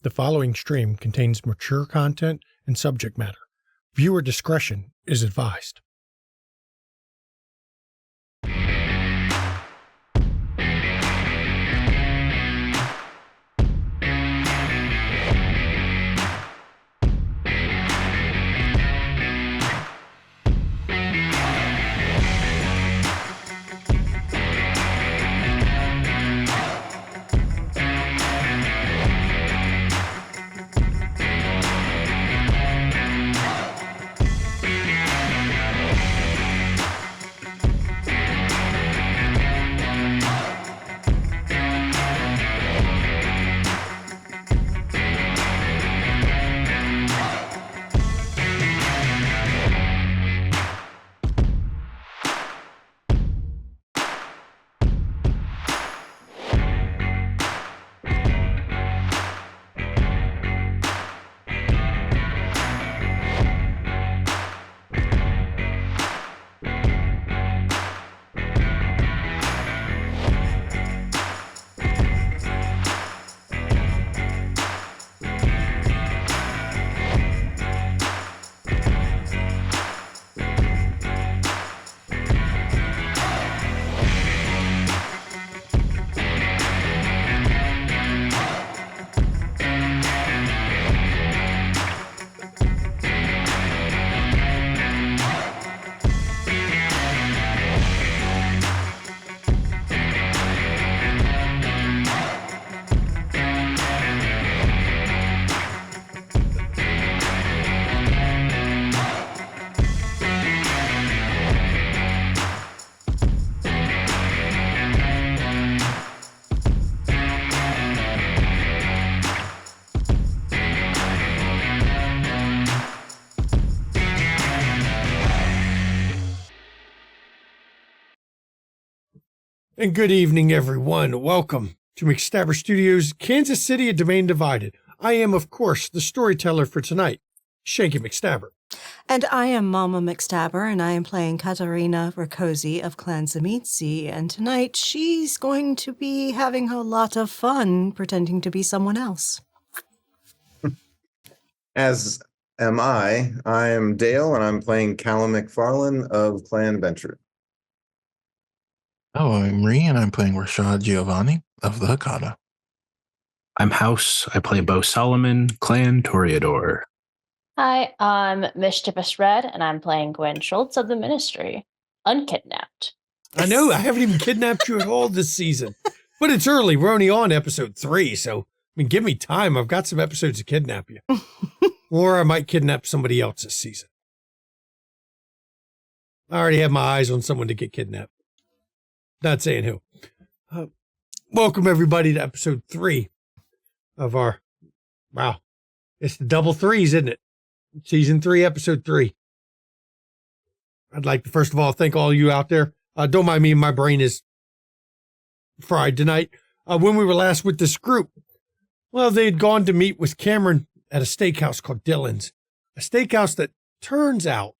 The following stream contains mature content and subject matter. Viewer discretion is advised. And good evening, everyone. Welcome to McStabber Studios, Kansas City, A Domain Divided. I am, of course, the storyteller for tonight, Shanky McStabber. And I am Mama McStabber, and I am playing Katarina Rakosi of Clan Zamitsi. And tonight, she's going to be having a lot of fun pretending to be someone else. As am I. I am Dale, and I'm playing Callum McFarlane of Clan Venture. Oh, I'm Ree, and I'm playing Rashad Giovanni of the Hakata. I'm House. I play Bo Solomon, Clan Toreador. Hi, I'm Mischievous Red, and I'm playing Gwen Schultz of the Ministry. Unkidnapped. I know, I haven't even kidnapped you at all this season. But it's early. We're only on episode 3, so, give me time. I've got some episodes to kidnap you. Or I might kidnap somebody else this season. I already have my eyes on someone to get kidnapped. Not saying who. Welcome, everybody, to episode 3 of our, wow, it's the double threes, isn't it? Season 3, episode 3. I'd like to, first of all, thank all you out there. Don't mind me, my brain is fried tonight. When we were last with this group, well, they had gone to meet with Cameron at a steakhouse called Dylan's. A steakhouse that turns out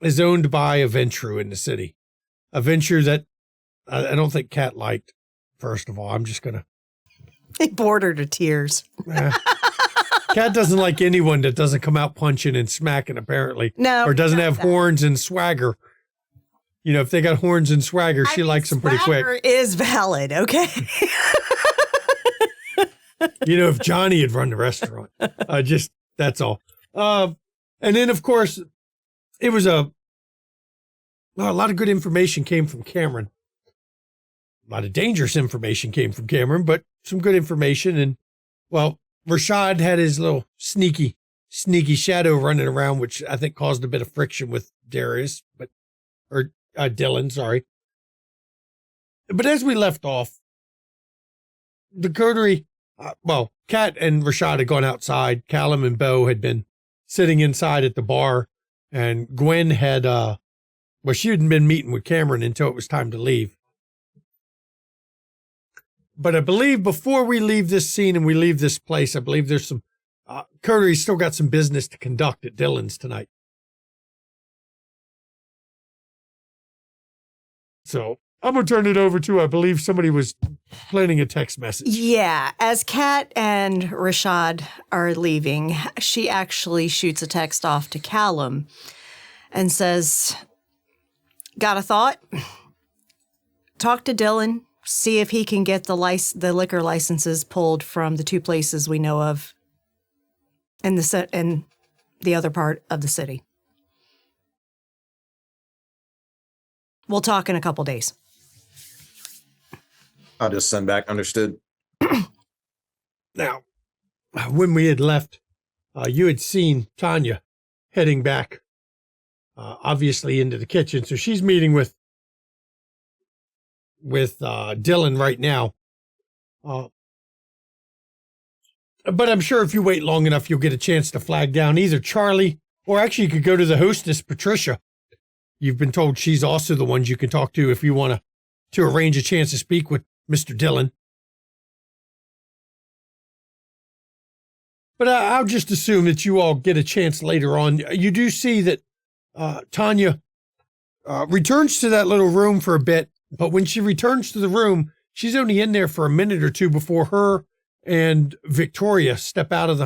is owned by a venture in the city. A venture that I don't think Kat liked, first of all. I'm just going to... It bored her to tears. Kat doesn't like anyone that doesn't come out punching and smacking, apparently. No. Or doesn't have horns and swagger. You know, if they got horns and swagger, she likes them pretty quick. Swagger is valid, okay? You know, if Johnny had run the restaurant. That's all. And then, of course, it was a lot of good information came from Cameron. A lot of dangerous information came from Cameron, but some good information. And, well, Rashad had his little sneaky shadow running around, which I think caused a bit of friction with Darius, or Dylan, sorry. But as we left off, the coterie, Kat and Rashad had gone outside. Callum and Bo had been sitting inside at the bar, and Gwen had, she hadn't been meeting with Cameron until it was time to leave. But I believe before we leave this scene and we leave this place, I believe there's some, coterie still got some business to conduct at Dylan's tonight. So I'm going to turn it over to, I believe somebody was planning a text message. Yeah, as Kat and Rashad are leaving, she actually shoots a text off to Callum and says, got a thought? Talk to Dylan, see if he can get the liquor licenses pulled from the 2 places we know of in the other part of the city. We'll talk in a couple days. I'll just send back. Understood. Now, when we had left, you had seen Tanya heading back, obviously into the kitchen. So she's meeting with Dylan right now. But I'm sure if you wait long enough, you'll get a chance to flag down either Charlie, or actually you could go to the hostess, Patricia. You've been told she's also the ones you can talk to if you want to arrange a chance to speak with Mr. Dylan. But I'll just assume that you all get a chance later on. You do see that Tanya returns to that little room for a bit, but when she returns to the room, she's only in there for a minute or two before her and Victoria step out of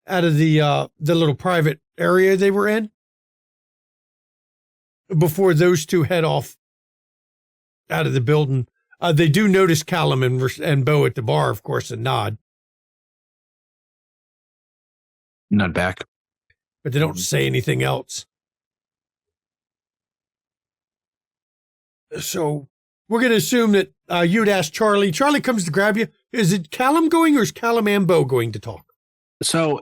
the little private area they were in before those two head off out of the building. They do notice Callum and Bo at the bar, of course, and nod. Nod back. But they don't say anything else. So we're going to assume that you'd ask Charlie. Charlie comes to grab you. Is it Callum going, or is Callum and Bo going to talk? So,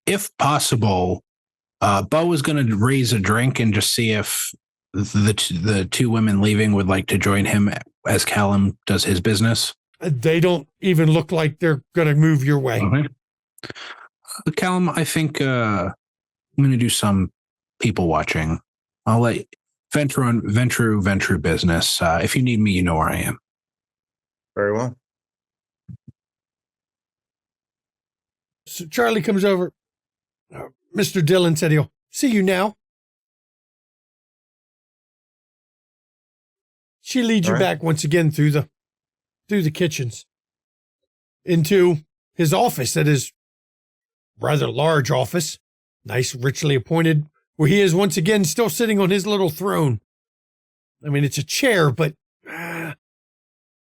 if possible, Bo is going to raise a drink and just see if the 2 women leaving would like to join him as Callum does his business. They don't even look like they're going to move your way. Okay. Callum, I think I'm going to do some people watching. I'll let venture business. If you need me, you know where I am. Very well. So Charlie comes over. Mr. Dillon said he'll see you now. She leads you back once again through the kitchens into his office. That is rather large office, nice, richly appointed, where he is once again still sitting on his little throne. I mean, it's a chair, but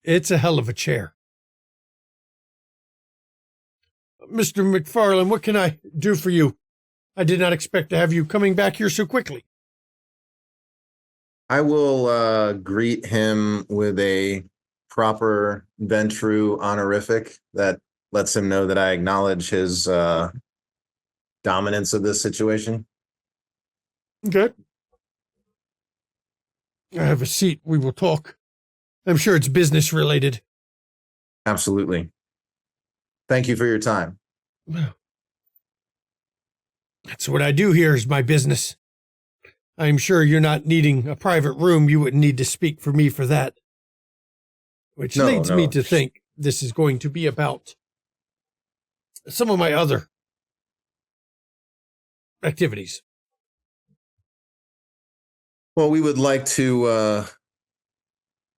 it's a hell of a chair. Mr. McFarlane, what can I do for you? I did not expect to have you coming back here so quickly. I will greet him with a proper Ventru honorific that lets him know that I acknowledge his dominance of this situation. Okay. I have a seat. We will talk. I'm sure it's business related. Absolutely. Thank you for your time. That's what I do here is my business. I'm sure you're not needing a private room. You wouldn't need to speak for me for that. Which leads me to think this is going to be about some of my other activities. Well, we would like to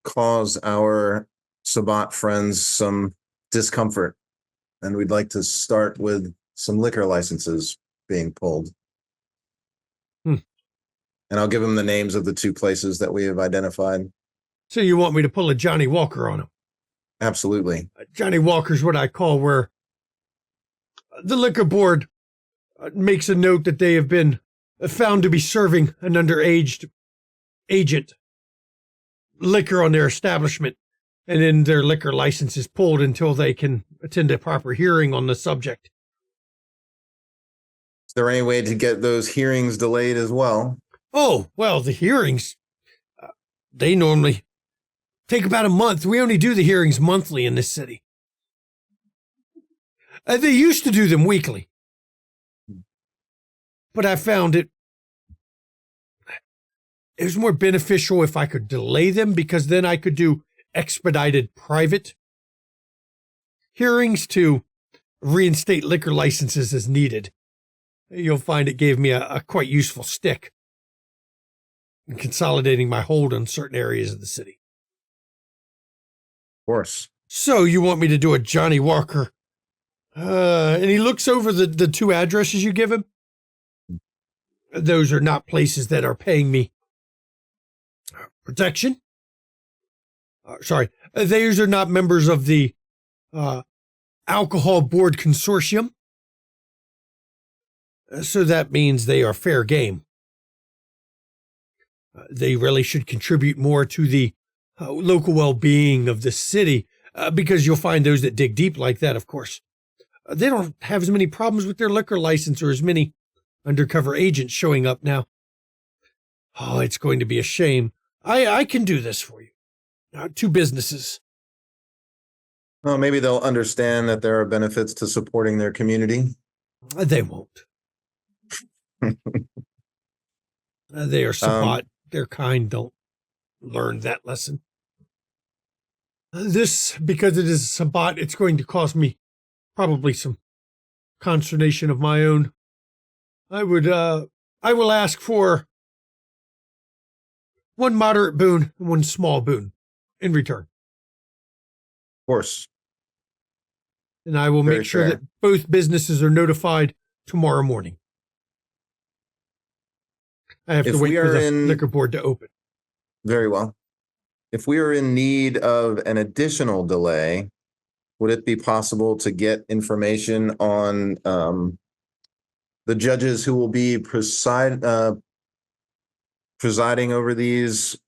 cause our Sabbat friends some discomfort, and we'd like to start with some liquor licenses being pulled. And I'll give them the names of the 2 places that we have identified. So you want me to pull a Johnny Walker on him? Absolutely. Johnny Walker's what I call where the liquor board makes a note that they have been found to be serving an underage agent liquor on their establishment, and then their liquor license is pulled until they can attend a proper hearing on the subject. Is there any way to get those hearings delayed as well? Oh, well, the hearings, they normally take about a month. We only do the hearings monthly in this city. They used to do them weekly. But I found it was more beneficial if I could delay them, because then I could do expedited private hearings to reinstate liquor licenses as needed. You'll find it gave me a quite useful stick. and consolidating my hold on certain areas of the city. Of course. So you want me to do a Johnny Walker? And he looks over the two addresses you give him. Those are not places that are paying me protection. Sorry, those are not members of the Alcohol Board Consortium. So that means they are fair game. They really should contribute more to the local well-being of the city, because you'll find those that dig deep like that, of course. They don't have as many problems with their liquor license or as many undercover agents showing up now. Oh, it's going to be a shame. I can do this for you. 2 businesses. Well, maybe they'll understand that there are benefits to supporting their community. They won't. They are Sabbat. Their kind don't learn that lesson. This, because it is Sabbat, it's going to cause me probably some consternation of my own. I will ask for 1 moderate boon and 1 small boon in return. Of course. And I will Very make sure fair. that both businesses are notified tomorrow morning. I have If to wait we for are the in- liquor board to open. Very well. If we are in need of an additional delay, would it be possible to get information on the judges who will be presiding over these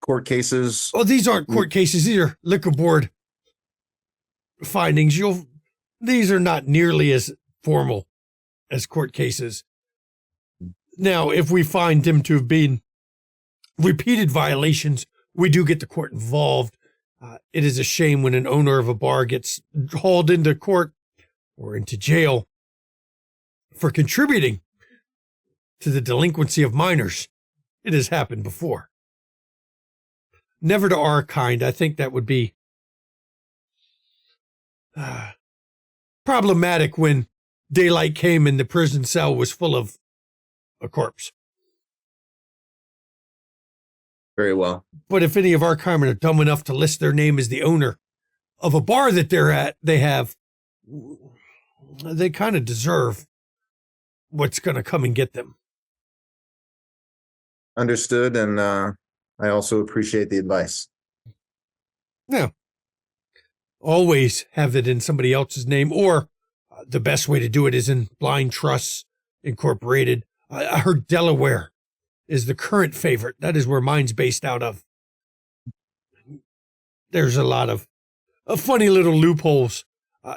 court cases? Oh, these aren't court cases. These are liquor board findings. These are not nearly as formal as court cases. Now, if we find them to have been repeated violations, we do get the court involved. It is a shame when an owner of a bar gets hauled into court or into jail for contributing to the delinquency of minors. It has happened before. Never to our kind. I think that would be problematic when daylight came and the prison cell was full of a corpse. Very well. But if any of our kind are dumb enough to list their name as the owner of a bar that they're at, they kind of deserve what's going to come and get them. Understood. And I also appreciate the advice. Yeah. Always have it in somebody else's name, or the best way to do it is in Blind Trusts Incorporated. I heard Delaware is the current favorite. That is where mine's based out of. There's a lot of funny little loopholes.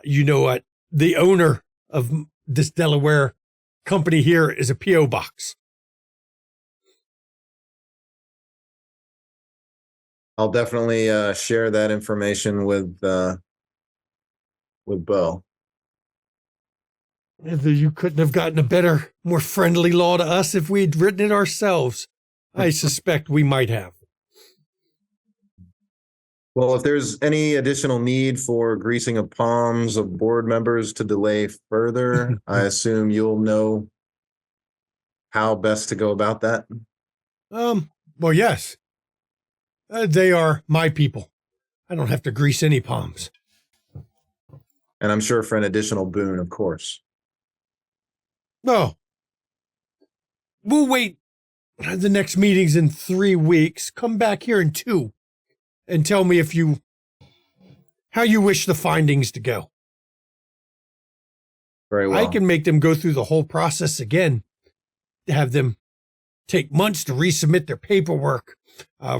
You know what? The owner of this Delaware company here is a P.O. box. I'll definitely share that information with Bo. You couldn't have gotten a better, more friendly law to us if we'd written it ourselves. I suspect we might have. Well, if there's any additional need for greasing of palms of board members to delay further, I assume you'll know how best to go about that. Well, yes. They are my people. I don't have to grease any palms. And I'm sure for an additional boon, of course. No. We'll wait. The next meeting's in 3 weeks. Come back here in 2 and tell me how you wish the findings to go. Very well. I can make them go through the whole process again, have them take months to resubmit their paperwork,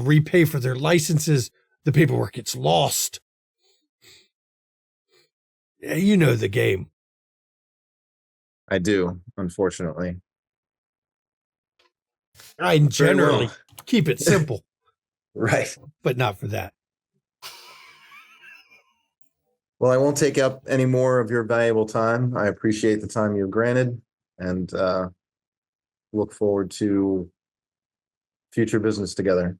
repay for their licenses. The paperwork gets lost. Yeah, you know the game. I do, unfortunately. I generally well. keep it simple, Right. but not for that. Well, I won't take up any more of your valuable time. I appreciate the time you've granted and look forward to future business together.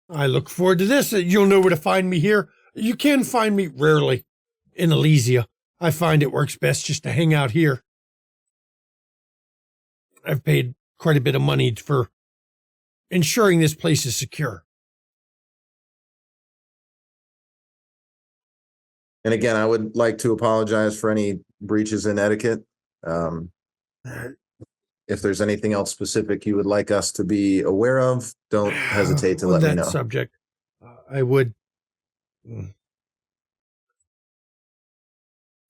I look forward to this. You'll know where to find me here. You can find me rarely in Elysia. I find it works best just to hang out here I've paid quite a bit of money for ensuring this place is secure. And again, I would like to apologize for any breaches in etiquette. If there's anything else specific you would like us to be aware of, don't hesitate to On let me that know. subject, I would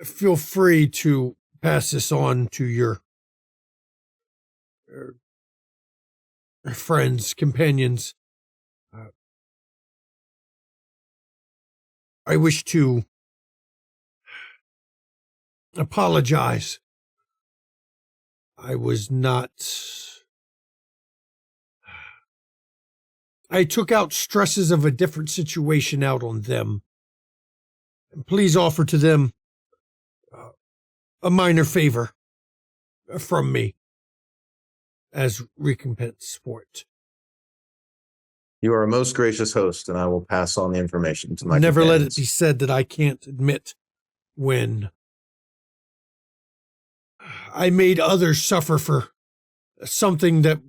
feel free to pass this on to your friends, companions. I wish to apologize. I took out stresses of a different situation out on them. And please offer to them a minor favor from me as recompense for it. You are a most gracious host, and I will pass on the information to my Never let it companions. be said that I can't admit when I made others suffer for something that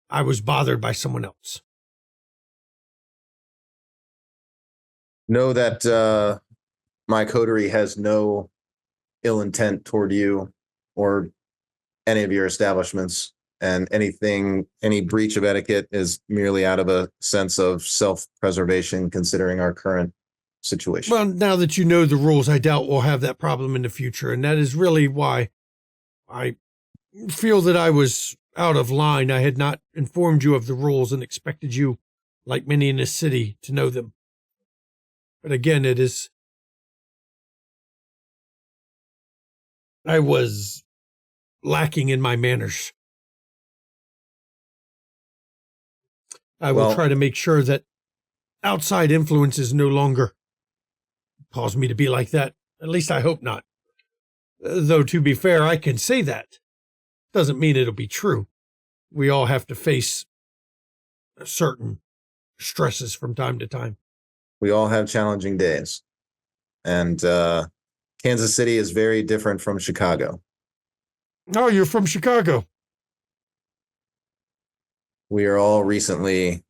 I was bothered by someone else. Know that my coterie has no ill intent toward you or any of your establishments, and any breach of etiquette is merely out of a sense of self-preservation considering our current situation. Well, now that you know the rules, I doubt we'll have that problem in the future, and that is really why I feel that I was out of line. I had not informed you of the rules and expected you, like many in this city, to know them. But again, I was lacking in my manners. I will try to make sure that outside influences no longer cause me to be like that. At least I hope not. Though, to be fair, I can say that. Doesn't mean it'll be true. We all have to face certain stresses from time to time. We all have challenging days. And Kansas City is very different from Chicago. Oh, you're from Chicago. We are all recently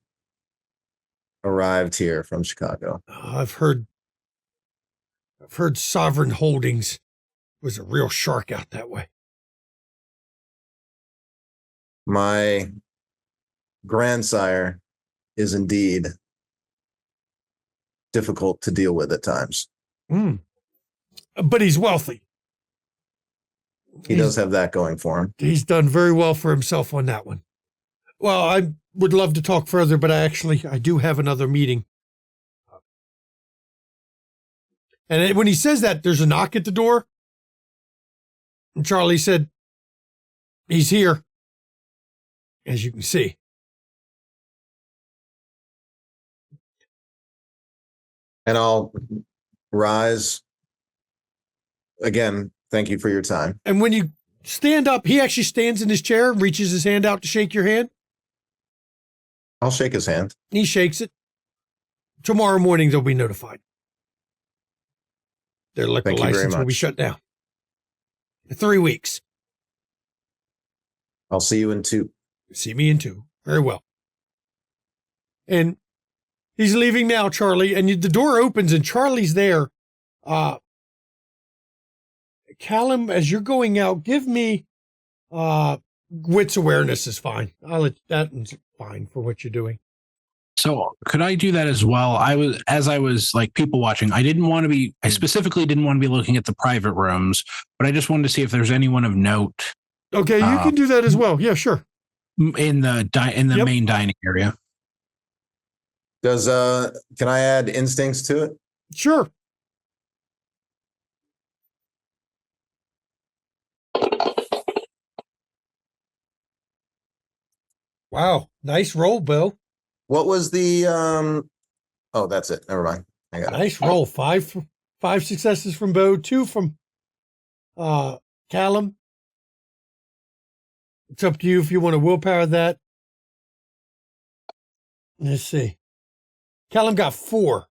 arrived here from Chicago. I've heard Sovereign Holdings was a real shark out that way. My grandsire is indeed difficult to deal with at times. But he's wealthy. He does have that going for him. He's done very well for himself on that one. Well, I would love to talk further, but I do have another meeting. And when he says that, there's a knock at the door. And Charlie said, he's here, as you can see. And I'll rise. Again, thank you for your time. And when you stand up, he actually stands in his chair and reaches his hand out to shake your hand. I'll shake his hand. He shakes it. Tomorrow morning, they'll be notified. Their liquor license will be shut down. 3 weeks. I'll see you in 2. See me in 2. Very well. And he's leaving now, Charlie, and the door opens and Charlie's there. Callum, as you're going out, give me wits awareness is fine. I'll let that's fine for what you're doing. So could I do that as well? I was like people watching. I specifically didn't want to be looking at the private rooms, but I just wanted to see if there's anyone of note. Okay, you can do that as well. Yeah, sure. In the main dining area. Can I add instincts to it? Sure. Wow, nice roll, Bill. What was the oh, that's it. Never mind. I got it. Nice roll. 5 successes from Bo, 2 from Callum. It's up to you if you want to willpower that. Let's see. Callum got 4.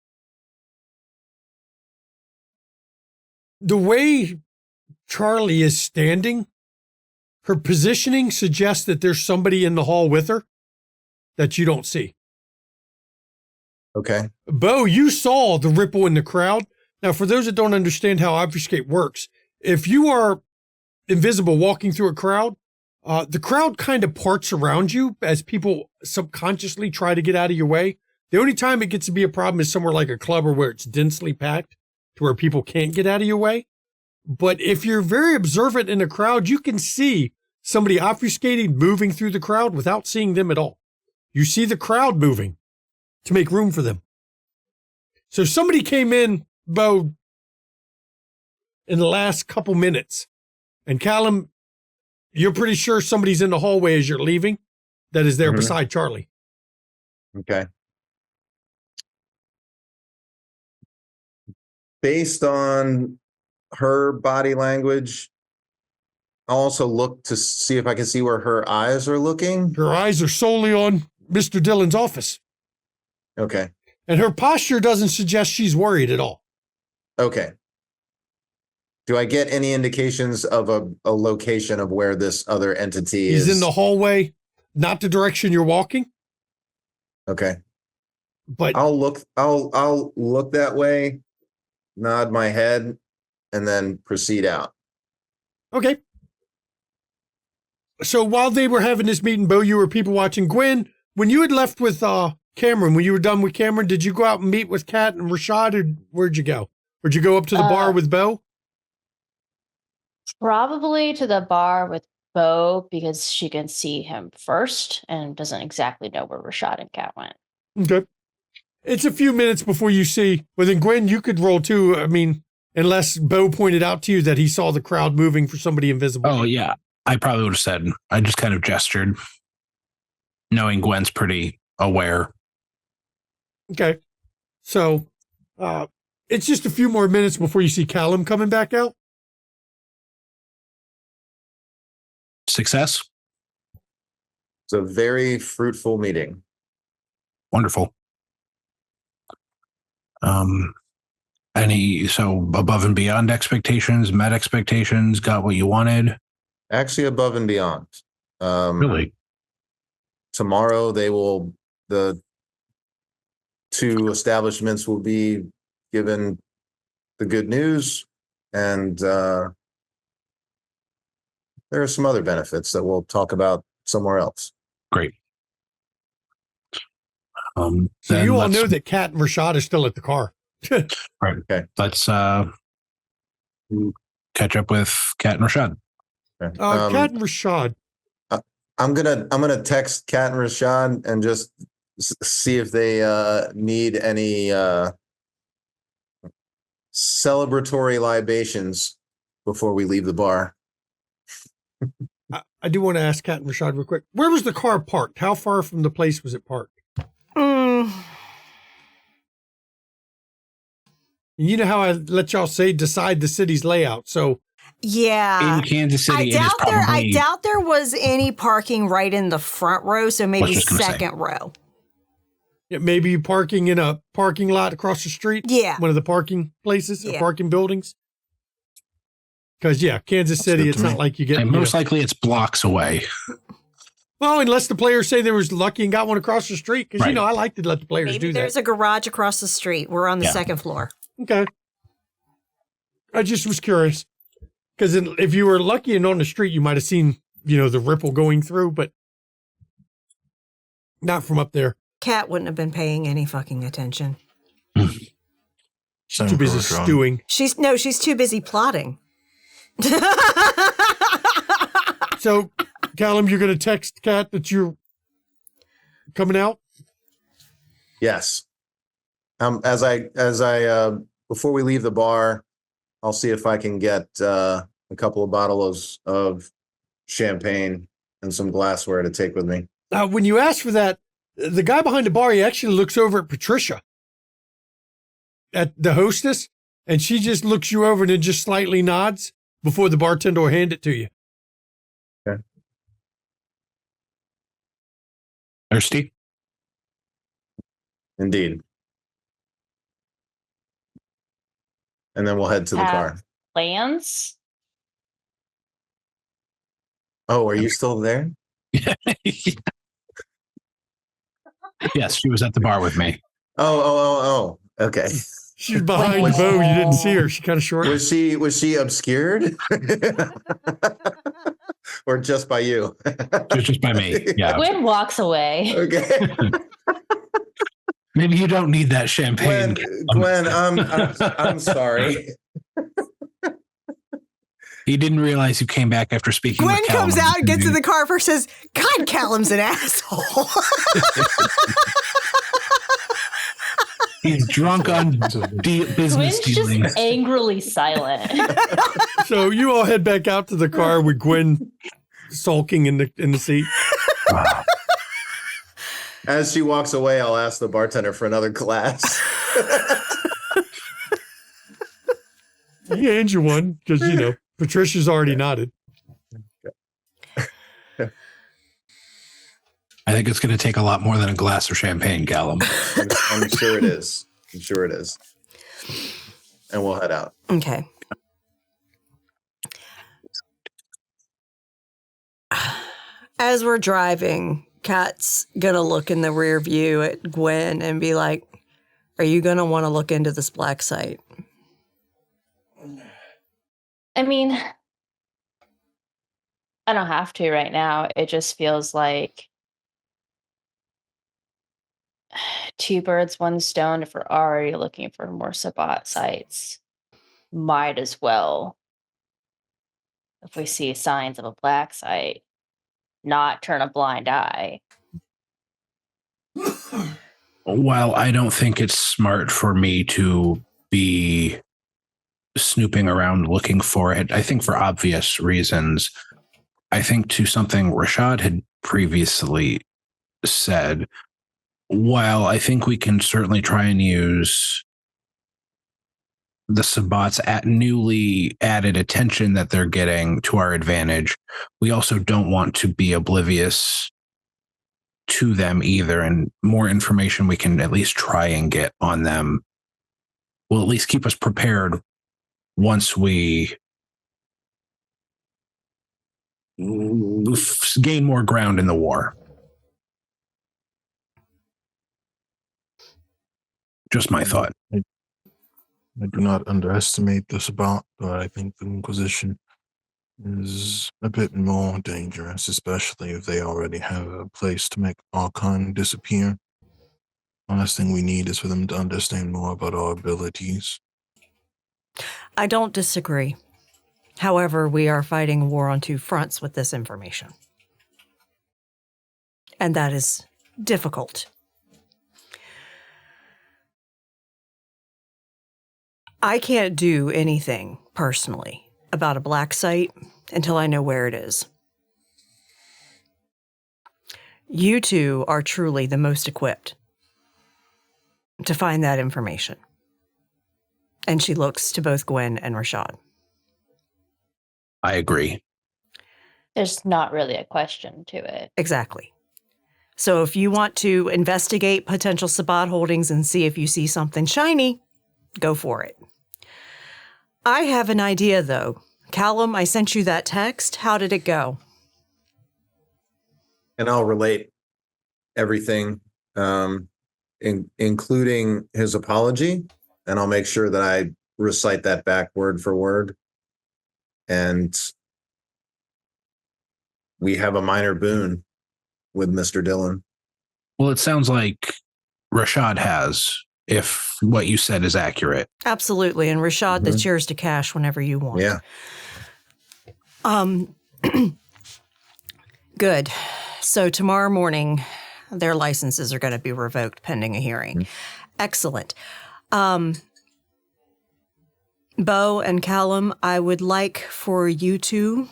The way Charlie is standing, her positioning suggests that there's somebody in the hall with her that you don't see. Okay. Bo, you saw the ripple in the crowd. Now, for those that don't understand how obfuscate works, if you are invisible walking through a crowd, the crowd kind of parts around you as people subconsciously try to get out of your way. The only time it gets to be a problem is somewhere like a club or where it's densely packed to where people can't get out of your way. But if you're very observant in a crowd, you can see somebody obfuscating, moving through the crowd without seeing them at all. You see the crowd moving to make room for them. So somebody came in, Bo, in the last couple minutes. And Callum, you're pretty sure somebody's in the hallway as you're leaving that is there beside Charlie. Okay. Based on her body language, I'll also look to see if I can see where her eyes are looking. Her eyes are solely on Mr. Dillon's office. Okay. And her posture doesn't suggest she's worried at all. Okay. Do I get any indications of a location of where this other entity is? He's in the hallway, not the direction you're walking. Okay. But I'll look that way, nod my head, and then proceed out. okay. So while they were having this meeting, Bo, you were people watching. Gwen, when you had left with Cameron, when you were done with Cameron, did you go out and meet with Kat and Rashad, or where'd you go? Or did you go up to the bar with Bo? Probably to the bar with Bo because she can see him first and doesn't exactly know where Rashad and Kat went. Okay. It's a few minutes before you see. Well, then, Gwen, you could roll too. I mean, unless Bo pointed out to you that he saw the crowd moving for somebody invisible. Oh, yeah. I probably would have said, I just kind of gestured, knowing Gwen's pretty aware. Okay. So it's just a few more minutes before you see Callum coming back out. Success. It's a very fruitful meeting. Wonderful. So above and beyond expectations, met expectations, got what you wanted? Actually, above and beyond. Really? Tomorrow, the two establishments will be given the good news, and there are some other benefits that we'll talk about somewhere else. Great. So you all know that Kat and Rashad are still at the car. Right. Okay. Let's catch up with Kat and Rashad. Okay. Kat and Rashad. I'm gonna text Kat and Rashad and just see if they need any celebratory libations before we leave the bar. I do want to ask Kat and Rashad real quick. Where was the car parked? How far from the place was it parked? You know how I let y'all decide the city's layout. So Yeah. In Kansas City, I doubt there was any parking right in the front row, so maybe second row. Yeah, maybe parking in a parking lot across the street. Yeah. One of the parking places, Yeah. or parking buildings. Because, Kansas City, it's not like you get... most likely it's blocks away. Well, unless the players say they was lucky and got one across the street. Because, I like to let the players do that. There's a garage across the street. We're on the second floor. Okay. I just was curious. Because if you were lucky and on the street, you might have seen, the ripple going through, but not from up there. Kat wouldn't have been paying any fucking attention. She's too busy stewing. She's too busy plotting. So, Callum, you're going to text Kat that you're coming out? Yes. As I before we leave the bar, I'll see if I can get a couple of bottles of champagne and some glassware to take with me. When you ask for that, the guy behind the bar, he actually looks over at Patricia, at the hostess, and she just looks you over and then just slightly nods before the bartender will hand it to you. Okay. Thirsty? Indeed. And then we'll head to the car. Plans? Oh, are you still there? Yes, she was at the bar with me. Oh. Okay. She's behind Was- Bo. You didn't see her. She's kind of short. Was she obscured? Or just by you? She was just by me. Yeah. Gwen walks away. Okay. Maybe you don't need that champagne. Gwen, I'm sorry. He didn't realize you came back after speaking Gwen with Callum. comes out and gets in the car first, says, God, Callum's an asshole. He's drunk on business Gwen's dealings. just angrily silent. So you all head back out to the car with Gwen sulking in the seat. Wow. As she walks away, I'll ask the bartender for another glass. He hands you one because, Patricia's already nodded. I think it's going to take a lot more than a glass of champagne, Callum. I'm sure it is. And we'll head out. Okay. As we're driving, Kat's going to look in the rear view at Gwen and be like, are you going to want to look into this black site? I mean, I don't have to right now. It just feels like two birds, one stone. If we're already looking for more Sabbat sites, might as well, if we see signs of a black site, not turn a blind eye. While I don't think it's smart for me to be snooping around looking for it, I think for obvious reasons, I think to something Rashad had previously said, while I think we can certainly try and use the Sabbats at newly added attention that they're getting to our advantage, we also don't want to be oblivious to them either, and more information we can at least try and get on them will at least keep us prepared once we gain more ground in the war. Just my thought. I do not underestimate the Sabbat, but I think the Inquisition is a bit more dangerous, especially if they already have a place to make our kind disappear. The last thing we need is for them to understand more about our abilities. I don't disagree. However, we are fighting a war on two fronts with this information. And that is difficult. I can't do anything personally about a black site until I know where it is. You two are truly the most equipped to find that information. And she looks to both Gwen and Rashad. I agree. There's not really a question to it. Exactly. So if you want to investigate potential Sabbat holdings and see if you see something shiny, go for it. I have an idea, though. Callum, I sent you that text. How did it go? And I'll relate everything, including his apology, and I'll make sure that I recite that back word for word. And we have a minor boon with Mr. Dillon. Well, it sounds like Rashad has, if what you said is accurate. Absolutely. And Rashad, that's yours to cash whenever you want. Yeah. Good. So tomorrow morning, their licenses are going to be revoked pending a hearing. Excellent. Bo and Callum, I would like for you two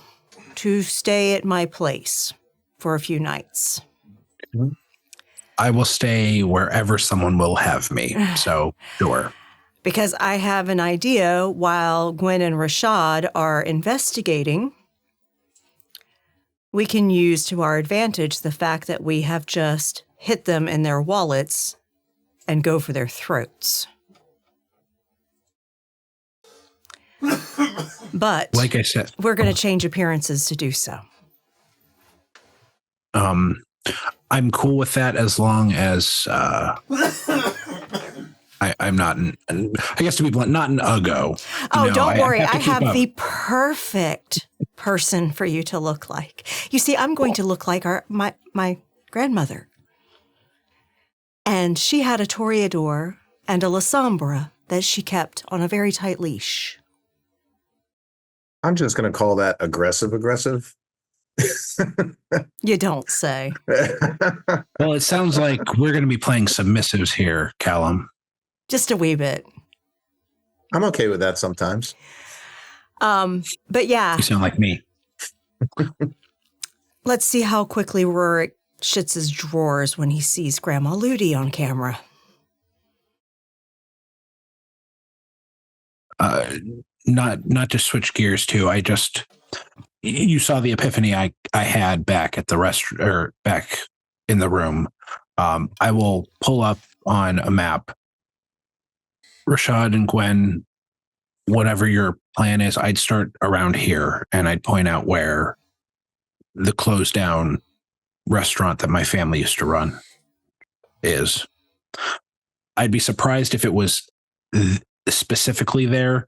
to stay at my place for a few nights. I will stay wherever someone will have me. So, sure. Because I have an idea while Gwen and Rashad are investigating, we can use to our advantage the fact that we have just hit them in their wallets and go for their throats. But Like I said, we're going to change appearances to do so. I'm cool with that as long as I'm not. I guess to be blunt, not an uggo. Oh, don't worry. have to I keep have up. the perfect person for you to look like. You see, I'm going to look like my grandmother. And she had a Toreador and a La Sombra that she kept on a very tight leash. I'm just going to call that aggressive. You don't say. Well, it sounds like we're going to be playing submissives here, Callum. Just a wee bit. I'm okay with that sometimes. But yeah. You sound like me. Let's see how quickly Rurik shits his drawers when he sees Grandma Ludi on camera. Not to switch gears too. You saw the epiphany I had back at the or back in the room. I will pull up on a map. Rashad and Gwen, whatever your plan is, I'd start around here and I'd point out where the closed down restaurant that my family used to run is. I'd be surprised if it was specifically there,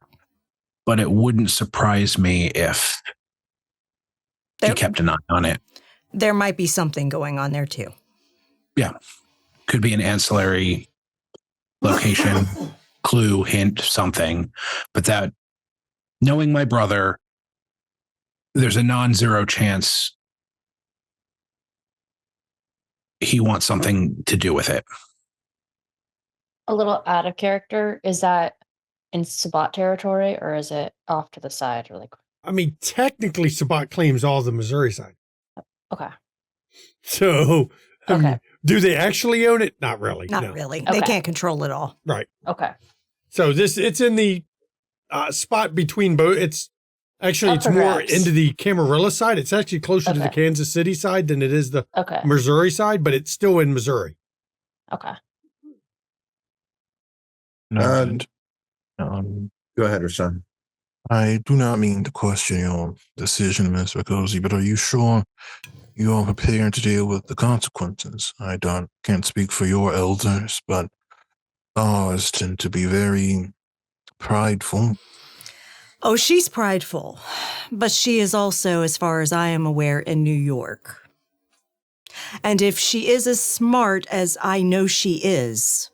but it wouldn't surprise me if you kept an eye on it. There might be something going on there too. Yeah. Could be an ancillary location, clue, hint, something. But that, knowing my brother, there's a non-zero chance he wants something to do with it. A little out of character. Is that in Sabat territory or is it off to the side? Or like, I mean, technically, Sabat claims all the Missouri side. okay. So, I Okay. mean, do they actually own it? Not really. Not no. really. Okay. They can't control it all. Right. Okay. So it's in the spot between both. It's actually, it's more Perhaps. into the Camarilla side. It's actually closer to the Okay. Kansas City side than it is the Okay. Missouri side, but it's still in Missouri. Okay. Noted. Go ahead, Rashawn. I do not mean to question your decision, Ms. Riccozzi, but are you sure you are prepared to deal with the consequences? I can't speak for your elders, but ours tend to be very prideful. Oh, she's prideful, but she is also, as far as I am aware, in New York. And if she is as smart as I know she is,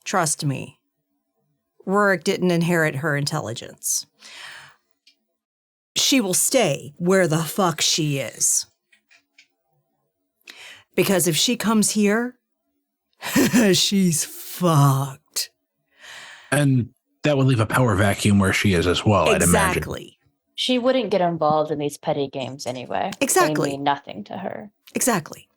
trust me, Rurik didn't inherit her intelligence. She will stay where the fuck she is. Because if she comes here, she's fucked. And that would leave a power vacuum where she is as well, I'd imagine. Exactly. She wouldn't get involved in these petty games anyway. Exactly. They mean nothing to her. Exactly.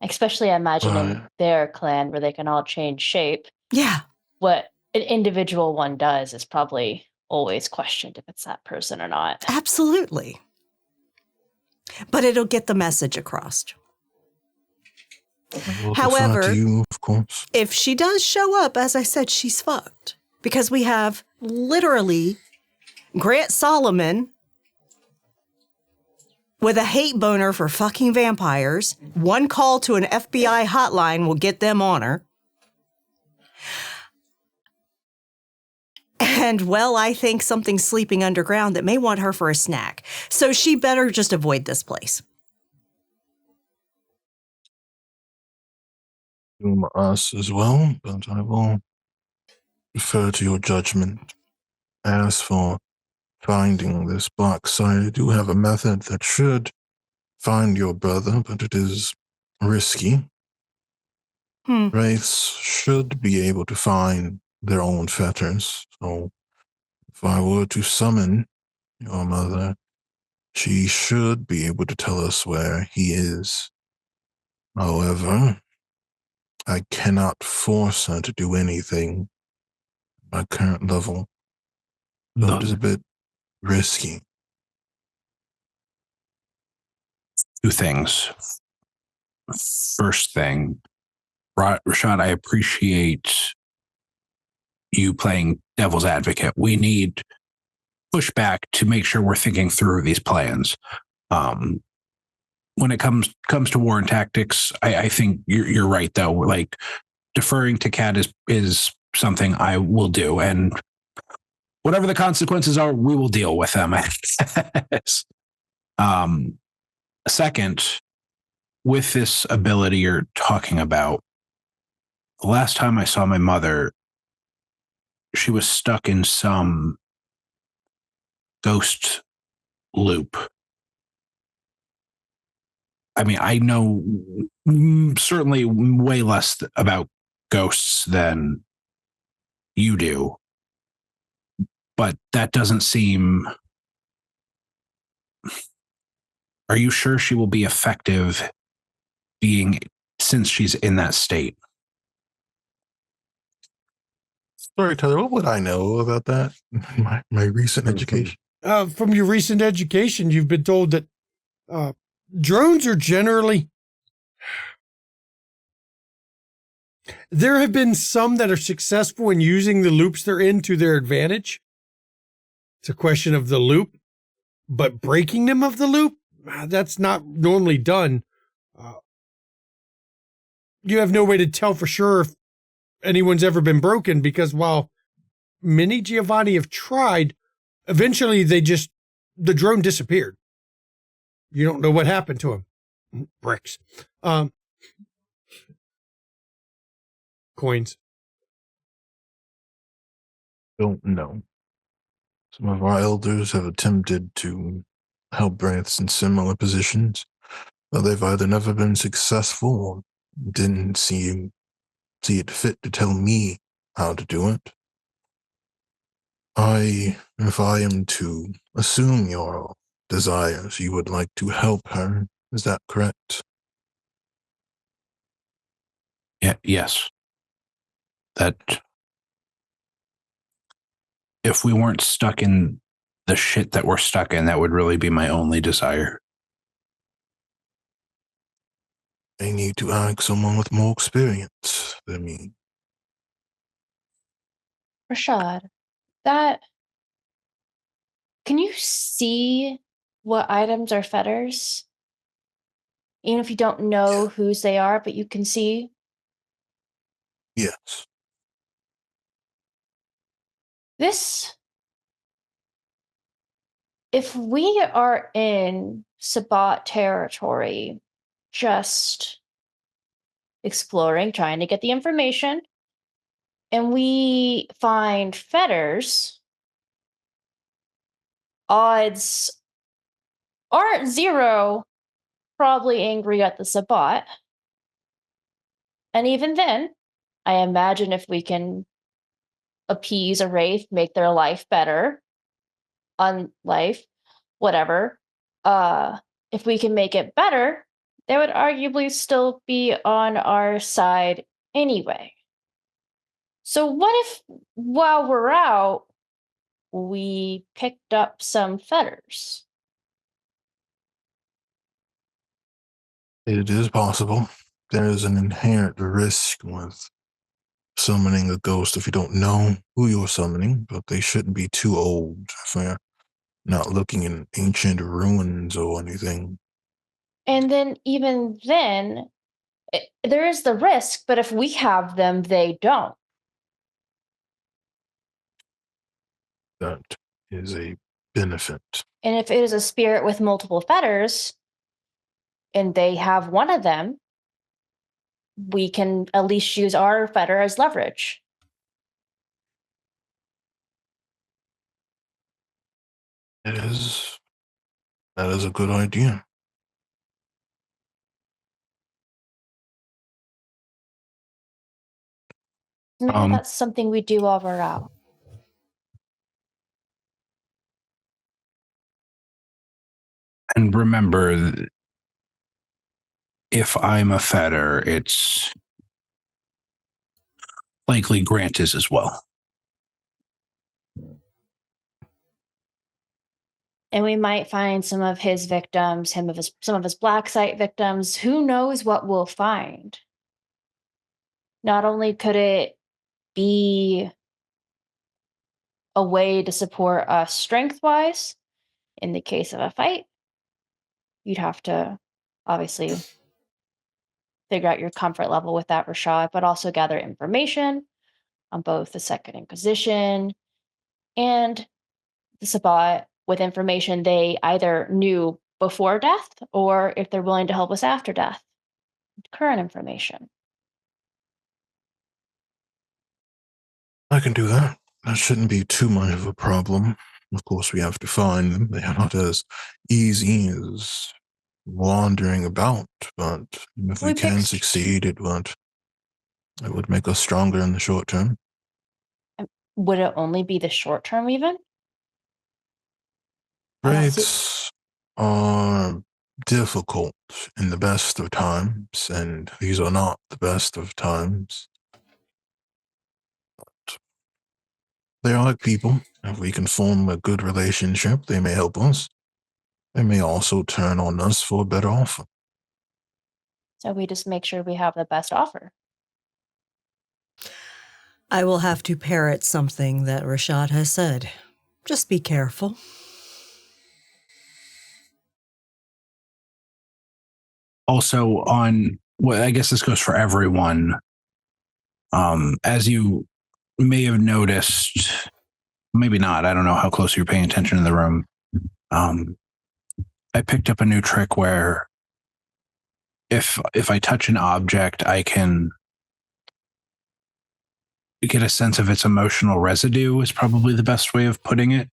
Especially, I imagine, in their clan where they can all change shape. Yeah. What an individual one does is probably always questioned if it's that person or not. Absolutely. But it'll get the message across. However, you, of course. If she does show up, as I said, she's fucked. Because we have literally Grant Solomon with a hate boner for fucking vampires. One call to an FBI hotline will get them on her. And, well, I think something's sleeping underground that may want her for a snack. So she better just avoid this place. Us as well, but I will defer to your judgment. As for finding this black site, I do have a method that should find your brother, but it is risky. Wraiths should be able to find their own fetters, so if I were to summon your mother, she should be able to tell us where he is. However, I cannot force her to do anything at my current level. So it is a bit risky. Two things. First thing, Rashad, I appreciate you playing devil's advocate. We need pushback to make sure we're thinking through these plans. when it comes to war and tactics, I think you're right though. Like deferring to Cat is something I will do, and whatever the consequences are, we will deal with them. Second, with this ability you're talking about, the last time I saw my mother, she was stuck in some ghost loop. I mean, I know certainly way less about ghosts than you do, but that doesn't seem... Are you sure she will be effective since she's in that state? Storyteller, what would I know about that? My recent education. From your recent education, you've been told that drones are generally... There have been some that are successful in using the loops they're in to their advantage. It's a question of the loop, but breaking them of the loop, that's not normally done. You have no way to tell for sure if anyone's ever been broken, because while many Giovanni have tried, eventually the drone disappeared. You don't know what happened to him. Bricks. Coins. Don't know. Some of our elders have attempted to help Wraiths in similar positions, but they've either never been successful or didn't see it fit to tell me how to do it. If I am to assume your desires, you would like to help her. Is that correct? Yeah, yes. That if we weren't stuck in the shit that we're stuck in, that would really be my only desire. I need to ask someone with more experience than me. Rashad, can you see what items are fetters? Even if you don't know whose they are, but you can see? Yes. If we are in Sabbat territory, just exploring, trying to get the information, and we find fetters, odds aren't zero, probably angry at the Sabbat. And even then, I imagine if we can appease a wraith, make their life better, on life, whatever, if we can make it better, they would arguably still be on our side anyway. So what if, while we're out, we picked up some fetters? It is possible. There is an inherent risk with summoning a ghost if you don't know who you're summoning, but they shouldn't be too old if they're not looking in ancient ruins or anything. And then, even then, there is the risk, but if we have them, they don't. That is a benefit. And if it is a spirit with multiple fetters, and they have one of them, we can at least use our fetter as leverage. That is a good idea. Maybe that's something we do while we're out. And remember, if I'm a fetter, it's likely Grant is as well. And we might find some of his victims, some of his black site victims. Who knows what we'll find? Not only could it be a way to support us strength-wise, in the case of a fight, you'd have to obviously figure out your comfort level with that, Rashad, but also gather information on both the Second Inquisition and the Sabbat with information they either knew before death or if they're willing to help us after death. Current information. I can do that. That shouldn't be too much of a problem. Of course, we have to find them. They are not as easy as wandering about, but if we can succeed, it would make us stronger in the short term. Would it only be the short term even? Breaks are difficult in the best of times, and these are not the best of times. But they are like people. If we can form a good relationship, they may help us. They may also turn on us for a better offer. So we just make sure we have the best offer. I will have to parrot something that Rashad has said. Just be careful. Also, well, I guess this goes for everyone. As you may have noticed, maybe not. I don't know how close you're paying attention in the room. I picked up a new trick where if I touch an object, I can get a sense of its emotional residue is probably the best way of putting it.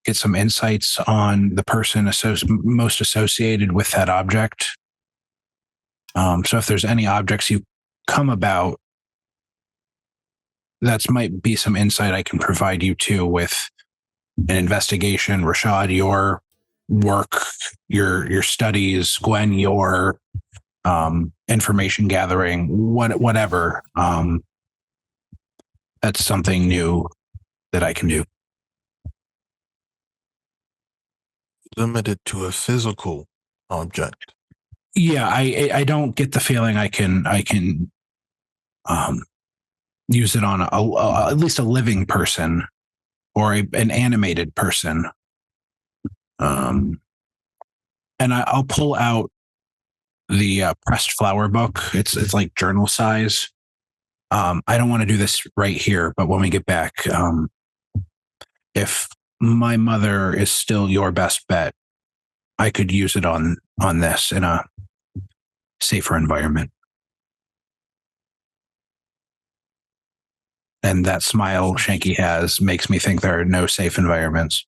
Get some insights on the person most associated with that object. So if there's any objects you come about, that might be some insight I can provide you too with an investigation. Rashad, your work, your studies, Gwen, your information gathering, whatever. That's something new that I can do. Limited to a physical object. Yeah, I don't get the feeling I can use it on at least a living person or an animated person. And I'll pull out the pressed flower book. It's like journal size. I don't want to do this right here, but when we get back, if my mother is still your best bet, I could use it on this in a safer environment. And that smile Shanky has makes me think there are no safe environments.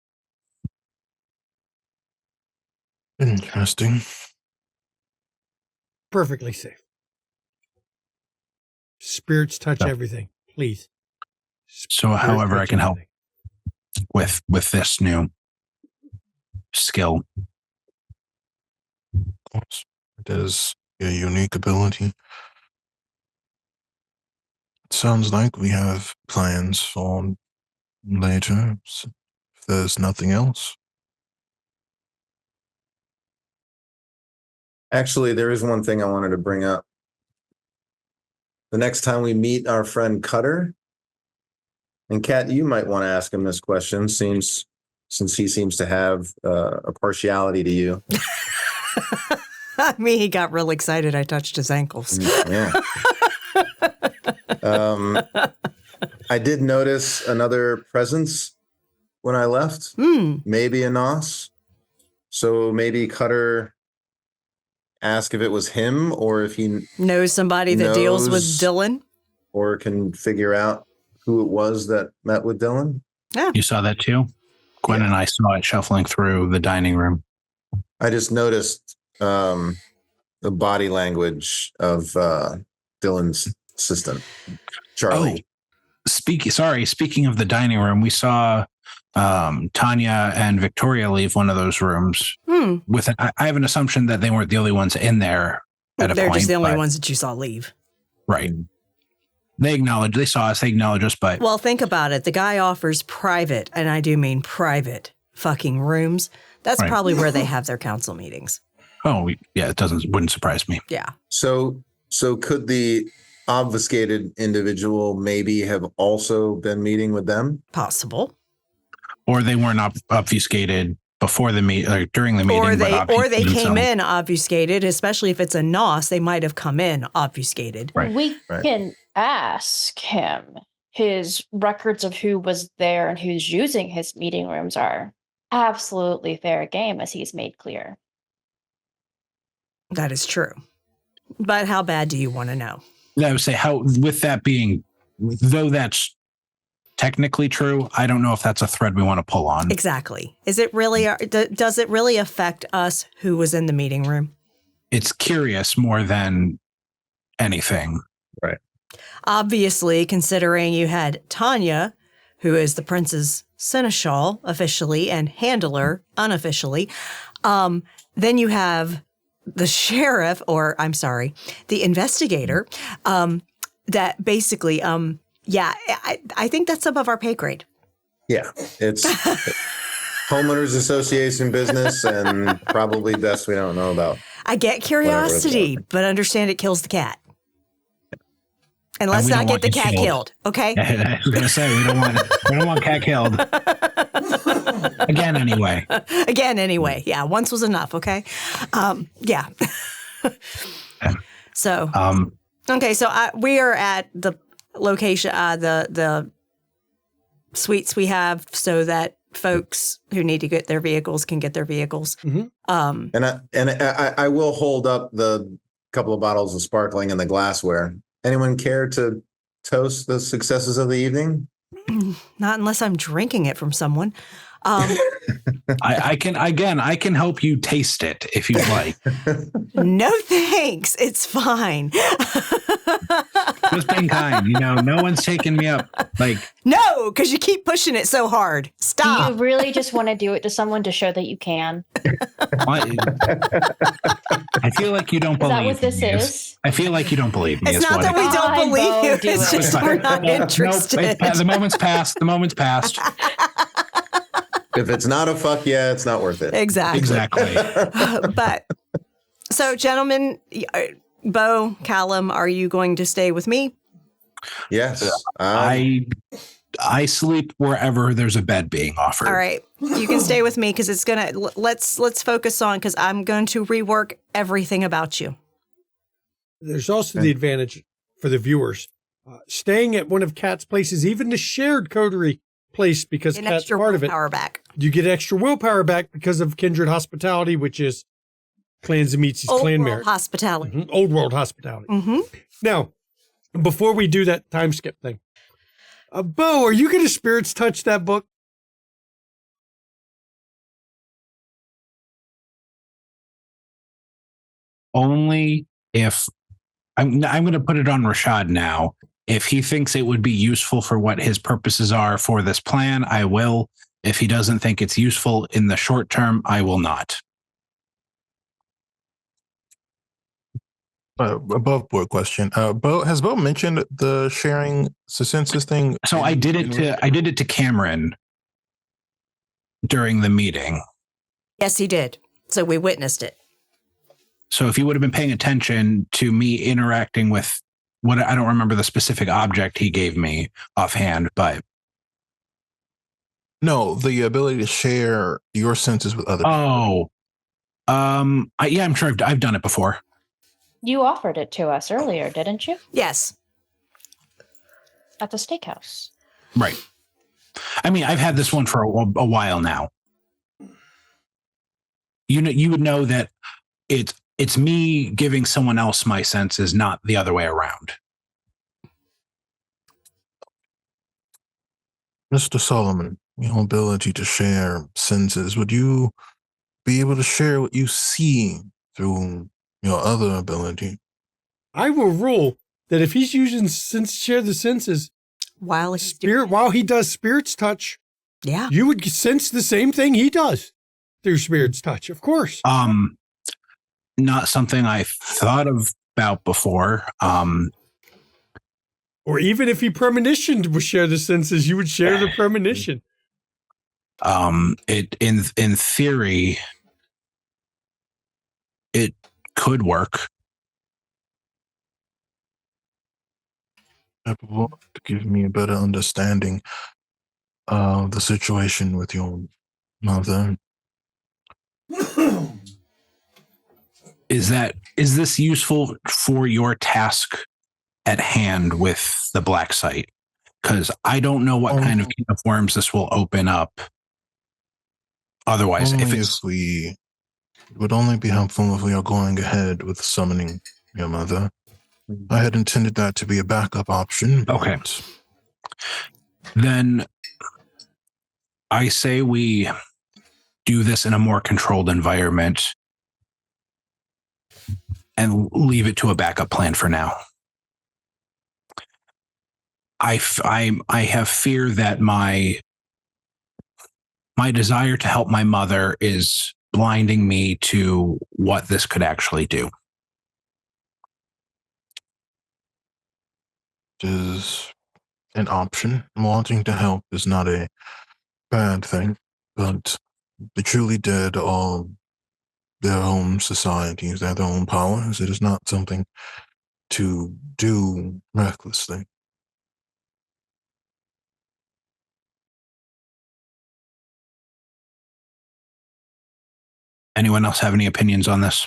Interesting. Perfectly safe. Spirits touch everything, please. So however I can help with this new skill. Of course, it is a unique ability. It sounds like we have plans for later, so if there's nothing else. Actually, there is one thing I wanted to bring up. The next time we meet our friend Cutter, and Kat, you might want to ask him this question, since he seems to have a partiality to you. I mean, he got real excited. I touched his ankles. Yeah. I did notice another presence when I left. Maybe a Nos. So maybe Cutter ask if it was him or if he knows somebody that deals with Dylan. Or can figure out who it was that met with Dylan. Yeah. You saw that too? Gwen and I saw it shuffling through the dining room. I just noticed the body language of Dylan's assistant, Charlie. Speaking of the dining room, we saw Tanya and Victoria leave one of those rooms. I have an assumption that they weren't the only ones in there at a point. They're just the only ones that you saw leave. Right. They saw us, they acknowledge us, but... Well, think about it. The guy offers private, and I do mean private, fucking rooms. That's probably where they have their council meetings. Oh, yeah, wouldn't surprise me. Yeah. So could the obfuscated individual maybe have also been meeting with them? Possible. Or they weren't obfuscated, before the meet, or during the meeting, or they obfuscated came themselves. in obfuscated, especially if it's a NOS, they might have come in obfuscated. Right. We Right. can ask him. His records of who was there and who's using his meeting rooms are absolutely fair game, as he's made clear. That is true. But how bad do you want to know? I would say, how, with that being, though that's technically true, I don't know if that's a thread we want to pull on. Exactly. Is it really, does it really affect us who was in the meeting room? It's curious more than anything. Right. Obviously, considering you had Tanya, who is the prince's seneschal officially and handler unofficially, then you have the sheriff, or I'm sorry, the investigator, that basically, I think that's above our pay grade. Yeah, it's homeowners association business, and probably best we don't know about. I get curiosity, but understand it kills the cat. And let's we don't not get want the it cat killed, okay? I was gonna say we don't want cat killed. Again, anyway. Yeah, once was enough, okay? Yeah. So, okay, so we are at the location, the suites we have, so that folks who need to get their vehicles can get their vehicles. Mhm. And I will hold up the couple of bottles of sparkling and the glassware. Anyone care to toast the successes of the evening? Not unless I'm drinking it from someone. I can help you taste it if you'd like. No thanks. It's fine. Just being kind, no one's taking me up. Like, No, because you keep pushing it so hard. Do Stop. you really just want to do it to someone to show that you can? I feel like you don't Is that believe what this me. is? I feel like you don't believe me. It's is not what that it we is. don't Fine, believe you. Bo, do It's it. just we're not interested. The moment's passed. The moment's passed. If it's not a fuck yeah, it's not worth it. Exactly. Exactly. But so, gentlemen, Bo, Callum, are you going to stay with me? Yes. I sleep wherever there's a bed being offered. All right, you can stay with me because it's gonna. Let's focus on, because I'm going to rework everything about you. There's also the advantage for the viewers. Staying at one of Kat's places, even the shared coterie place, because An Kat's extra part of it, power back. you get extra willpower back because of kindred hospitality, which is Clans Amicis Old clan world merit. hospitality. Mhm. Old world hospitality. Mm-hmm. Now, before we do that time skip thing, Bo, are you going to spirits touch that book? Only if I'm going to put it on Rashad now. If he thinks it would be useful for what his purposes are for this plan, I will. If he doesn't think it's useful in the short term, I will not. Above board question. Has Bo mentioned the sharing the census thing? So I did it to Cameron during the meeting. Yes, he did. So we witnessed it. So if you would have been paying attention to me interacting with what, I don't remember the specific object he gave me offhand, but No, the ability to share your senses with other people. I'm sure I've done it before. You offered it to us earlier, didn't you? Yes. At the steakhouse. Right. I mean, I've had this one for a while now. You would know that it's me giving someone else my senses, not the other way around. Mr. Solomon, your ability to share senses, would you be able to share what you see through your other ability? I will rule that if he's using share the senses, While he's doing while he does spirits touch, yeah. you would sense the same thing he does through spirits touch, of course. Not something I thought about before. Or even if he premonitioned to share the senses, you would share the premonition. It in theory, it could work. To give me a better understanding of the situation with your mother. Is this useful for your task at hand with the black site? Because I don't know what kind of can of worms this will open up. Otherwise, it would only be helpful if we are going ahead with summoning your mother. I had intended that to be a backup option. Okay. Then I say we do this in a more controlled environment and leave it to a backup plan for now. I have fear that my desire to help my mother is blinding me to what this could actually do. Is an option. Wanting to help is not a bad thing, but the truly dead are their own societies, their own powers. It is not something to do recklessly. Anyone else have any opinions on this?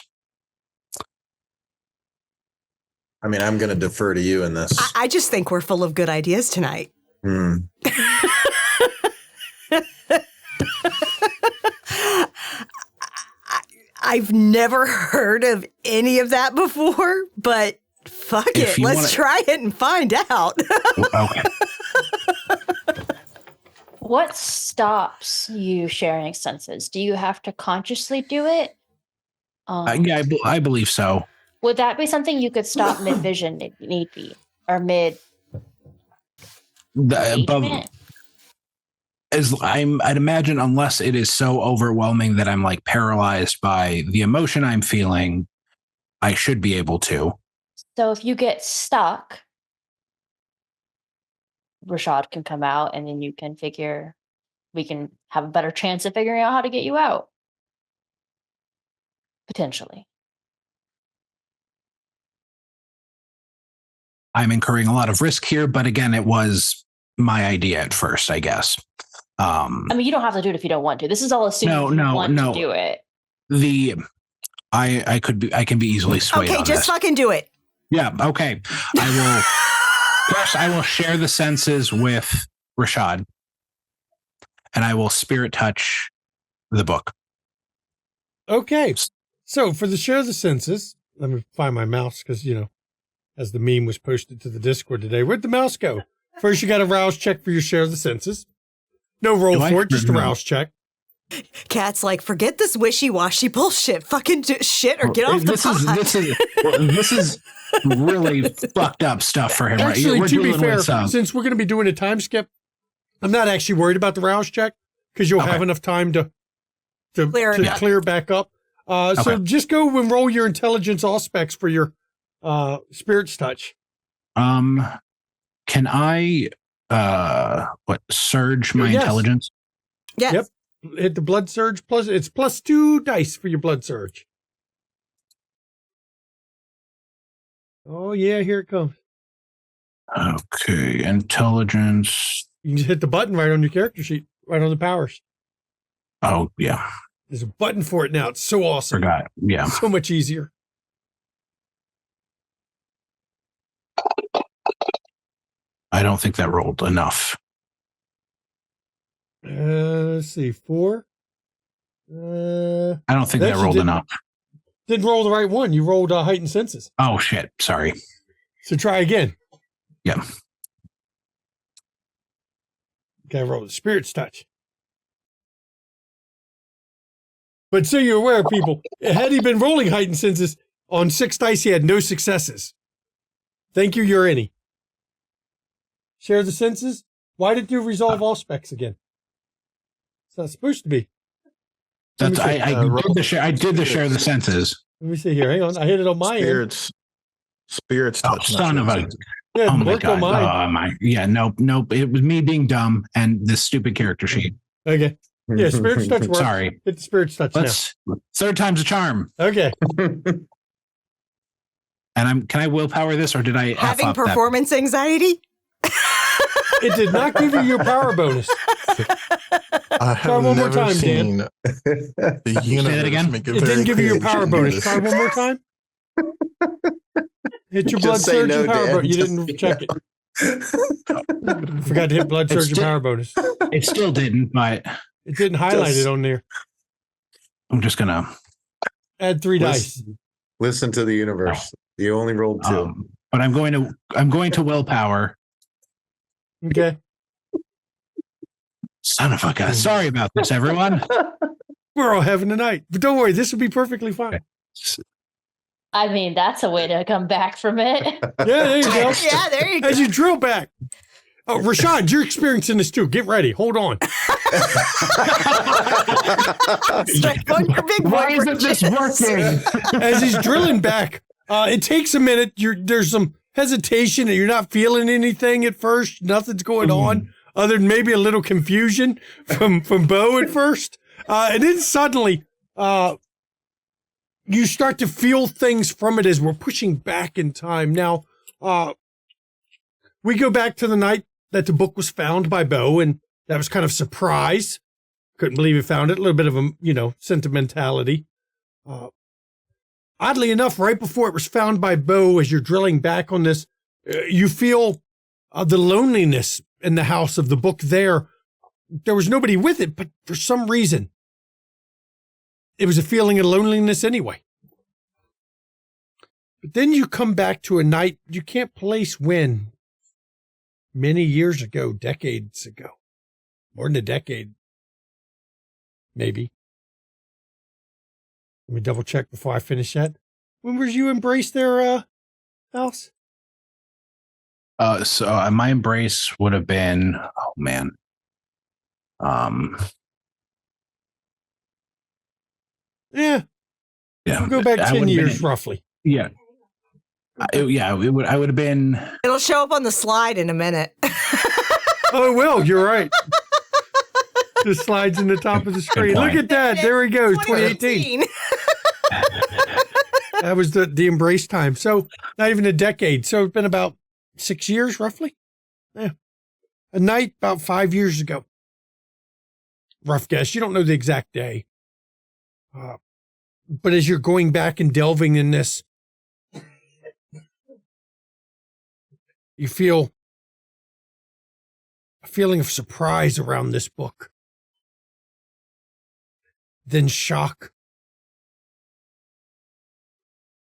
I mean, I'm going to defer to you in this. I just think we're full of good ideas tonight. I've never heard of any of that before, but fuck it. Let's try it and find out. Okay. What stops you sharing senses? Do you have to consciously do it? Yeah, I believe so. Would that be something you could stop mid-vision if need be? Or mid... I'd imagine, unless it is so overwhelming that I'm like paralyzed by the emotion I'm feeling, I should be able to. So if you get stuck, Rashad can come out and then we can have a better chance of figuring out how to get you out. Potentially. I'm incurring a lot of risk here, but again, it was my idea at first, I guess. I mean, you don't have to do it if you don't want to. This is all assuming you want to do it. I can be easily swayed. Okay, just fucking do it. Yeah, okay. I will share the senses with Rashad, and I will spirit touch the book. Okay. So for the share the senses, let me find my mouse because, as the meme was posted to the Discord today, where'd the mouse go? First, you got a rouse check for your share the senses. No roll for it, just a rouse check. Cat's like, forget this wishy-washy bullshit. Fucking shit or get off the pot. This is really fucked up stuff for him. Actually, right? to be fair, since we're going to be doing a time skip, I'm not actually worried about the rouse check because you'll have enough time to clear back up. So just go and roll your intelligence aspects for your spirit's touch. Can I surge my intelligence? Yes. Yep. Hit the blood surge it's plus 2 dice for your blood surge. Oh yeah, here it comes. Okay, intelligence. You can just hit the button right on your character sheet, right on the powers. Oh yeah. There's a button for it now. It's so awesome. Forgot. Yeah. So much easier. I don't think that rolled enough. Let's see, 4. I don't think that rolled enough. Didn't roll the right one. You rolled heightened senses. Oh shit! Sorry. So try again. Yeah. Okay, roll the spirit's touch. But so you're aware, people, had he been rolling heightened senses on 6 dice, he had no successes. Thank you, Urini. Share the senses. Why did you resolve all specs again? It's not supposed to be. That's I did the share the senses. Let me see here. Hang on. I hit it on my end. Spirits touch. Son of a. Yeah, oh my worked on god. mine. Nope. It was me being dumb and this stupid character sheet. Okay. Yeah, spirit's touch works. Sorry. Hit the spirit's touch now. Third time's a charm. Okay. And can I willpower this or did I having performance anxiety? It did not give you your power bonus. I Try have one more never time, Dan. seen the universe again? make It very didn't give you your clear power shouldn't do bonus. this. Try one more time. Hit your blood Just say surge no, and power Dan. bonus. You Just- didn't check it. Forgot to hit blood It's surge and power bonus. It still didn't, but It didn't highlight it on there. I'm just gonna. Add 3 dice. Listen to the universe. You only rolled 2. But I'm going to willpower. Okay. Son of a gun. Sorry about this, everyone. We're all having a night. But don't worry, this will be perfectly fine. I mean, that's a way to come back from it. Yeah, there you go. Yeah, there you go. As you drill back. Oh, Rashad, you're experiencing this too. Get ready. Hold on. Strike on your big boy. Why isn't this working? As he's drilling back, it takes a minute. There's some hesitation and you're not feeling anything at first. Nothing's going on other than maybe a little confusion from Bo at first. And then suddenly, you start to feel things from it as we're pushing back in time. Now, we go back to the night that the book was found by Bo, and that was kind of surprise. Couldn't believe he found it. A little bit of a, sentimentality. Oddly enough, right before it was found by Bo, as you're drilling back on this, you feel the loneliness in the house of the book there. There was nobody with it, but for some reason, it was a feeling of loneliness anyway. But then you come back to a night you can't place when. Many years ago, decades ago, more than a decade, maybe. Let me double check before I finish that. When was you embrace their house? So my embrace would have been, oh man. Yeah. Yeah. We'll go back I 10 would've years been- roughly. Yeah. I would have been. It'll show up on the slide in a minute. Oh, it will. You're right. The slides in the top of the screen. Look at that. There he goes. 2018. That was the embrace time. So not even a decade. So it's been about 6 years roughly. Yeah. A night about 5 years ago. Rough guess. You don't know the exact day. But as you're going back and delving in this, you feel a feeling of surprise around this book. Then shock.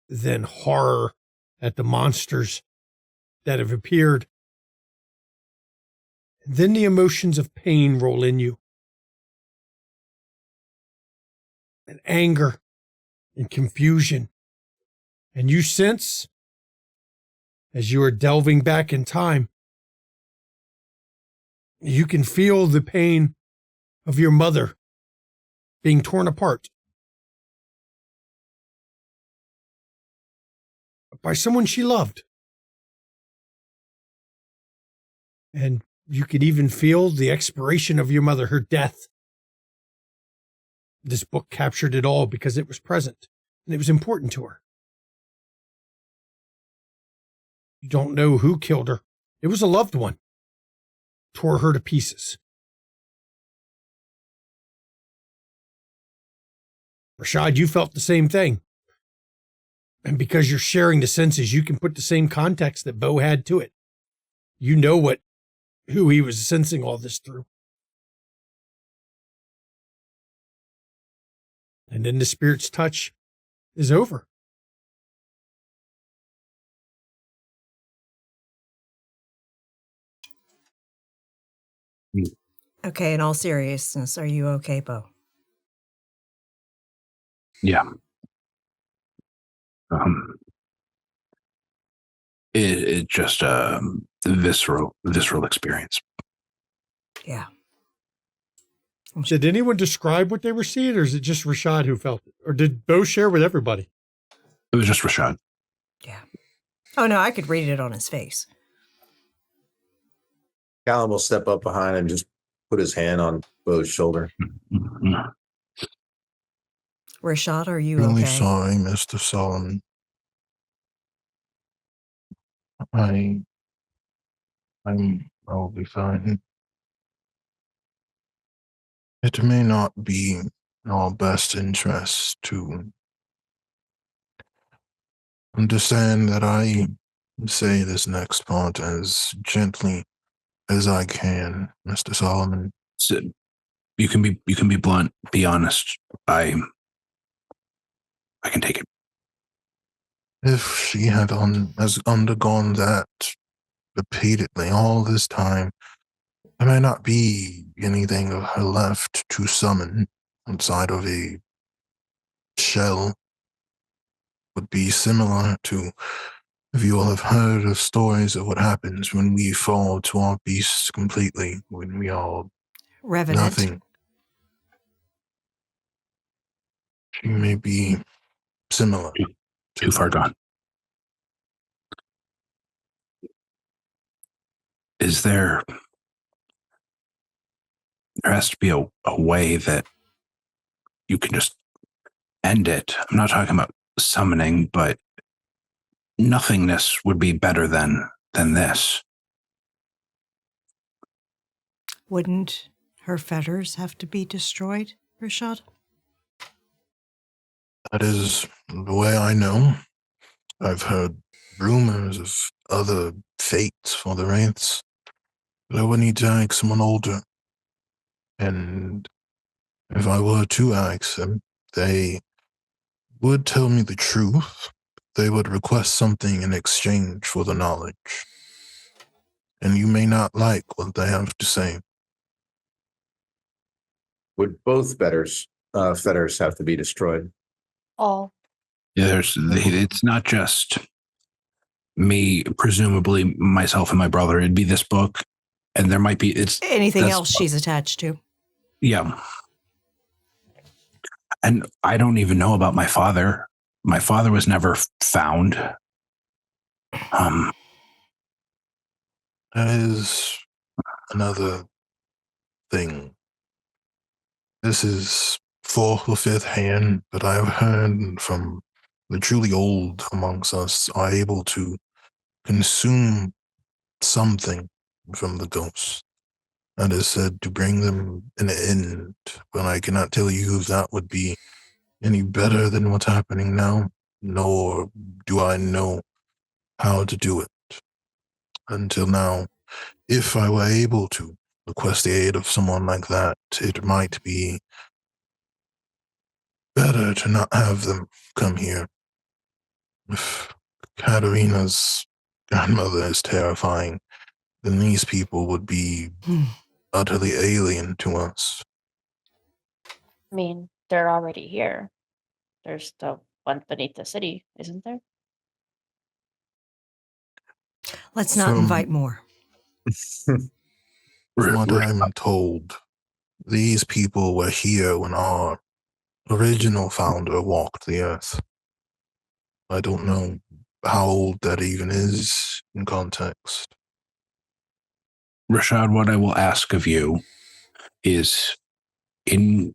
Then horror at the monsters that have appeared. Then the emotions of pain roll in you. And anger and confusion. And you sense, as you are delving back in time, you can feel the pain of your mother being torn apart by someone she loved. And you could even feel the expiration of your mother, her death. This book captured it all because it was present and it was important to her. You don't know who killed her. It was a loved one. Tore her to pieces. Rashad, you felt the same thing. And because you're sharing the senses, you can put the same context that Bo had to it. You know who he was sensing all this through. And then the spirit's touch is over. Okay, in all seriousness, are you okay, Bo? Yeah. It just visceral experience. Yeah. Did anyone describe what they were seeing, or is it just Rashad who felt it? Or did Bo share with everybody? It was just Rashad. Yeah. Oh, no, I could read it on his face. Callum will step up behind and just put his hand on Bo's shoulder. Rashad, are you Really okay? sorry, Mr. Solomon. I'll be fine. It may not be in our best interest to understand that I say this next part as gently as I can, Mr. Solomon. So you can be blunt, be honest. I can take it. If she has undergone that repeatedly all this time, there may not be anything of her left to summon outside of a shell. Would be similar to, if you all have heard of stories of what happens when we fall to our beasts completely, when we are Revenant. nothing. She may be similar. Too far gone. Is there has to be a way that you can just end it? I'm not talking about summoning, but nothingness would be better than this. Wouldn't her fetters have to be destroyed, Rashad? That is the way I know. I've heard rumors of other fates for the Wraiths, but I would need to ask someone older. And if I were to ask them, they would tell me the truth. They would request something in exchange for the knowledge. And you may not like what they have to say. Would both fetters have to be destroyed? All. Yeah, it's not just me, presumably myself and my brother. It'd be this book, and there might be anything else she's attached to. Yeah. And I don't even know about my father. My father was never found. That is another thing. This is fourth or fifth hand, but I've heard from the truly old amongst us are able to consume something from the ghosts. That is said to bring them an end, but I cannot tell you if that would be any better than what's happening now, nor do I know how to do it. Until now, if I were able to request the aid of someone like that, it might be better to not have them come here. If Katerina's grandmother is terrifying, then these people would be utterly alien to us. I mean, they're already here. There's the one beneath the city, isn't there? Let's not invite more. From what I'm told, these people were here when our original founder walked the earth. I don't know how old that even is in context. Rashad, what I will ask of you is, in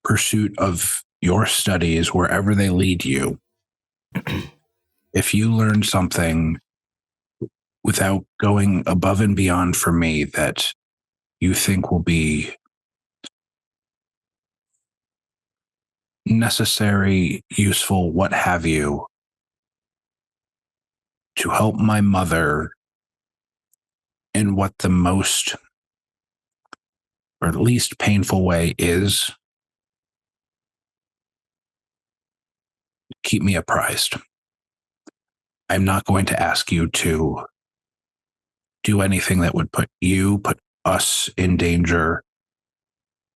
pursuit of your studies, wherever they lead you, if you learn something without going above and beyond for me that you think will be necessary, useful, what have you, to help my mother in what the most or least painful way is, keep me apprised. I'm not going to ask you to do anything that would put us in danger,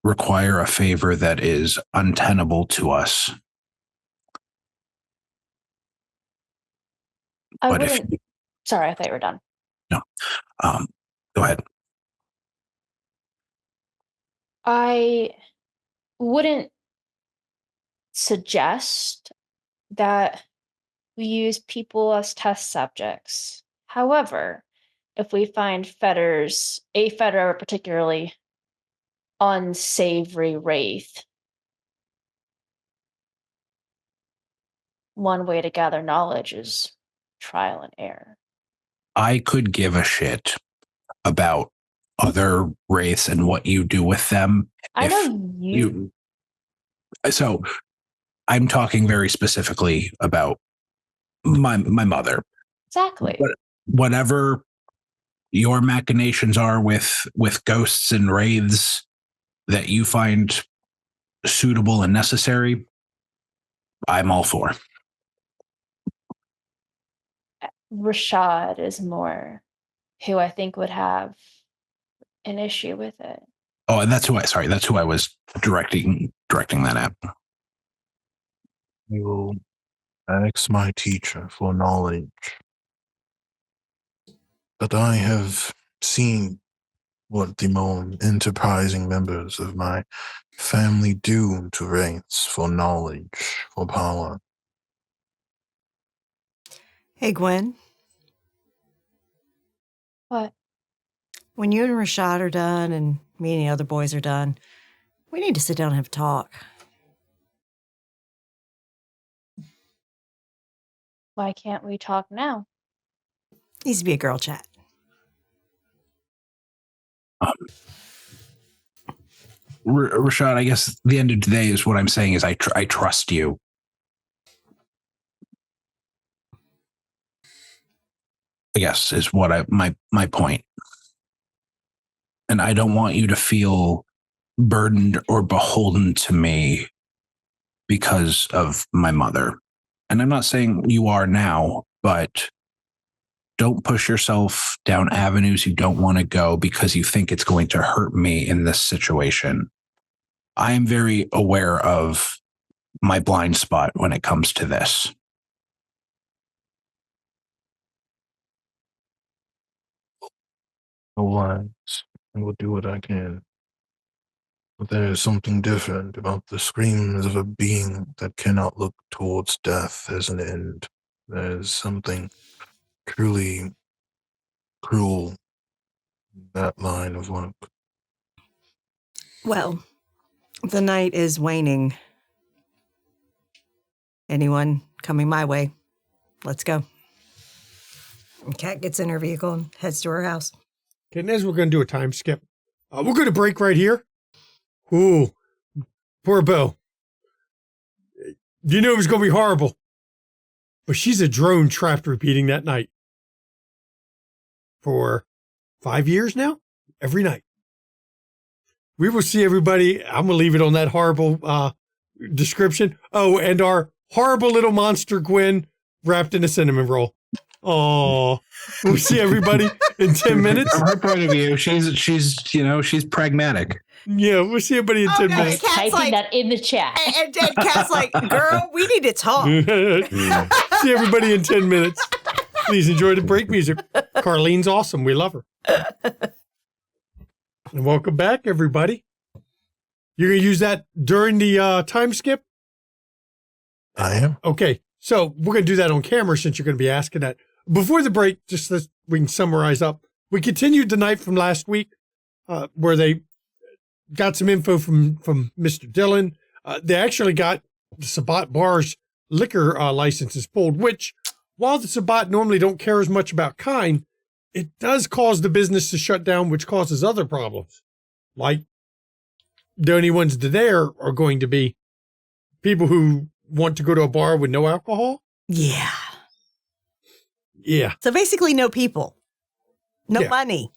require a favor that is untenable to us. Sorry, I thought you were done. No. Go ahead. I wouldn't suggest that we use people as test subjects. However, if we find a fetter of a particularly unsavory wraith, one way to gather knowledge is trial and error. I could give a shit about other wraiths and what you do with them. I If know you. So I'm talking very specifically about my mother. Exactly. But whatever your machinations are with ghosts and wraiths that you find suitable and necessary, I'm all for. Rashad is more who I think would have an issue with it. Oh, and that's who I was directing that at. I will ask my teacher for knowledge. But I have seen what the more enterprising members of my family do to wraiths for knowledge, for power. Hey, Gwen, What? when you and Rashad are done and me and the other boys are done, we need to sit down and have a talk. Why can't we talk now? Needs to be a girl chat. Rashad, I guess the end of today is what I'm saying is I trust you. I guess is what my point. And I don't want you to feel burdened or beholden to me because of my mother. And I'm not saying you are now, but don't push yourself down avenues you don't want to go because you think it's going to hurt me in this situation. I am very aware of my blind spot when it comes to this. No lies. I will do what I can. But there is something different about the screams of a being that cannot look towards death as an end. There is something truly cruel in that line of work. Well, the night is waning. Anyone coming my way? Let's go. And Kat gets in her vehicle and heads to her house. Okay, and as we're going to do a time skip, we're going to break right here. Ooh, poor Bo. You knew it was going to be horrible. But she's a drone trapped repeating that night. For 5 years now, every night. We will see everybody. I'm going to leave it on that horrible description. Oh, and our horrible little monster Gwen wrapped in a cinnamon roll. Oh, we'll see everybody in 10 minutes. From her point of view, she's pragmatic. Yeah, we'll see everybody in 10 Okay. minutes. Kat's Typing like- that in the chat. And Kat's like, girl, we need to talk. See everybody in 10 minutes. Please enjoy the break music. Carlene's awesome. We love her. And welcome back, everybody. You're going to use that during the time skip? I am. Okay, so we're going to do that on camera since you're going to be asking that. Before the break, just so we can summarize up. We continued the night from last week where they got some info from Mr. Dillon. They actually got the Sabat Bar's liquor licenses pulled, which, while the Sabat normally don't care as much about kind, it does cause the business to shut down, which causes other problems. Like, the only ones there are going to be people who want to go to a bar with no alcohol. Yeah. Yeah. So basically, no people, no Yeah. money.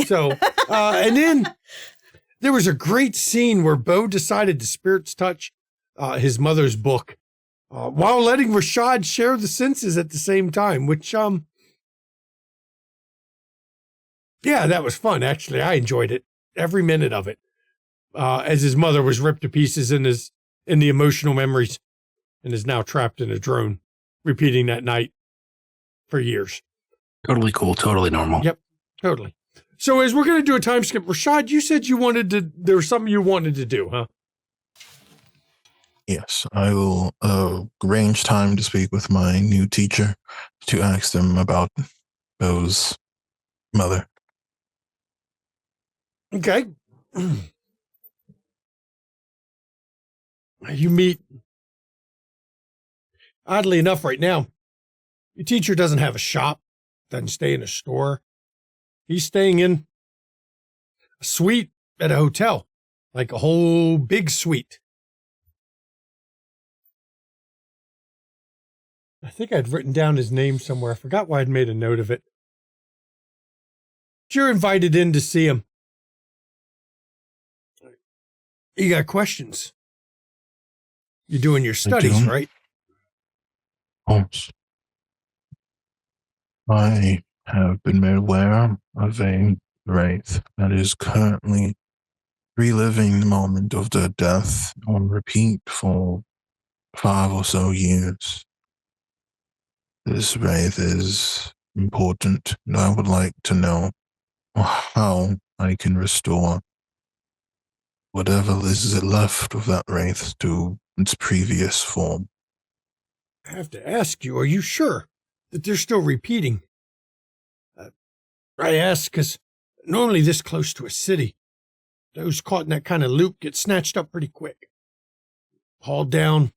So, and then there was a great scene where Bo decided to spirits touch his mother's book while letting Rashad share the senses at the same time, which, yeah, that was fun. Actually, I enjoyed it, every minute of it, as his mother was ripped to pieces in the emotional memories and is now trapped in a drone, repeating that night for years. Totally cool. Totally normal. Yep, totally. So as we're going to do a time skip, Rashad, you said there was something you wanted to do, huh? Yes, I will arrange time to speak with my new teacher to ask them about Bo's mother. Okay. You meet, oddly enough, right now, your teacher doesn't have a shop, doesn't stay in a store. He's staying in a suite at a hotel, like a whole big suite. I think I'd written down his name somewhere. I forgot why I'd made a note of it. But you're invited in to see him. You got questions? You're doing your studies, do. right? Yes. I have been made aware of a wraith that is currently reliving the moment of their death on repeat for 5 or so years. This wraith is important, and I would like to know how I can restore whatever is left of that wraith to its previous form. I have to ask you, are you sure that they're still repeating? I ask because normally this close to a city, those caught in that kind of loop get snatched up pretty quick. Hauled down,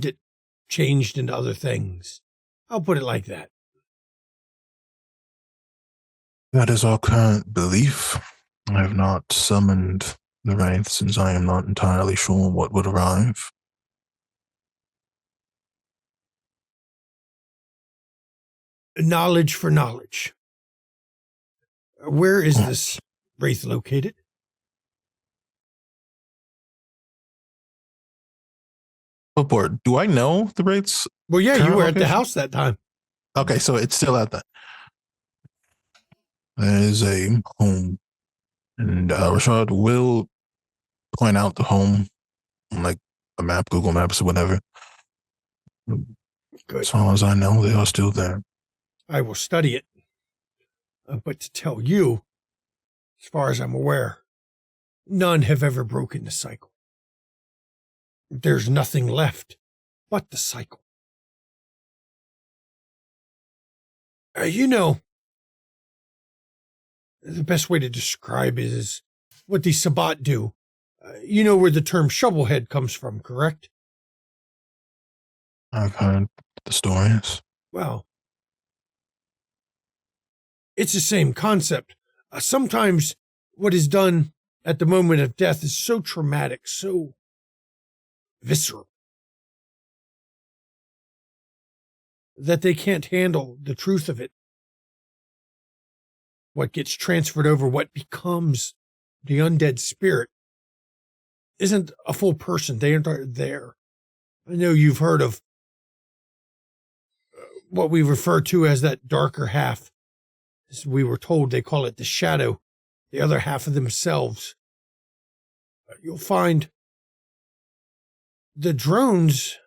get changed into other things. I'll put it like that. That is our current belief. I have not summoned the wraith since I am not entirely sure what would arrive. Knowledge for knowledge. Where is this wraith located? Oh, boy, do I know the wraith's? Well, yeah, you Current were at the location? house that time. Okay, so it's still at that. There is a home, and Rashad will point out the home on like a map, Google Maps or whatever. Good. As far as I know, they are still there. I will study it. But to tell you, as far as I'm aware, none have ever broken the cycle. There's nothing left but the cycle. You know, the best way to describe it is what these Sabbat do. You know where the term shovelhead comes from, correct? I've heard the stories. Well, it's the same concept. Sometimes what is done at the moment of death is so traumatic, so visceral, that they can't handle the truth of it. What gets transferred over, what becomes the undead spirit, isn't a full person. They aren't there. I know you've heard of what we refer to as that darker half. As we were told, they call it the shadow, the other half of themselves. You'll find the drones,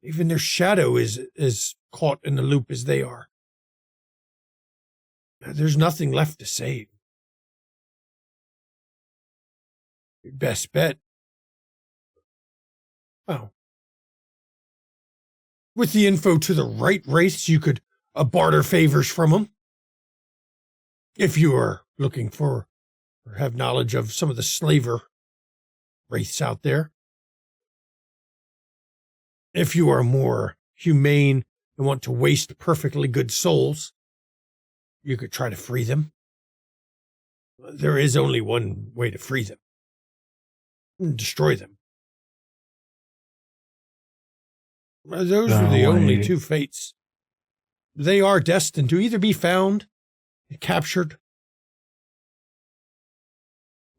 even their shadow is caught in the loop as they are. There's nothing left to save. Your best bet. Well, with the info to the right race, you could barter favors from them. If you are looking for or have knowledge of some of the slaver wraiths out there. If you are more humane and want to waste perfectly good souls, you could try to free them. There is only one way to free them. Destroy them. Those are the only two fates. They are destined to either be found, captured,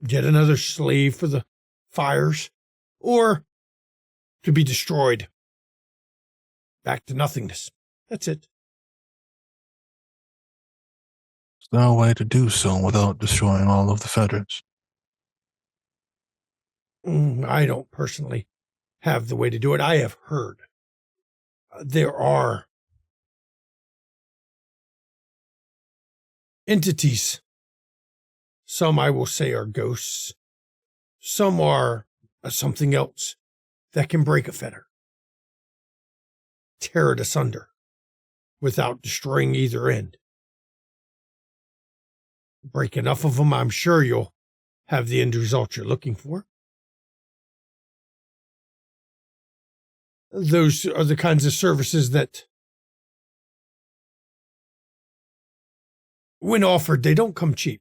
yet another slave for the fires, or to be destroyed. Back to nothingness. That's it. Is there a way to do so without destroying all of the fetters? I don't personally have the way to do it. I have heard there are entities. Some I will say are ghosts. Some are something else that can break a fetter, tear it asunder without destroying either end. Break enough of them, I'm sure you'll have the end result you're looking for. Those are the kinds of services that when offered, they don't come cheap.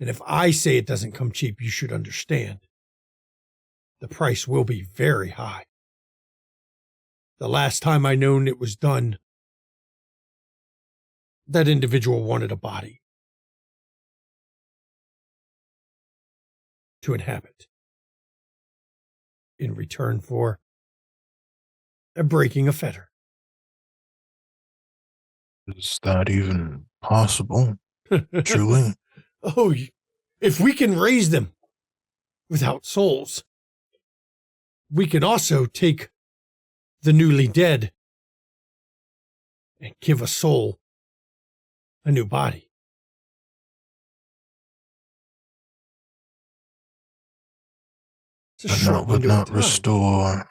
And if I say it doesn't come cheap, you should understand. The price will be very high. The last time I known it was done, that individual wanted a body to inhabit in return for a breaking a fetter. Is that even possible? Truly? Oh, if we can raise them without souls, we can also take the newly dead and give a soul a new body. It's a short Would window not of time. restore.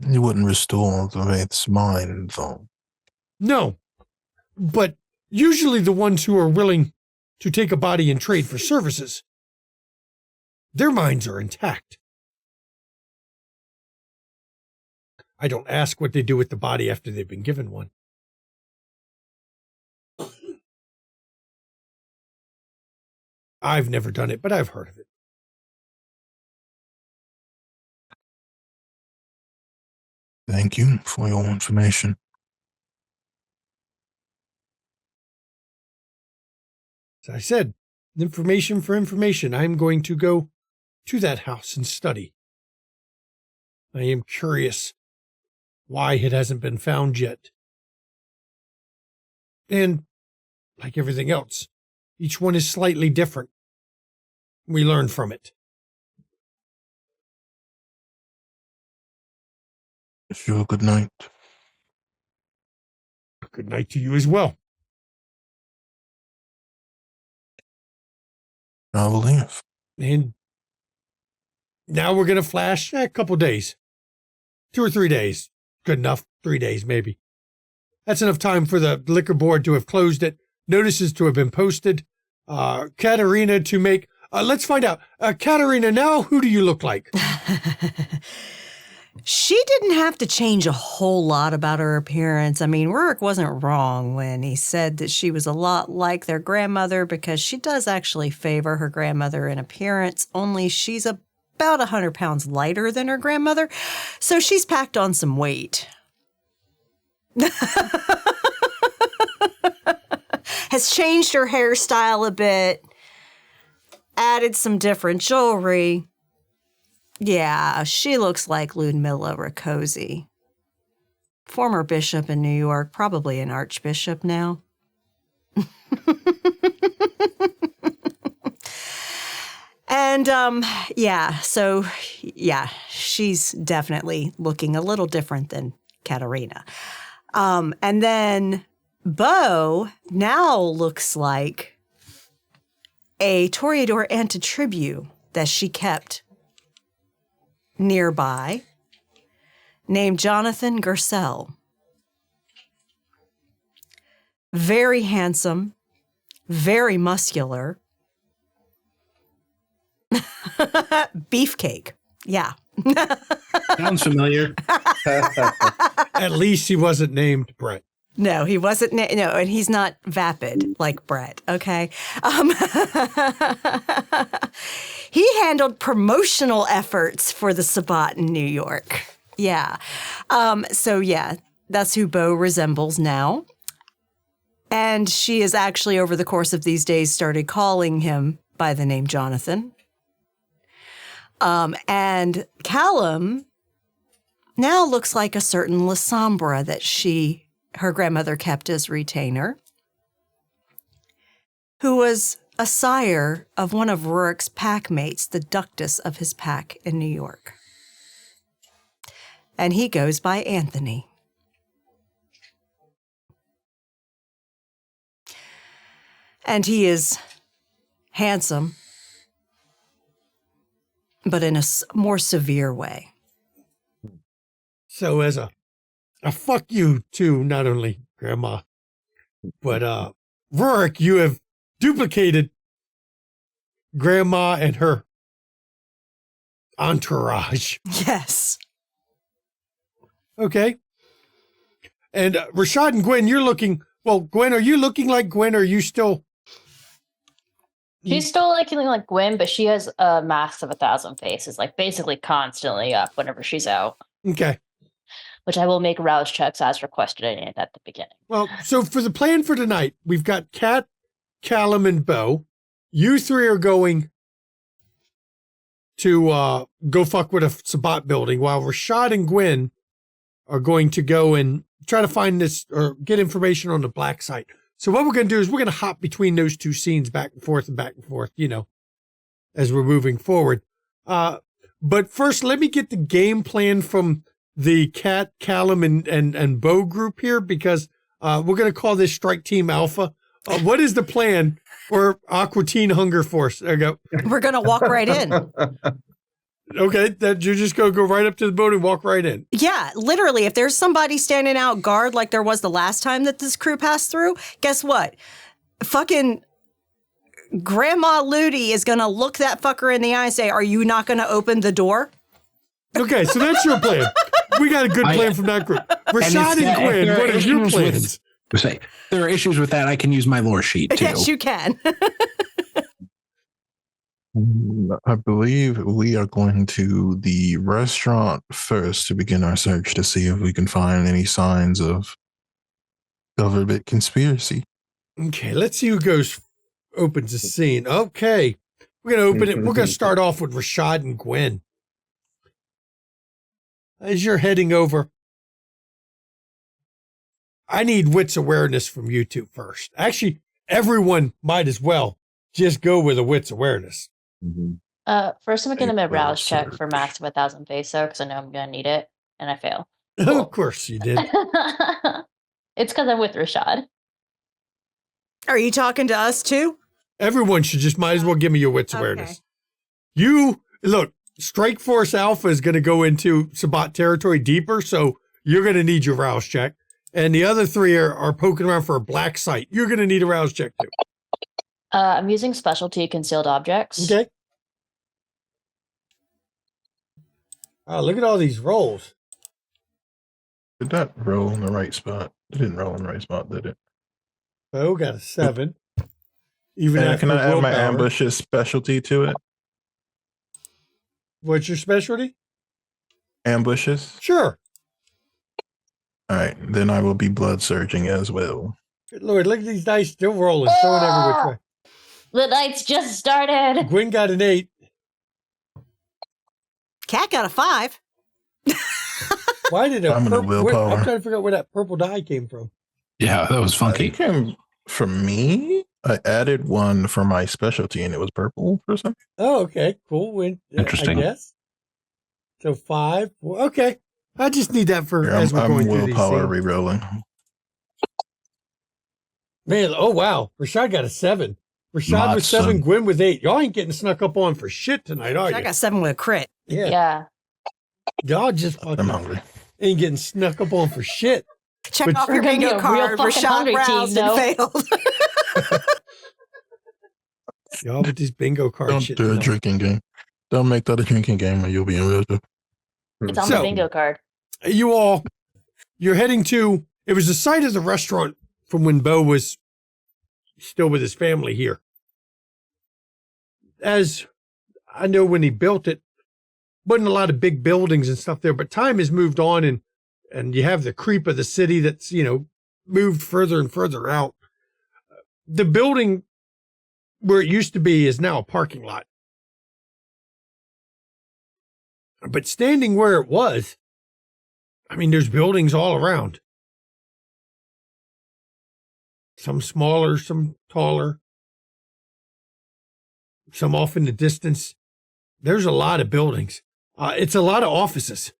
You wouldn't restore the Wraith's mind, though. No, but usually the ones who are willing to take a body and trade for services, their minds are intact. I don't ask what they do with the body after they've been given one. I've never done it, but I've heard of it. Thank you for your information. As I said, information for information. I'm going to go to that house and study. I am curious why it hasn't been found yet. And, like everything else, each one is slightly different. We learn from it. Wish you a good night. Good night to you as well. I will leave. And now we're going to flash a couple days. 2 or 3 days. Good enough. 3 days, maybe. That's enough time for the liquor board to have closed it, notices to have been posted, Katerina to make... let's find out. Katerina, now who do you look like? She didn't have to change a whole lot about her appearance. I mean, Rurik wasn't wrong when he said that she was a lot like their grandmother, because she does actually favor her grandmother in appearance, only she's about 100 pounds lighter than her grandmother, so she's packed on some weight. Has changed her hairstyle a bit, added some different jewelry. Yeah, she looks like Ludmilla Rakosi. Former bishop in New York, probably an archbishop now. And, she's definitely looking a little different than Katerina. And then Bo now looks like a Toreador Antitribu that she kept nearby, named Jonathan Gersel. Very handsome, very muscular. Beefcake. Yeah. Sounds familiar. At least he wasn't named Brett. No, he wasn't. No, and he's not vapid like Brett, okay? He handled promotional efforts for the Sabbat in New York. Yeah. That's who Bo resembles now. And she has actually, over the course of these days, started calling him by the name Jonathan. And Callum now looks like a certain Lasombra that her grandmother kept as retainer, who was a sire of one of Rurik's pack mates, the ductus of his pack in New York. And he goes by Anthony. And he is handsome, but in a more severe way. So as a fuck you to not only Grandma, but Rurik, you have duplicated Grandma and her entourage. Yes. Okay. And Rashad and Gwen, you're looking. Well, Gwen, are you looking like Gwen? Or are you still? She's still looking like Gwen, but she has a mask of 1,000 faces, like basically constantly up whenever she's out. Okay. Which I will make rouse checks as requested at the beginning. Well, so for the plan for tonight, we've got Kat, Callum, and Bo. You three are going to go fuck with a Sabat building, while Rashad and Gwen are going to go and try to find this or get information on the black site. So what we're going to do is we're going to hop between those two scenes back and forth, as we're moving forward. But first, let me get the game plan from the Kat, Callum, and Bo group here, because we're going to call this Strike Team Alpha. What is the plan for Aqua Teen Hunger Force? There you go. We're going to walk right in. Okay, that you're just going to go right up to the boat and walk right in. Yeah, literally, if there's somebody standing out guard like there was the last time that this crew passed through, guess what? Fucking Grandma Ludi is going to look that fucker in the eye and say, are you not going to open the door? Okay, so that's your plan. We got a good plan from that group. Rashad and Gwen, what are your plans? Say, there are issues with that. I can use my lore sheet too. Yes, you can. I believe we are going to the restaurant first to begin our search to see if we can find any signs of government conspiracy. Okay, let's see who opens the scene. Okay, we're going to open it. We're going to start off with Rashad and Gwen. As you're heading over, I need wits awareness from you two first. Actually, everyone might as well just go with a wits awareness. First, I'm going to make a rouse check for max of 1,000 face, though, because I know I'm going to need it, and I fail. Cool. Of course you did. It's because I'm with Rashad. Are you talking to us too? Everyone should might as well give me your wits awareness. You, look, Strike Force Alpha is going to go into Sabat territory deeper, so you're going to need your rouse check. And the other three are poking around for a black site. You're going to need a rouse check too. I'm using specialty concealed objects. Okay. Oh, look at all these rolls. Did that roll in the right spot? It didn't roll in the right spot, did it? Bo got a 7. Even after can I add my willpower. ambushes specialty to it? What's your specialty? Ambushes? Sure. All right, then I will be blood surging as well. Good Lord, look at these dice still rolling, throwing every which way. The night's just started. Gwen got an 8. Cat got a 5. Why did I'm gonna willpower. I'm trying to figure out where that purple die came from. Yeah, that was funky. It came from me. I added one for my specialty, and it was purple for something. Oh, okay, cool. Interesting. I guess. So 5. Well, okay, I just need that for Here, as we're I'm going through these willpower scenes. re-rolling. Man, oh wow, Rashad got a 7. Rashad with 7, Awesome. Gwen with 8. Y'all ain't getting snuck up on for shit tonight, are I you? got 7 with a crit. Yeah. Y'all just I'm fucking hungry. ain't getting snuck up on for shit. Check But- off your We're gonna bingo get a real card. fucking Rashad hungry team, browsed and though. failed. Y'all with this bingo card Don't shit. do a tonight. drinking game. Don't make that a drinking game, or you'll be in real trouble. It's on So- the bingo card. You're heading to, it was the site of the restaurant from when Bo was still with his family here. As I know, when he built it, wasn't a lot of big buildings and stuff there, but time has moved on, and you have the creep of the city that's, moved further and further out. The building where it used to be is now a parking lot. But standing where it was, I mean, there's buildings all around. Some smaller, some taller, some off in the distance. There's a lot of buildings. It's a lot of offices.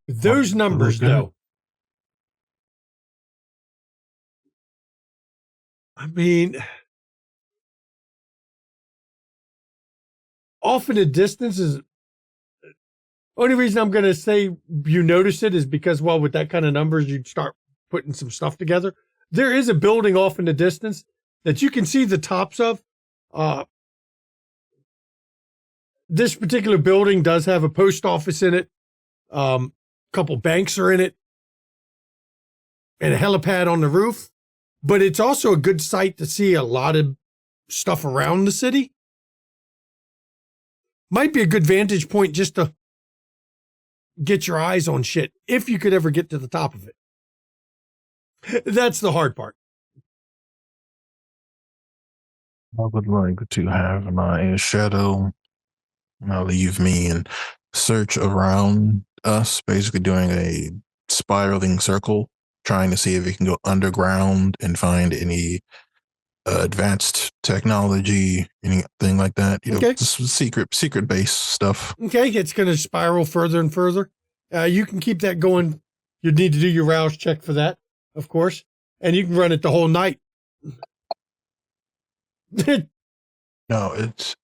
Those numbers, though, I mean, off in the distance is only reason I'm going to say you notice it is because, well, with that kind of numbers, you'd start putting some stuff together. There is a building off in the distance that you can see the tops of. this particular building does have a post office in it. Couple banks are in it. And a helipad on the roof. But it's also a good site to see a lot of stuff around the city. Might be a good vantage point just to get your eyes on shit if you could ever get to the top of it. That's the hard part. I would like to have my shadow leave me and search around us, basically doing a spiraling circle, trying to see if we can go underground and find any advanced technology, anything like that. You know, just secret base stuff. Okay, it's going to spiral further and further. You can keep that going. You'd need to do your rouse check for that, of course. And you can run it the whole night. No, it's...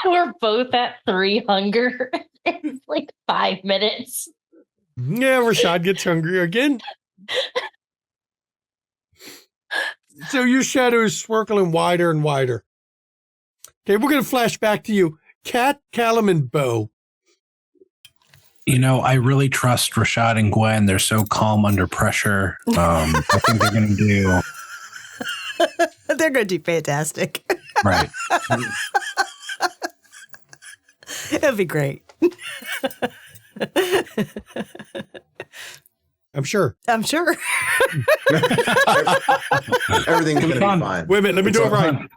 We're both at 3 hunger. It's like 5 minutes. Yeah, Rashad gets hungry again. So your shadow is swirling wider and wider. Okay, we're going to flash back to you. Kat, Callum, and Bo. You know, I really trust Rashad and Gwen. They're so calm under pressure. I think they're going to do... They're going to do fantastic. Right. It'll be great. I'm sure. Everything's going to be fine. Wait a minute, let me do it right.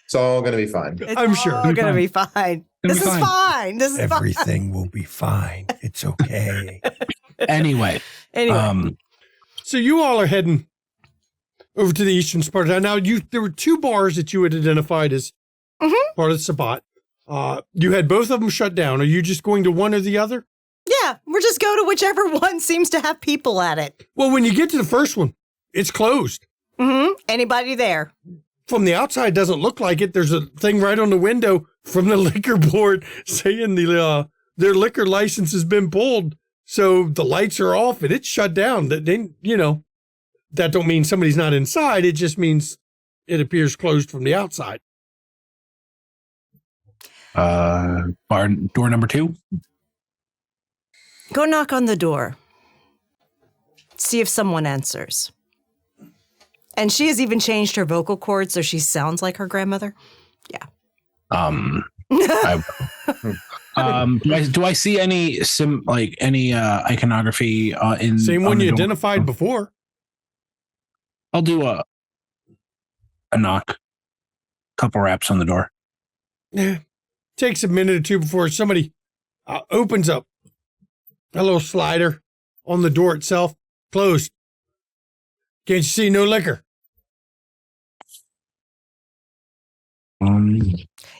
It's all going to be fine. I'm sure. It's going to be fine. This is fine. This is fine. Everything will be fine. It's okay. Anyway. So you all are heading over to the eastern Sparta. Now, there were 2 bars that you had identified as part of the Sabbat. You had both of them shut down. Are you just going to one or the other? Yeah, we're just go to whichever one seems to have people at it. Well, when you get to the first one, it's closed. Anybody there? From the outside, doesn't look like it. There's a thing right on the window from the liquor board saying their liquor license has been pulled. So the lights are off and it's shut down. That don't mean somebody's not inside. It just means it appears closed from the outside. Bar door number 2. Go knock on the door. See if someone answers. And she has even changed her vocal cords so she sounds like her grandmother. Yeah. Do I see any iconography in same one you door? identified before? I'll do a knock. Couple raps on the door. Yeah. Takes a minute or 2 before somebody opens up a little slider on the door itself. Closed. Can't you see no liquor?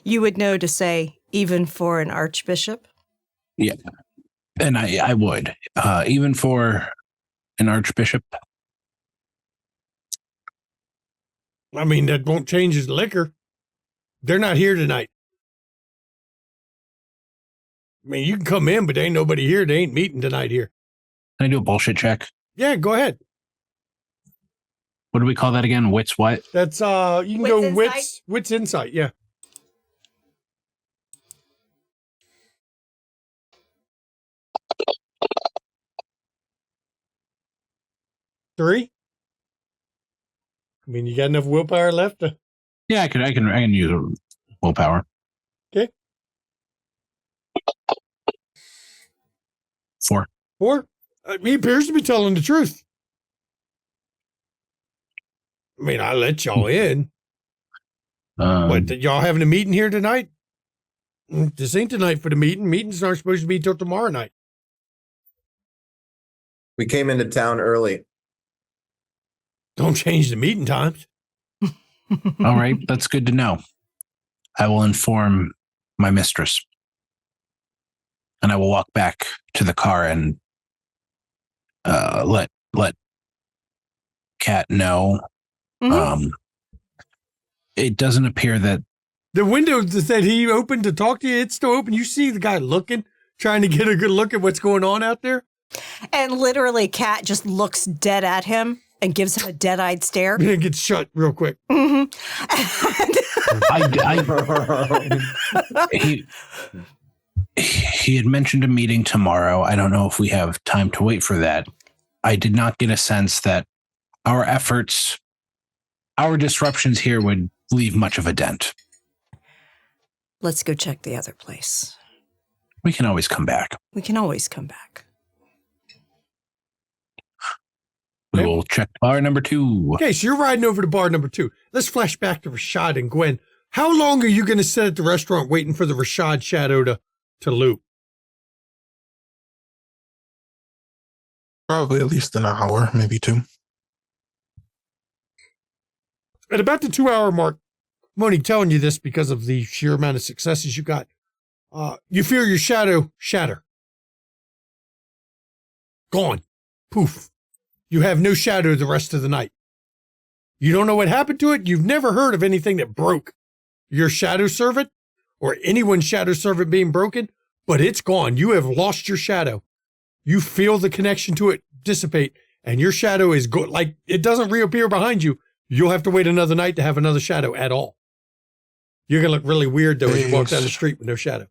You would know to say, even for an archbishop? Yeah. And I would. Even for an archbishop. I mean, that won't change his liquor. They're not here tonight. I mean, you can come in, but there ain't nobody here. They ain't meeting tonight here. Can I do a bullshit check? Yeah, go ahead. What do we call that again? Wits what? That's you can go wits insight, yeah. Three? I mean, you got enough willpower left to... Yeah, I can use willpower. Okay. 4. He appears to be telling the truth. I mean, I let y'all in. What, y'all having a meeting here tonight? This ain't tonight for the meeting. Meetings aren't supposed to be till tomorrow night. We came into town early. Don't change the meeting times. All right, that's good to know. I will inform my mistress. And I will walk back to the car and let Kat know. It doesn't appear that the window that he opened to talk to you, it's still open. You see the guy looking, trying to get a good look at what's going on out there. And literally, Kat just looks dead at him and gives him a dead-eyed stare. And it gets shut real quick. He had mentioned a meeting tomorrow. I don't know if we have time to wait for that. I did not get a sense that our efforts, our disruptions here would leave much of a dent. Let's go check the other place. We can always come back. We can always come back. We will check bar number 2. Okay, so you're riding over to bar number 2. Let's flash back to Rashad and Gwen. How long are you going to sit at the restaurant waiting for the Rashad shadow to loop? Probably at least an hour, maybe 2. At about the 2-hour mark, I'm only telling you this because of the sheer amount of successes you got. You feel your shadow shatter. Gone. Poof. You have no shadow the rest of the night. You don't know what happened to it. You've never heard of anything that broke your shadow servant or anyone's shadow servant being broken, but it's gone. You have lost your shadow. You feel the connection to it dissipate, and your shadow is like it doesn't reappear behind you. You'll have to wait another night to have another shadow at all. You're going to look really weird, though, as you walk down the street with no shadow.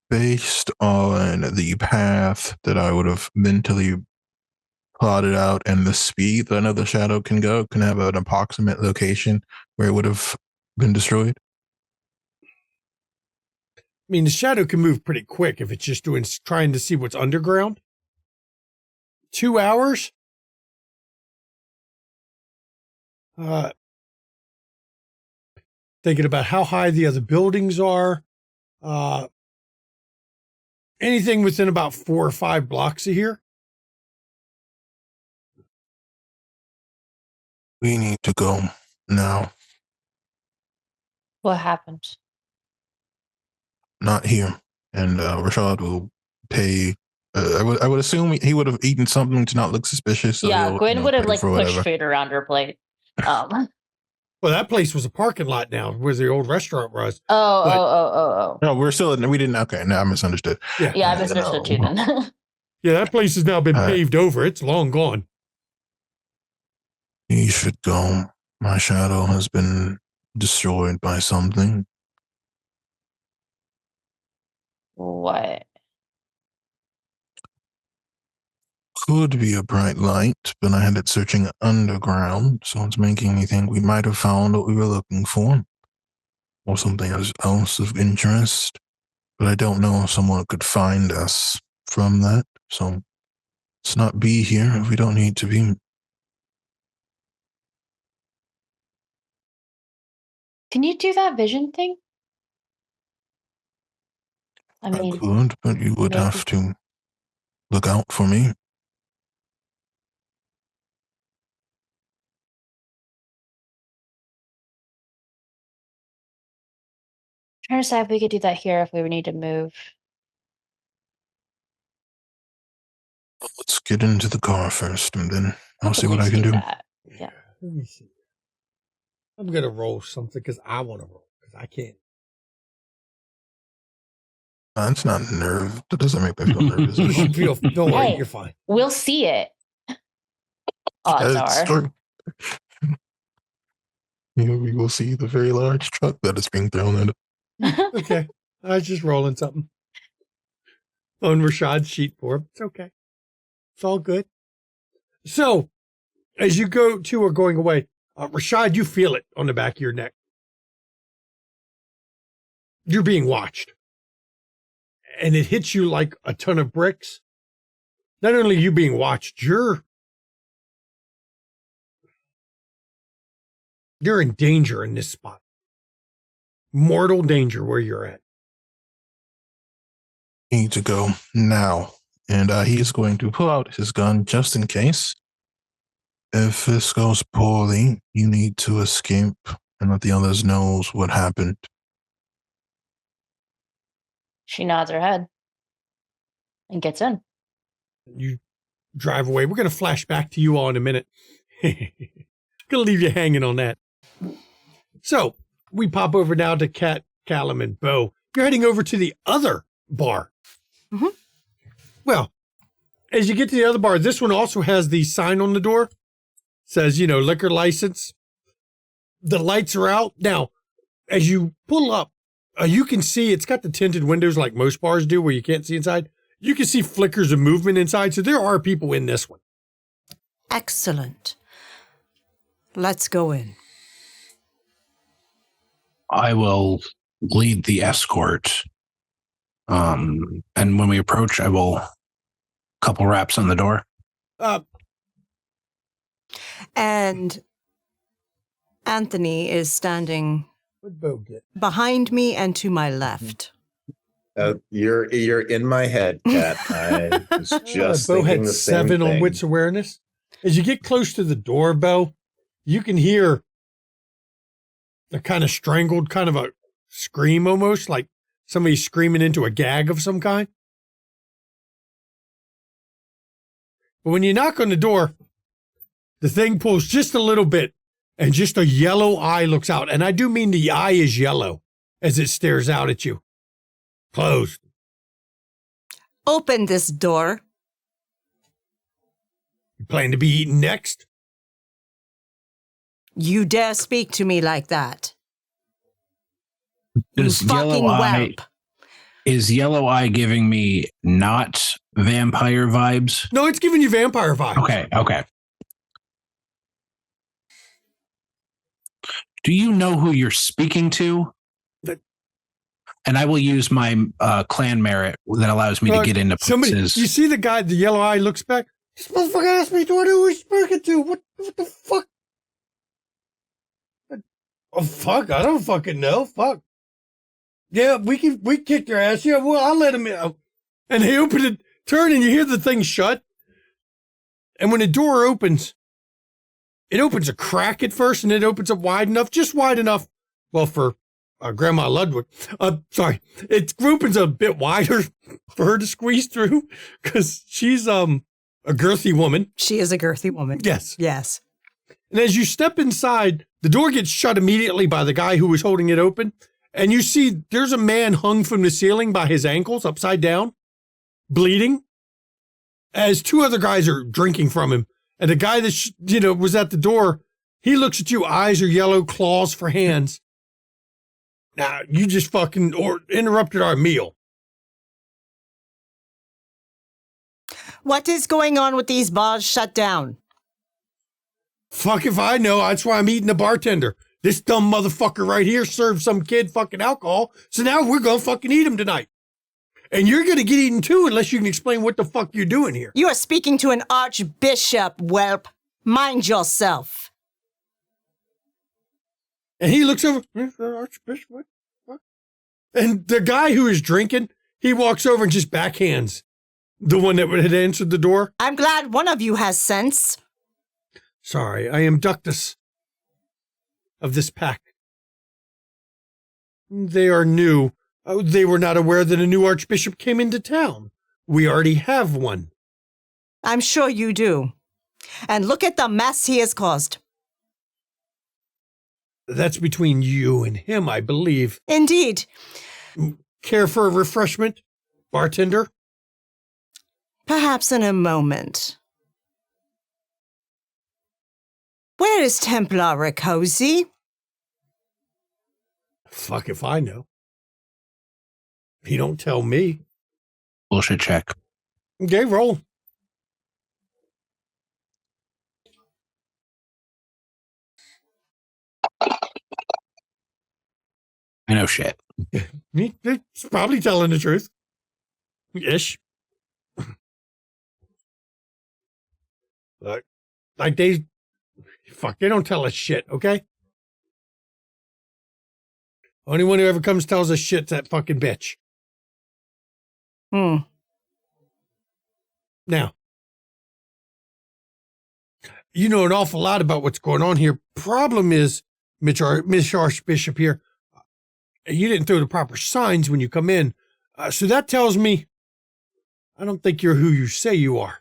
Based on the path that I would have mentally plotted out and the speed that another shadow can go, can have an approximate location where it would have been destroyed. I mean, the shadow can move pretty quick if it's just trying to see what's underground. 2 hours? Thinking about how high the other buildings are. Anything within about 4 or 5 blocks of here. We need to go now. What happened? Not here. And Rashad will pay. I would assume he would have eaten something to not look suspicious. So Yeah, Gwen would have pay like for pushed whatever. food around her plate. Well, that place was a parking lot now, where the old restaurant was. Oh. No, we're still in. We didn't. Okay, no, I misunderstood. Yeah, I misunderstood too then. Yeah, that place has now been paved over. It's long gone. He should go. My shadow has been destroyed by something. What? Could be a bright light, but I had it searching underground, so it's making me think we might have found what we were looking for, or something else of interest. But I don't know if someone could find us from that, so let's not be here if we don't need to be. Can you do that vision thing? I mean, I could, but you would maybe. have to look out for me. Trying to decide if we could do that here if we would need to move. Let's get into the car first, and then I'll see At what I least can do. that. Yeah. Let me see. I'm going to roll something because I want to roll because I can't. That's not nerve. That doesn't make me feel nervous. You should feel, don't worry, Hey. you're fine. We'll see it. Odds are. We will see the very large truck that is being thrown at it. Okay. I was just rolling something on Rashad's sheet for him. It's okay. It's all good. So, as you go to or going away, Rashad, you feel it on the back of your neck. You're being watched. And it hits you like a ton of bricks. Not only are you being watched, you're in danger in this spot. Mortal danger where you're at. Need to go now. And he's going to pull out his gun just in case. If this goes poorly, you need to escape and let the others know what happened. She nods her head and gets in. You drive away. We're going to flash back to you all in a minute. Going to leave you hanging on that. So we pop over now to Kat, Callum, and Bo. You're heading over to the other bar. Mm-hmm. Well, as you get to the other bar, this one also has the sign on the door. Says, liquor license. The lights are out. Now, as you pull up, You can see it's got the tinted windows like most bars do where you can't see inside. You can see flickers of movement inside. So there are people in this one. Excellent. Let's go in. I will lead the escort. And when we approach, I will couple raps on the door. And Anthony is standing What'd Bo get? behind me and to my left. You're in my head, Kat. I was just Bo thinking had the same 7 on thing. wits awareness. As you get close to the door, Bo, you can hear a kind of strangled, kind of a scream almost, like somebody screaming into a gag of some kind. But when you knock on the door, the thing pulls just a little bit and just a yellow eye looks out. And I do mean the eye is yellow as it stares out at you. Closed. Open this door. You plan to be eaten next? You dare speak to me like that. Is you fucking whelp. Is Yellow Eye giving me not vampire vibes? No, it's giving you vampire vibes. Okay. Do you know who you're speaking to? And I will use my clan merit that allows me to get into places. You see the guy, the yellow eye looks back. This motherfucker asked me who he's speaking to. What the fuck? Oh, fuck. I don't fucking know. Fuck. Yeah, we kicked your ass. Yeah, well, I'll let him in. And they open it, turn, and you hear the thing shut. And when the door opens, it opens a crack at first, and it opens up wide enough, just wide enough, well, for Grandma Ludwig. Sorry. It opens a bit wider for her to squeeze through, because she's a girthy woman. She is a girthy woman. Yes. Yes. And as you step inside, the door gets shut immediately by the guy who was holding it open. And you see there's a man hung from the ceiling by his ankles, upside down, bleeding, as 2 other guys are drinking from him. And the guy that, was at the door, he looks at you, eyes are yellow, claws for hands. Now, you just fucking interrupted our meal. What is going on with these bars shut down? Fuck if I know. That's why I'm eating a bartender. This dumb motherfucker right here served some kid fucking alcohol. So now we're going to fucking eat him tonight. And you're going to get eaten too unless you can explain what the fuck you're doing here. You are speaking to an archbishop, whelp. Mind yourself. And he looks over. Archbishop, what? And the guy who is drinking, he walks over and just backhands the one that had answered the door. I'm glad one of you has sense. Sorry, I am Ductus of this pack. They are new. They were not aware that a new archbishop came into town. We already have one. I'm sure you do. And look at the mess he has caused. That's between you and him, I believe. Indeed. Care for a refreshment, bartender? Perhaps in a moment. Where is Templar Ricosi? Fuck if I know. He don't tell me. Bullshit check. Okay, roll. I know shit. He's probably telling the truth. Ish. Like they don't tell us shit, okay? Only one who ever comes tells us shit's that fucking bitch. Now, you know an awful lot about what's going on here. Problem is, Miss Archbishop here, you didn't throw the proper signs when you come in. So that tells me I don't think you're who you say you are.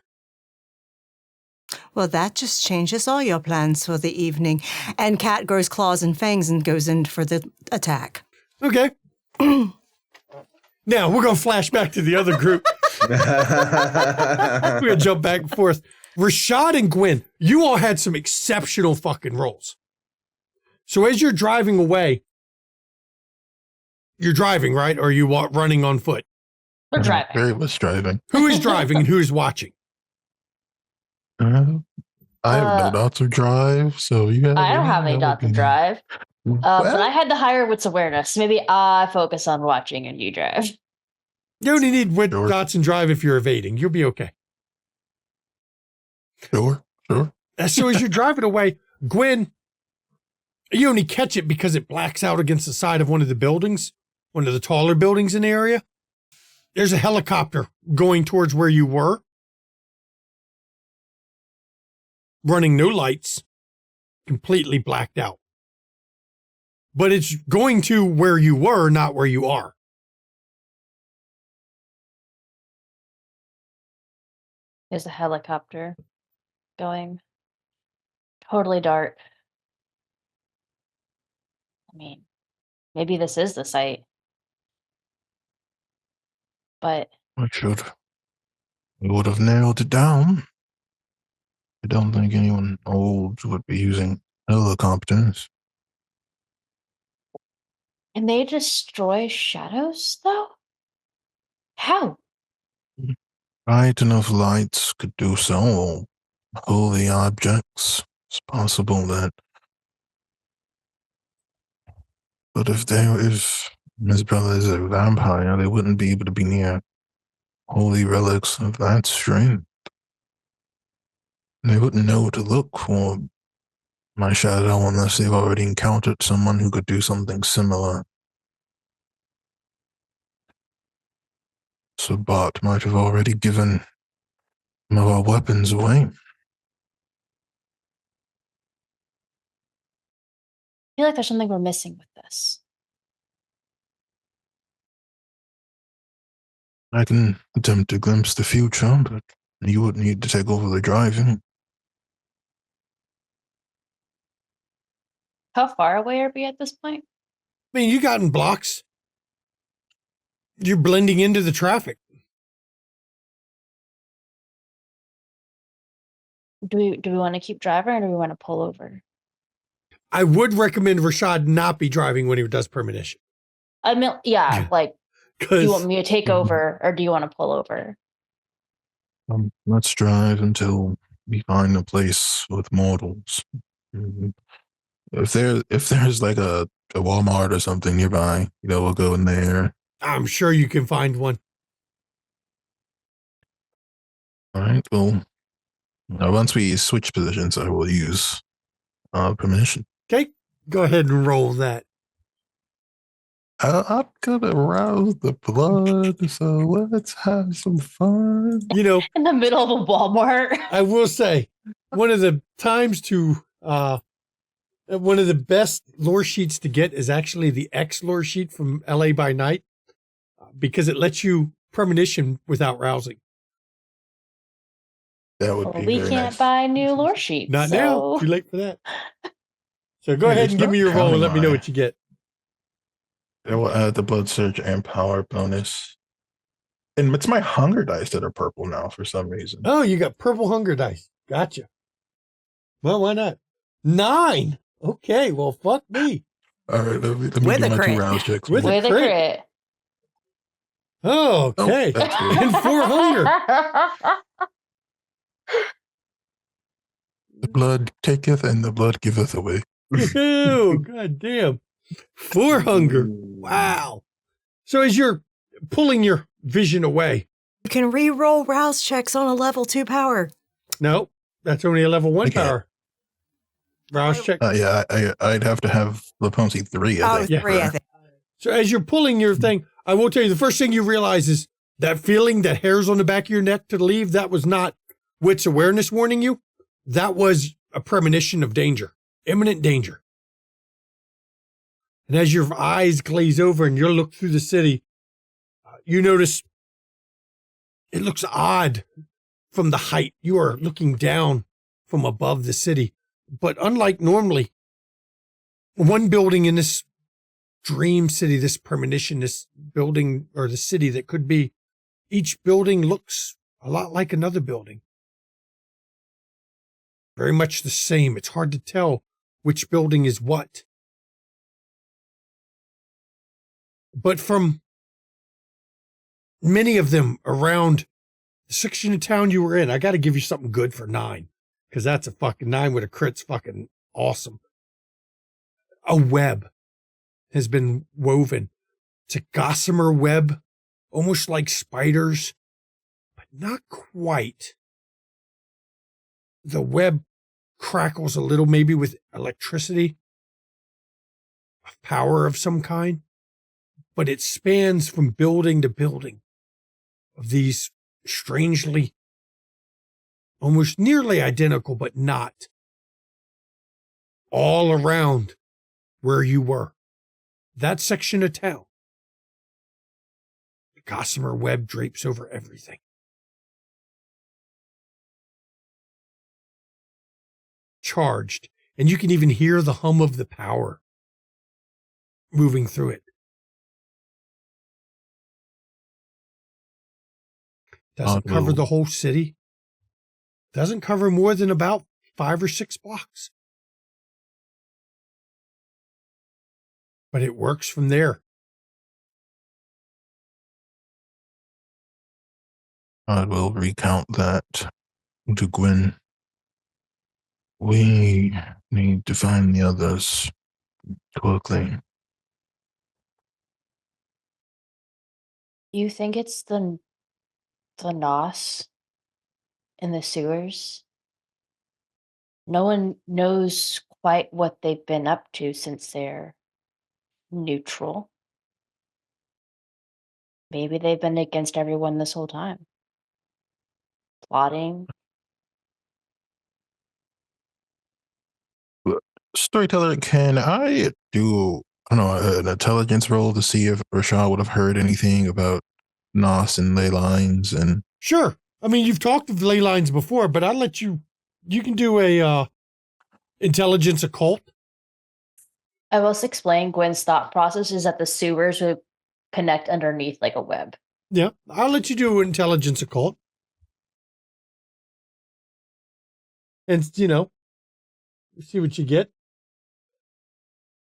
Well, that just changes all your plans for the evening. And Cat grows claws and fangs and goes in for the attack. Okay. Now, we're going to flash back to the other group. We're going to jump back and forth. Rashad and Gwen, you all had some exceptional fucking rolls. So as you're driving away, You're driving, right? Or are you running on foot? We're driving. Very much driving. Who is driving and who is watching? I have no dots of drive, so yeah. I don't have any dots of drive. But I Well, had the higher wits awareness. Maybe I focus on watching and you drive. You only need Sure. dots and drive if you're evading. You'll be okay. sure. So as you're driving away, Gwen, you only catch it because it blacks out against the side of one of the buildings, one of the taller buildings in the area. There's a helicopter going towards where you were, running no lights, completely blacked out. But it's going to where you were, not where you are. There's a helicopter going. Totally dark. I mean, maybe this is the site. But We would have nailed it down. I don't think anyone old would be using helicopters. can they destroy shadows though? How? Bright enough lights could do so, or holy objects. It's possible that. But if Miss Bella is a vampire, they wouldn't be able to be near holy relics of that strength. They wouldn't know to look for my shadow unless they've already encountered someone who could do something similar. So Bart might have already given some of our weapons away. I feel like there's something we're missing with this. I can attempt to glimpse the future, but you would need to take over the driving. How far away are we at this point? I mean, you got in blocks. You're blending into the traffic. Do we want to keep driving or do we want to pull over? I would recommend Rashad not be driving when he does premonition. I mean, yeah, like, do you want me to take Mhm. over or do you want to pull over? Let's drive until we find a place with mortals. Mhm. If there's like a Walmart or something nearby, we'll go in there. I'm sure you can find one. All right. Well, once we switch positions, I will use permission. Okay, go ahead and roll that. I'm gonna rouse the blood, so let's have some fun. In the middle of a Walmart. I will say, one of the best lore sheets to get is actually the X lore sheet from LA by Night, because it lets you premonition without rousing. That would be We very can't nice. buy new lore sheets. Not now. Too late for that. So go Yeah, ahead it's and give not me your roll and counting let me know my- what you get. I will add the blood surge and power bonus. And it's my hunger dice that are purple now for some reason. Oh, you got purple hunger dice. Gotcha. Well, why not? 9. Okay, well, fuck me. All right, let me With do a my crit. 2 rouse checks. With a With a crit. crit. Oh, okay. that's good. And 4 hunger. The blood taketh and the blood giveth away. Oh, god damn. 4 hunger. Wow. So as you're pulling your vision away, You can re-roll rouse checks on a level 2 power. no, that's only a level 1 I can't. power. Rouse check. Yeah, I'd have to have Leponsi 3. I Oh, think. 3, I think. So as you're pulling your thing, I will tell you, the first thing you realize is that feeling, that hairs on the back of your neck to leave, that was not wits awareness warning you. That was a premonition of danger, imminent danger. And as your eyes glaze over and you look through the city, you notice it looks odd from the height. You are looking down from above the city. But unlike normally, one building in this dream city, this premonition, this building or the city that could be, each building looks a lot like another building. Very much the same. It's hard to tell which building is what. but from many of them around the section of town you were in. I got to give you something good for 9, because that's a fucking 9 with a crit's fucking awesome. A web has been woven. It's a gossamer web, almost like spiders, but not quite. The web crackles a little, maybe with electricity, power of some kind, but it spans from building to building of these strangely, almost nearly identical, but not, all around where you were. That section of town. The gossamer web drapes over everything. Charged, and you can even hear the hum of the power moving through it. Doesn't cover the whole city. Doesn't cover more than about 5 or 6 blocks. But it works from there. I will recount that to Gwen. We need to find the others quickly. You think it's the NOS in the sewers? No one knows quite what they've been up to since they're neutral. Maybe they've been against everyone this whole time. Plotting. Storyteller, can I do, I don't know, an intelligence roll to see if Rashad would have heard anything about Nos and ley lines? And Sure. I mean, you've talked of ley lines before, but I'll let you can do a intelligence occult. I will explain Gwen's thought process is that the sewers would connect underneath like a web. Yeah, I'll let you do intelligence occult. And, see what you get.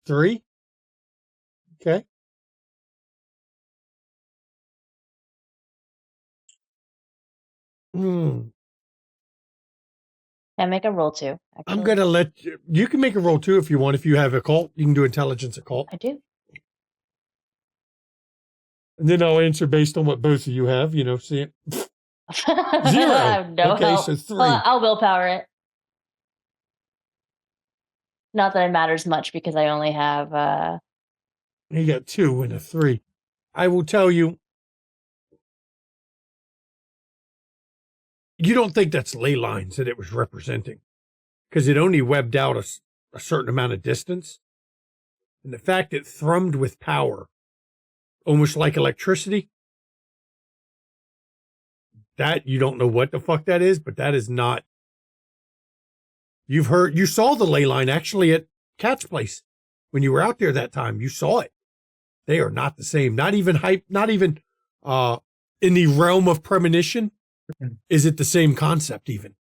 3. Okay. Can I make a roll too? Actually? I'm going to let you can make a roll too if you want. If you have occult, you can do intelligence occult. I do. And then I'll answer based on what both of you have, see it. 0. I have no Okay, help. so 3. Well, I'll willpower it. Not that it matters much because I only have You got 2 and a 3. I will tell you, you don't think that's ley lines that it was representing, because it only webbed out a certain amount of distance. And the fact it thrummed with power, almost like electricity, that you don't know what the fuck that is, but that is not. You saw the ley line actually at Cat's place when you were out there that time. You saw it. They are not the same. Not even hype. Not even in the realm of premonition. Is it the same concept even?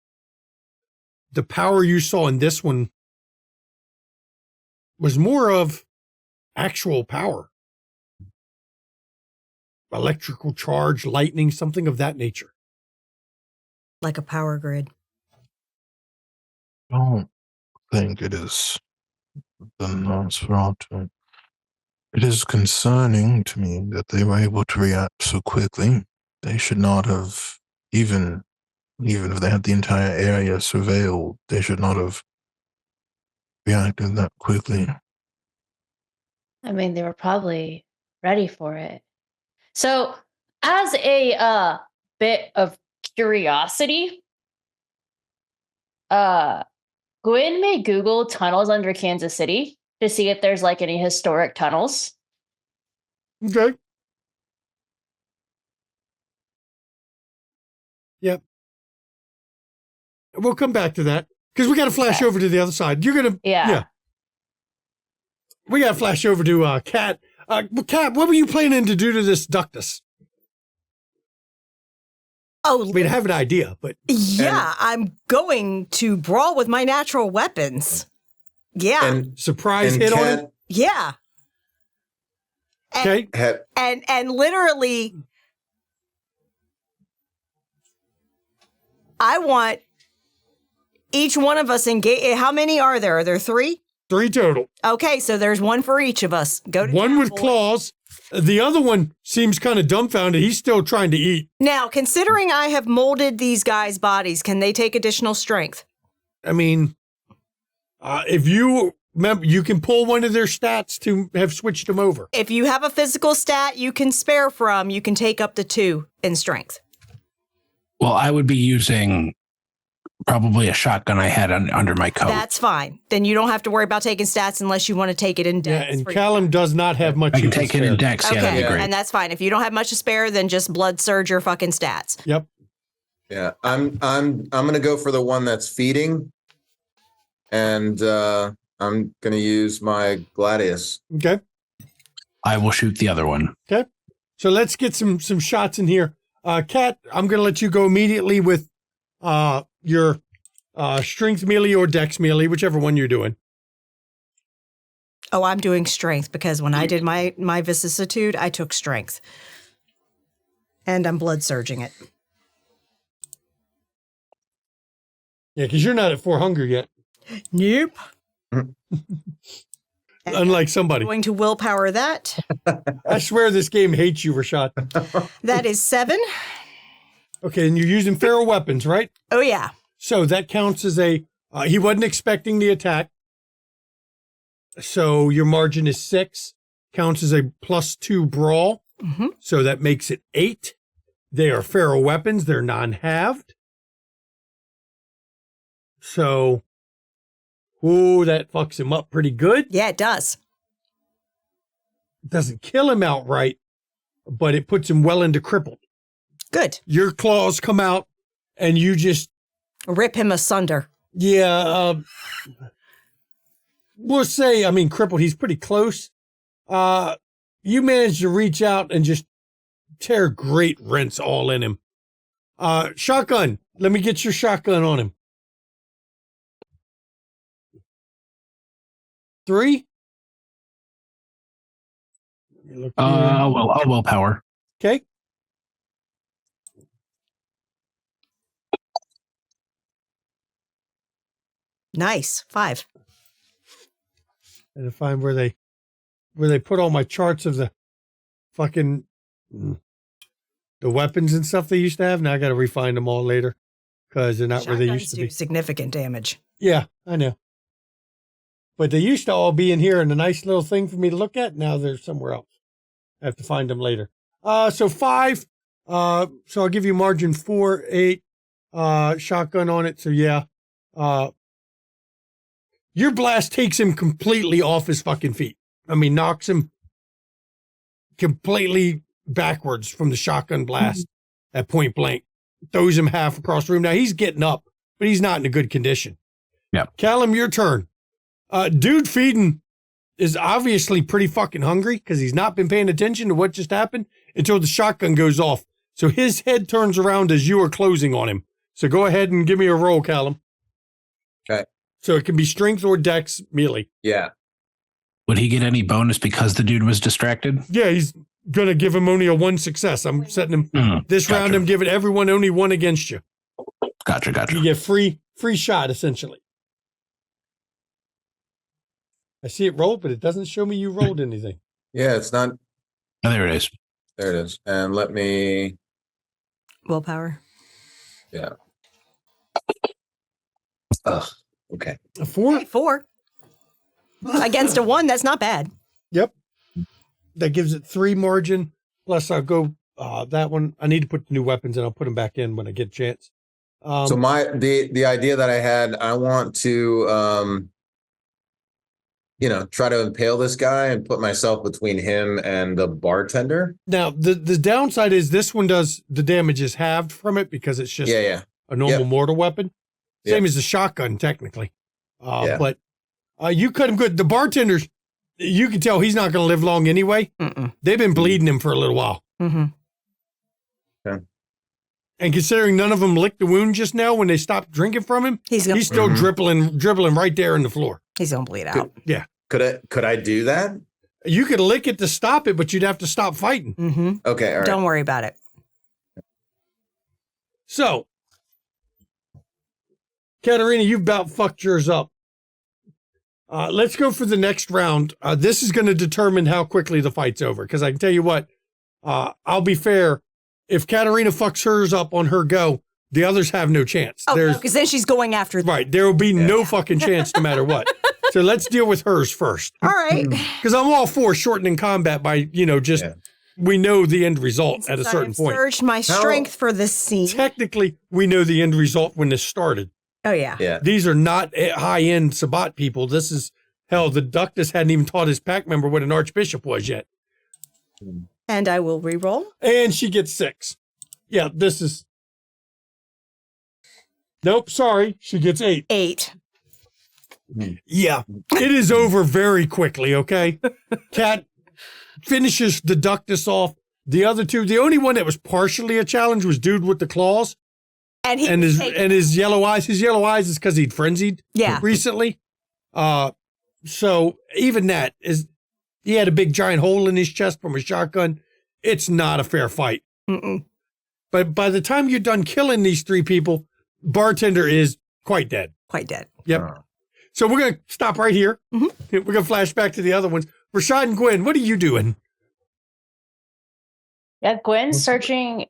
The power you saw in this one was more of actual power. Electrical charge, lightning, something of that nature. Like a power grid. I don't think it is the Nosferatu. It is concerning to me that they were able to react so quickly. They should not have, even if they had the entire area surveilled, they should not have reacted that quickly. I mean, they were probably ready for it. So, as a bit of curiosity, Gwen may Google tunnels under Kansas City to see if there's like any historic tunnels. Okay. Yep. We'll come back to that because we got to flash over to the other side. You're going to, yeah. We got to flash over to Kat. Kat, what were you planning to do to this ductus? Oh, I mean, I have an idea, but. Yeah, I'm going to brawl with my natural weapons. Yeah. And surprise hit on him? Yeah. Okay. And literally, I want each one of us engage. How many are there? Are there 3? 3 total. Okay, so there's one for each of us. Go to One town, with boys. claws. The other one seems kind of dumbfounded. He's still trying to eat. Now, considering I have molded these guys' bodies, can they take additional strength? I mean, if you remember, you can pull one of their stats to have switched them over. If you have a physical stat you can spare from, you can take up to 2 in strength. Well, I would be using probably a shotgun I had under my coat. That's fine. Then you don't have to worry about taking stats unless you want to take it in Yeah, dex. and for Callum does not have much. I can you take it in spare. dex. Yeah, Okay, that'd be great. and that's fine. If you don't have much to spare, then just blood surge your fucking stats. Yep. Yeah, I'm gonna go for the one that's feeding, and I'm gonna use my Gladius. Okay. I will shoot the other one. Okay. So let's get some shots in here. Kat, I'm going to let you go immediately with your strength melee or dex melee, whichever one you're doing. Oh, I'm doing strength because when I did my vicissitude, I took strength. And I'm blood surging it. Yeah, because you're not at 4 hunger yet, Nope. unlike somebody. Going to willpower that. I swear this game hates you, Rashad. That is 7. Okay, and you're using feral weapons, right? Oh, yeah. So that counts as a, he wasn't expecting the attack. So your margin is 6, counts as a +2 brawl. Mm-hmm. So that makes it 8. They are feral weapons. They're non-halved. So, ooh, that fucks him up pretty good. Yeah, it does. It doesn't kill him outright, but it puts him well into crippled. Good. Your claws come out and you just, Rip him asunder. yeah, we'll say, I mean, crippled, he's pretty close. You managed to reach out and just tear great rents all in him. Shotgun, let me get your shotgun on him. 3? Well, I'll willpower. okay. Nice. 5. And to find where they put all my charts of the fucking the weapons and stuff they used to have. Now I got to refine them all later because they're not where they Shotguns used to do be. significant damage. Yeah, I know. But they used to all be in here and a nice little thing for me to look at. Now they're somewhere else. I have to find them later. So 5. So I'll give you margin 4, 8, shotgun on it. So yeah, your blast takes him completely off his fucking feet. I mean, knocks him completely backwards from the shotgun blast at point blank. Throws him half across the room. Now he's getting up, but he's not in a good condition. Yeah. Callum, your turn. Dude feeding is obviously pretty fucking hungry because he's not been paying attention to what just happened until the shotgun goes off. So his head turns around as you are closing on him. So go ahead and give me a roll, Callum. Okay. So it can be strength or dex melee. Yeah. Would he get any bonus because the dude was distracted? Yeah, he's going to give him only a 1 success. I'm setting him this round. I'm giving everyone only 1 against you. Gotcha. You get free shot, essentially. I see it roll, but it doesn't show me you rolled anything. Yeah, it's not. Oh, there it is. There it is. And let me. Willpower. Yeah. Ugh. Okay. A 4? Hey, 4. Against a 1, that's not bad. Yep. That gives it 3 margin. Plus I'll go that one. I need to put the new weapons and I'll put them back in when I get a chance. So the idea that I had, I want to try to impale this guy and put myself between him and the bartender. Now the downside is this one does the damage is halved from it because it's just Yeah. a normal mortar weapon. Same Yep. as the shotgun, technically. Yeah. But you cut him good. The bartenders, you can tell he's not going to live long anyway. Mm-mm. They've been bleeding him for a little while. Mm-hmm. And considering none of them licked the wound just now when they stopped drinking from him, He's still dribbling right there in the floor. gonna bleed out. Yeah. Could I do that? You could lick it to stop it, but you'd have to stop fighting. Mm-hmm. Okay, all right. Don't worry about it. So, Katerina, you've about fucked yours up. Let's go for the next round. This is going to determine how quickly the fight's over. Because I can tell you what, I'll be fair. If Katerina fucks hers up on her go, the others have no chance. Oh, because then she's going after them. Right. There will be no fucking chance no matter what. So let's deal with hers first. All right. Because I'm all for shortening combat by, just we know the end result at a certain point. I've surged my strength for this scene. Technically, we know the end result when this started. Oh, yeah. Yeah. These are not high-end Sabbat people. This is, hell, the Ductus hadn't even taught his pack member what an archbishop was yet. And I will re-roll. And she gets 6. Yeah, this is... Nope, sorry. She gets 8. 8. Yeah, it is over very quickly, okay? Cat finishes the Ductus off. The other two, the only one that was partially a challenge was dude with the claws. And his yellow eyes. His yellow eyes is because he'd frenzied recently. So even that is, he had a big giant hole in his chest from a shotgun. It's not a fair fight. Mm-mm. But by the time you're done killing these 3 people, bartender is quite dead. Quite dead. Yep. So we're going to stop right here. Mm-hmm. We're going to flash back to the other ones. Rashad and Gwen, what are you doing? Yeah, Gwen's searching,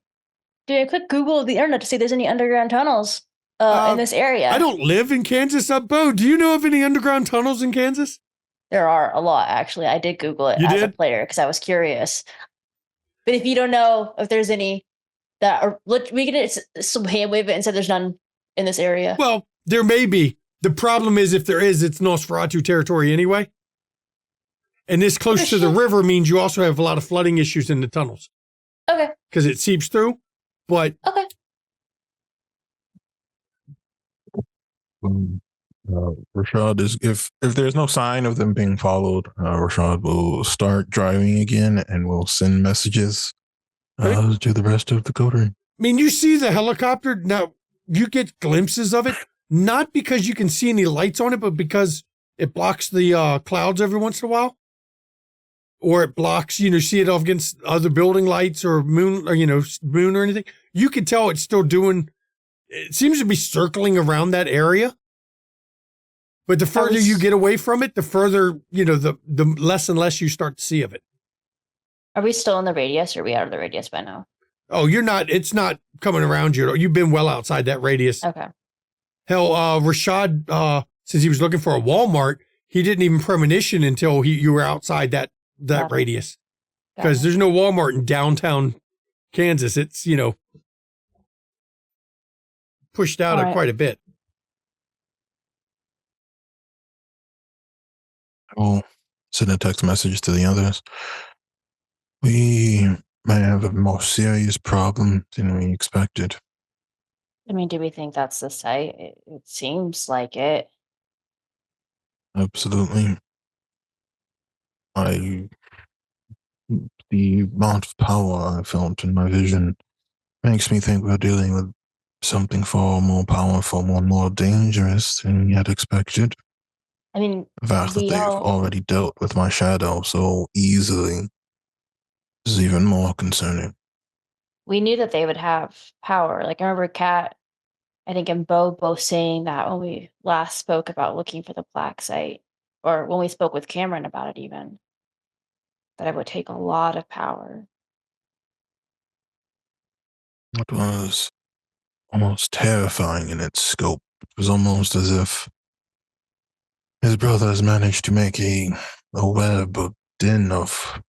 doing a quick Google of the internet to see if there's any underground tunnels in this area. I don't live in Kansas. Bo, do you know of any underground tunnels in Kansas? There are a lot, actually. I did Google it as a player because I was curious. But if you don't know if there's any that are, we can hand wave it and say there's none in this area. Well, there may be. The problem is if there is, it's Nosferatu territory anyway. And this close to the river means you also have a lot of flooding issues in the tunnels. Okay. Because it seeps through. But okay. Rashad is if there's no sign of them being followed, Rashad will start driving again and will send messages to the rest of the coterie. I mean, you see the helicopter now. You get glimpses of it, not because you can see any lights on it, but because it blocks the clouds every once in a while, or it blocks. See it off against other building lights or moon, or moon or anything. You can tell it's still doing. It seems to be circling around that area. But the further you get away from it, the further, the less and less you start to see of it. Are we still in the radius or are we out of the radius by now? Oh, you're not, it's not coming around you. You've been well outside that radius. Okay. Hell, Rashad, since he was looking for a Walmart, he didn't even premonition until you were outside that radius. Because there's no Walmart in downtown Kansas. It's, pushed out quite a bit. I will send a text message to the others. We may have a more serious problem than we expected. I mean, do we think that's the site? It seems like it. Absolutely. The amount of power I felt in my vision makes me think we're dealing with something far more powerful, more dangerous than we had expected. I mean, the fact that they've already dealt with my shadow so easily is even more concerning. We knew that they would have power. Like, I remember Kat, I think, and Bo both saying that when we last spoke about looking for the black site, or when we spoke with Cameron about it even, that it would take a lot of power. It was almost terrifying in its scope. It was almost as if his brothers managed to make a web, a den of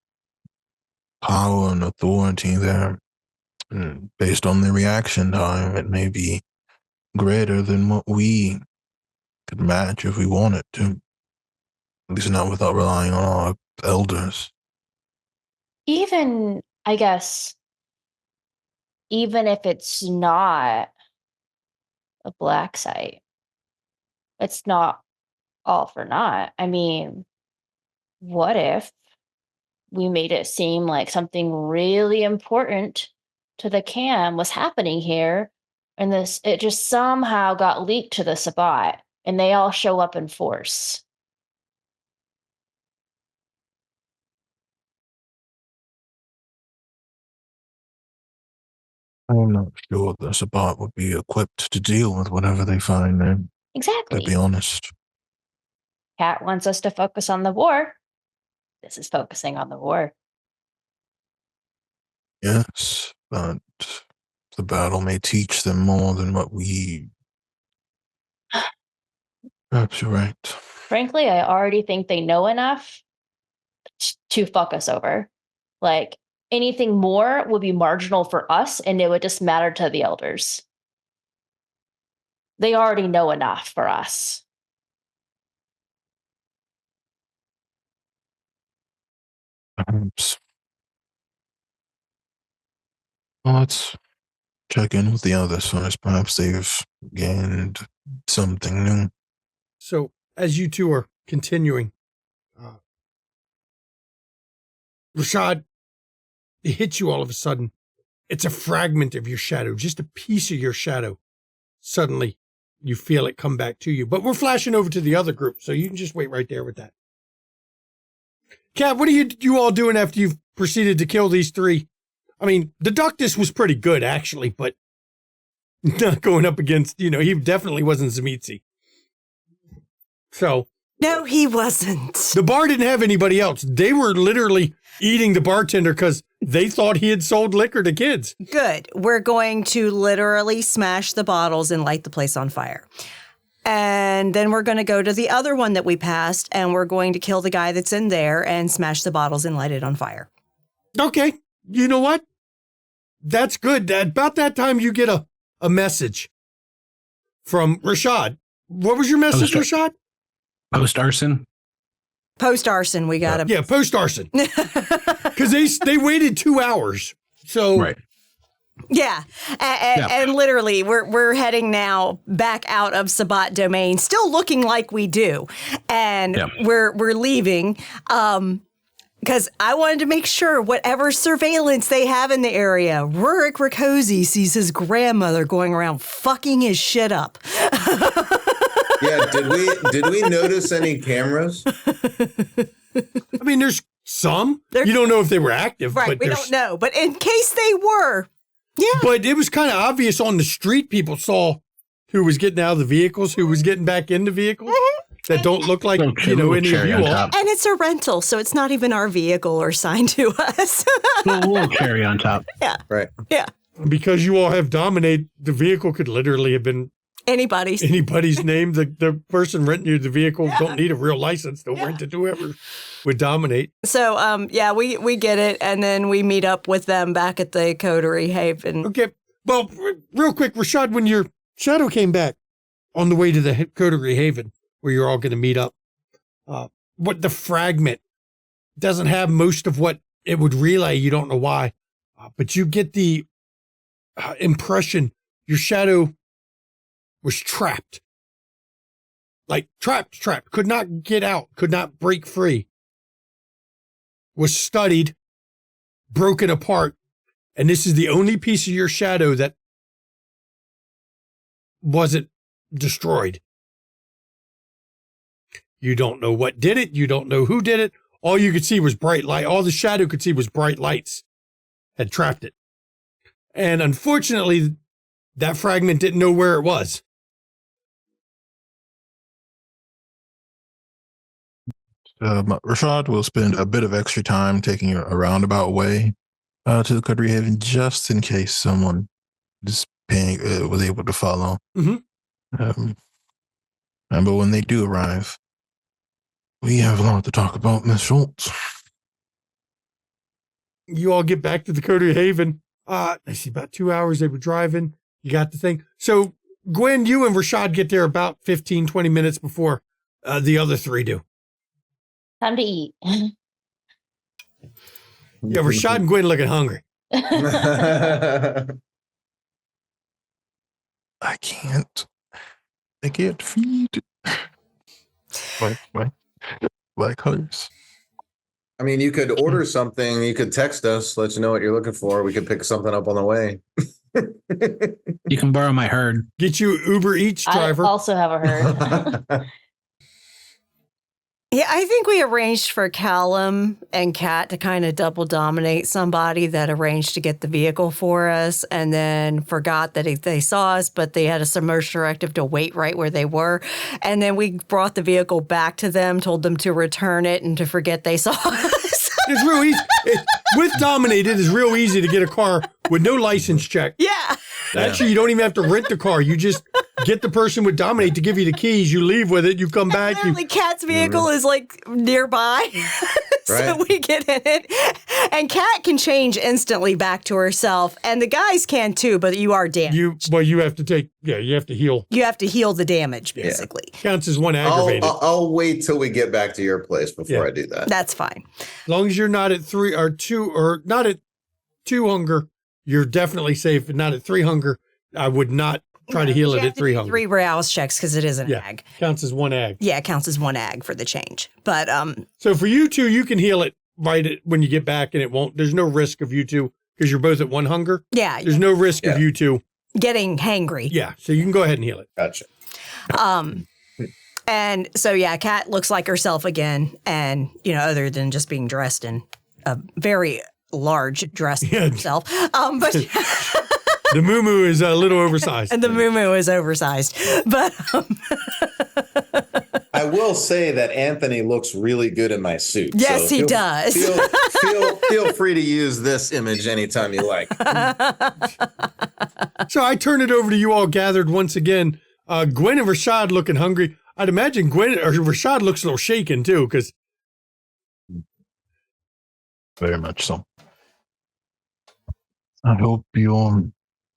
power and authority there. And based on the reaction time, it may be greater than what we could match if we wanted to. At least not without relying on our elders. Even, I guess, even if it's not a black site, it's not all for naught. I mean, what if we made it seem like something really important to the cam was happening here, and it just somehow got leaked to the Sabbat, and they all show up in force? I'm not sure the Sabbat would be equipped to deal with whatever they find there, to Exactly. be honest. Cat wants us to focus on the war. This is focusing on the war. Yes, but the battle may teach them more than what we... Perhaps you're right. Frankly, I already think they know enough to fuck us over. Like, anything more would be marginal for us, and it would just matter to the elders. They already know enough for us. Perhaps. Well, let's check in with the others first. Perhaps they've gained something new. So as you two are continuing, Rashad, it hits you all of a sudden. It's a fragment of your shadow, just a piece of your shadow. Suddenly, you feel it come back to you. But we're flashing over to the other group, so you can just wait right there with that. Kat, what are you all doing after you've proceeded to kill these three? I mean, the Ductus was pretty good, actually, but not going up against, he definitely wasn't Zemitzi. So. No, he wasn't. The bar didn't have anybody else. They were literally eating the bartender because they thought he had sold liquor to kids. Good. We're going to literally smash the bottles and light the place on fire. And then we're going to go to the other one that we passed, and we're going to kill the guy that's in there and smash the bottles and light it on fire. Okay. You know what? That's good. About that time, you get a message from Rashad. What was your message, Rashad? Post-arson? Post-arson, we got him. Yeah, post-arson. Because they waited 2 hours. So. Right. Yeah. And literally, we're heading now back out of Sabbat domain, still looking like we do. And we're leaving because I wanted to make sure whatever surveillance they have in the area, Rurik Rakosi sees his grandmother going around fucking his shit up. Yeah, did we notice any cameras? I mean, there's some. You don't know if they were active. Right, but we don't know. But in case they were, yeah. But it was kind of obvious on the street. People saw who was getting out of the vehicles, who was getting back into vehicles that don't look like, any of you all. And it's a rental, so it's not even our vehicle or signed to us. A little cherry on top. Yeah. Right. Yeah. Because you all have dominated, the vehicle could literally have been anybody's name. The person renting you the vehicle don't need a real license. They'll rent it to whoever would dominate. So, we get it, and then we meet up with them back at the Coterie Haven. Okay. Well, real quick, Rashad, when your shadow came back on the way to the Coterie Haven, where you're all going to meet up, what the fragment doesn't have most of what it would relay. You don't know why, but you get the impression your shadow was trapped. Like trapped, could not get out, could not break free, was studied, broken apart, and this is the only piece of your shadow that wasn't destroyed. You don't know what did it, you don't know who did it, all you could see was bright light, all the shadow could see was bright lights had trapped it. And unfortunately, that fragment didn't know where it was. Rashad will spend a bit of extra time taking a roundabout way to the Coterie Haven just in case someone was able to follow. Mm-hmm. But when they do arrive, we have a lot to talk about, Miss Schultz. You all get back to the Coterie Haven. I see about 2 hours they were driving. You got the thing. So, Gwen, you and Rashad get there about 15, 20 minutes before the other three do. Time to eat. Yeah, Rashad and Gwen looking hungry. I can't feed my colors. I mean, you could order something. You could text us, let you know what you're looking for. We could pick something up on the way. You can borrow my herd. Get you Uber Eats driver. I also have a herd. Yeah, I think we arranged for Callum and Kat to kind of double dominate somebody that arranged to get the vehicle for us and then forgot that they saw us, but they had a submerged directive to wait right where they were. And then we brought the vehicle back to them, told them to return it and to forget they saw us. It's real easy. With Dominated, it's real easy to get a car with no license check. Yeah. Actually, you don't even have to rent the car. You just get the person with Dominate to give you the keys. You leave with it. You come back. Literally, Kat's vehicle is like nearby. So Right. we get in it. And Kat can change instantly back to herself. And the guys can too, but you are damaged. You have to take, you have to heal. You have to heal the damage, basically. Counts as one aggravated. I'll wait till we get back to your place before I do that. That's fine. As long as you're not at 3 or 2 or not at 2 hunger, you're definitely safe. And not at 3 hunger, I would not try to heal it at 3 hunger. 3 rouse checks because it is an Yeah, ag. counts as one ag. Yeah, it counts as one ag for the change. But So for you two, you can heal it when you get back, and it won't. There's no risk of you two because you're both at 1 hunger. yeah, There's no risk of you two. getting hangry. Yeah, so you can go ahead and heal it. Gotcha. And so Kat looks like herself again, and other than just being dressed in a very large dress for herself, but. The moo is a little oversized. And the moo is oversized. But I will say that Anthony looks really good in my suit. Yes, he does. Feel free to use this image anytime you like. So I turn it over to you all gathered once again. Gwen and Rashad looking hungry. I'd imagine Rashad looks a little shaken too, because Very much so. I hope your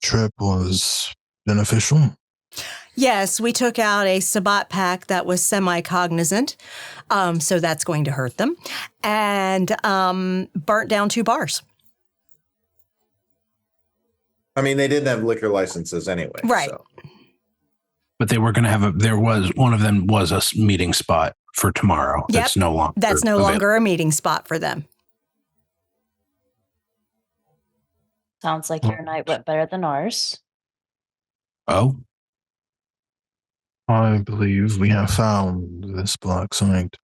trip was beneficial. yes, we took out a Sabat pack that was semi-cognizant, so that's going to hurt them, and burnt down 2 bars. I mean, they didn't have liquor licenses anyway. Right. So. But they were going to have one of them was a meeting spot for tomorrow. Yep. That's no longer. That's no available. longer a meeting spot for them. Sounds like your night went better than ours. Oh, I believe we have found this black site,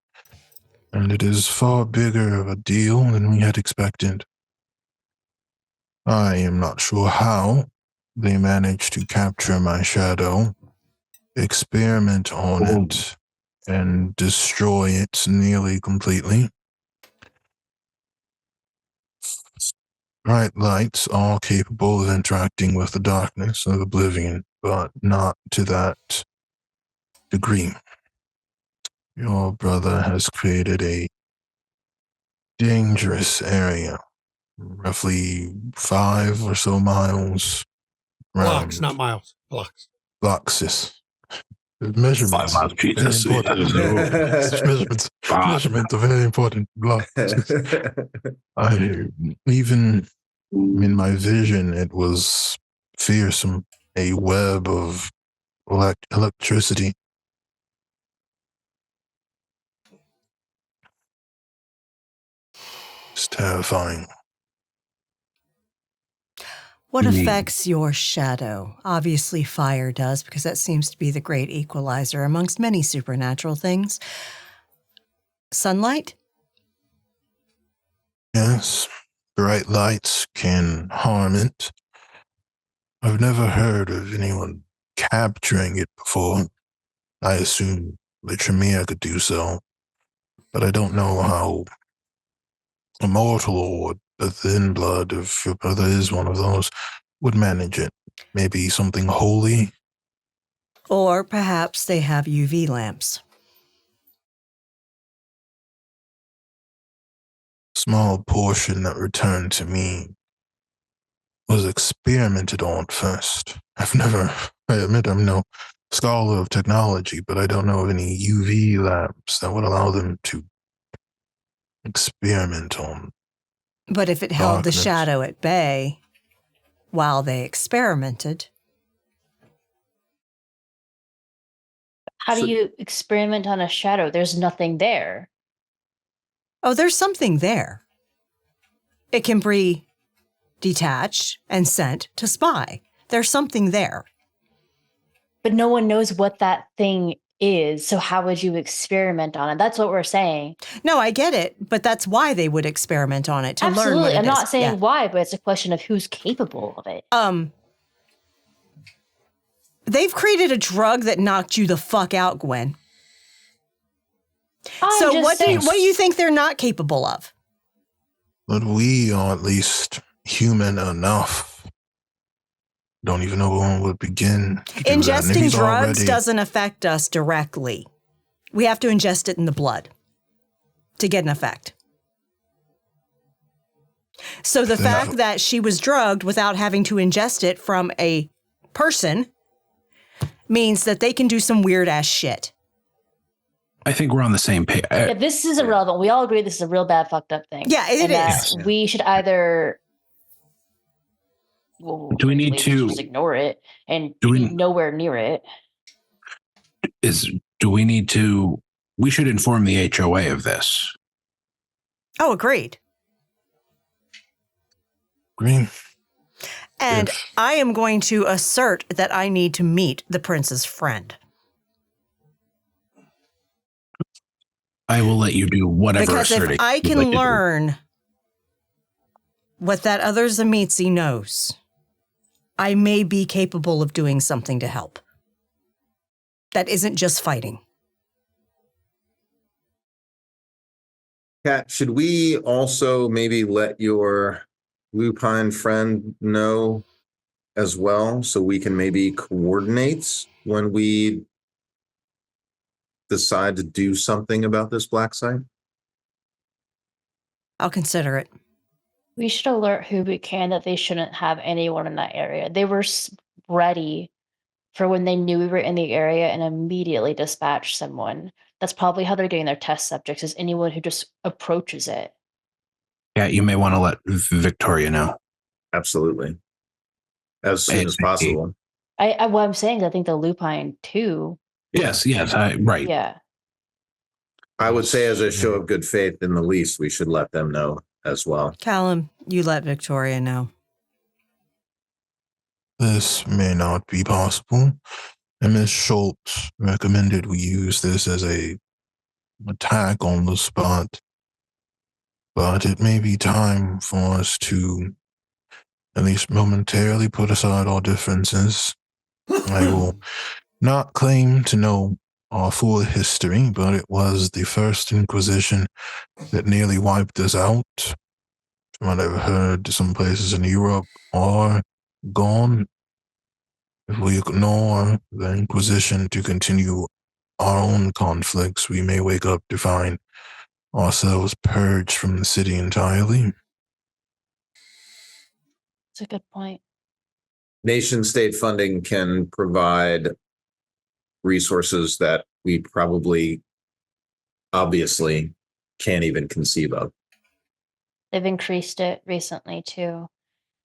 and it is far bigger of a deal than we had expected. I am not sure how they managed to capture my shadow, experiment on it, and destroy it nearly completely. Bright lights are capable of interacting with the darkness of oblivion, but not to that degree. Your brother has created a dangerous area, roughly 5 or so miles blocks, round. not miles. Blocks. Bloxes. Measurements. 5 miles, Jesus. Very important. Measurements are very important. Blocks. Even in my vision, it was fearsome. A web of electricity. It's terrifying. What Me. affects your shadow? Obviously, fire does, because that seems to be the great equalizer amongst many supernatural things. Sunlight? Yes, bright lights can harm it. I've never heard of anyone capturing it before. I assume that Tremere could do so, but I don't know how a mortal or the thin blood, if your brother is one of those, would manage it. Maybe something holy? Or perhaps they have UV lamps. Small portion that returned to me was experimented on first. I admit I'm no scholar of technology, but I don't know of any UV lamps that would allow them to experiment on. But if it held the Darkness. shadow at bay while they experimented, How do you experiment on a shadow? There's nothing there. oh, there's something there. It can be detached and sent to spy. There's something there. But no one knows what that thing is. So how would you experiment on it? That's what we're saying. No, I get it, but that's why they would experiment on it to learn what Absolutely. it I'm is. not saying Yeah. why, but it's a question of who's capable of it. They've created a drug that knocked you the fuck out, Gwen. I'm So just what do saying. you think they're not capable of? But we are at least human enough. Don't even know where one would begin. to do that. And if Ingesting he's drugs already- doesn't affect us directly. We have to ingest it in the blood to get an effect. So the fact that she was drugged without having to ingest it from a person means that they can do some weird ass shit. I think we're on the same page. Yeah, this is irrelevant. We all agree this is a real bad fucked up thing. Yeah, it and that is. we should either Do we need to just ignore it and do we- be nowhere near it? We should inform the HOA of this. Oh, agreed. Green. And Yes. I am going to assert that I need to meet the prince's friend. I will let you do whatever Because if asserting I you'd can like to do. learn what that other Zamitzi knows, I may be capable of doing something to help. That isn't just fighting. Kat, should we also maybe let your lupine friend know as well, so we can maybe coordinate when we decide to do something about this black site? I'll consider it. We should alert who we can that they shouldn't have anyone in that area. They were ready for when they knew we were in the area and immediately dispatched someone. That's probably how they're getting their test subjects, is anyone who just approaches it. Yeah, you may want to let Victoria know. Absolutely. As soon as possible. What I'm saying is I think the lupine too. Yes, right. Yeah. I would say as a show of good faith, in the least, we should let them know as well. Callum, you let Victoria know. This may not be possible, and Ms. Schultz recommended we use this as a attack on the spot. But it may be time for us to at least momentarily put aside our differences. I will not claim to know our full history, but it was the First Inquisition that nearly wiped us out. From what I've heard, some places in Europe are gone. If we ignore the Inquisition to continue our own conflicts, we may wake up to find ourselves purged from the city entirely. That's a good point. Nation state funding can provide resources that we probably obviously can't even conceive of. They've increased it recently too.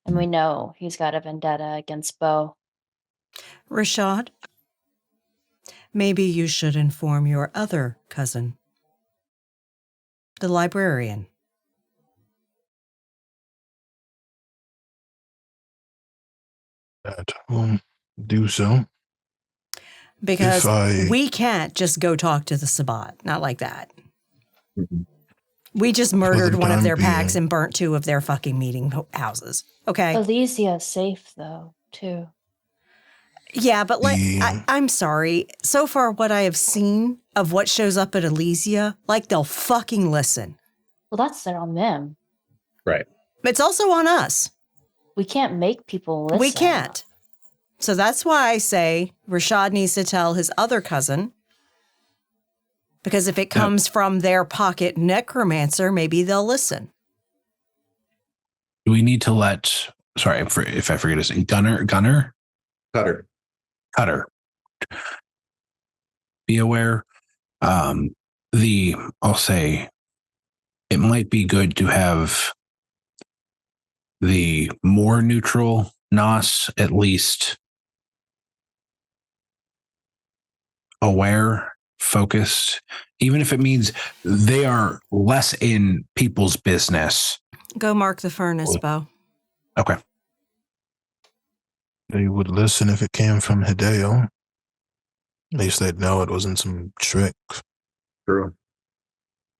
And we know he's got a vendetta against Bo. Rashad, maybe you should inform your other cousin, the librarian. That will do so. Because If we can't just go talk to the Sabbat. Not like that. Mhm. We just murdered one of time their packs being. and burnt two of their fucking meeting houses. Okay. Elysia's safe though, too. Yeah, but The- I'm sorry. So far, what I have seen of what shows up at Elysia, like they'll fucking listen. Well, that's on them. Right. It's also on us. We can't make people listen. We can't. So that's why I say Rashad needs to tell his other cousin. Because if it comes from their pocket necromancer, maybe they'll listen. Do we need to let, sorry, if I forget his name, Cutter. Cutter, be aware. I'll say it might be good to have the more neutral Nos at least aware, focused, even if it means they are less in people's business. Go mark the furnace, Bo. Okay. They would listen if it came from Hideo. At least they'd know it wasn't some trick. True.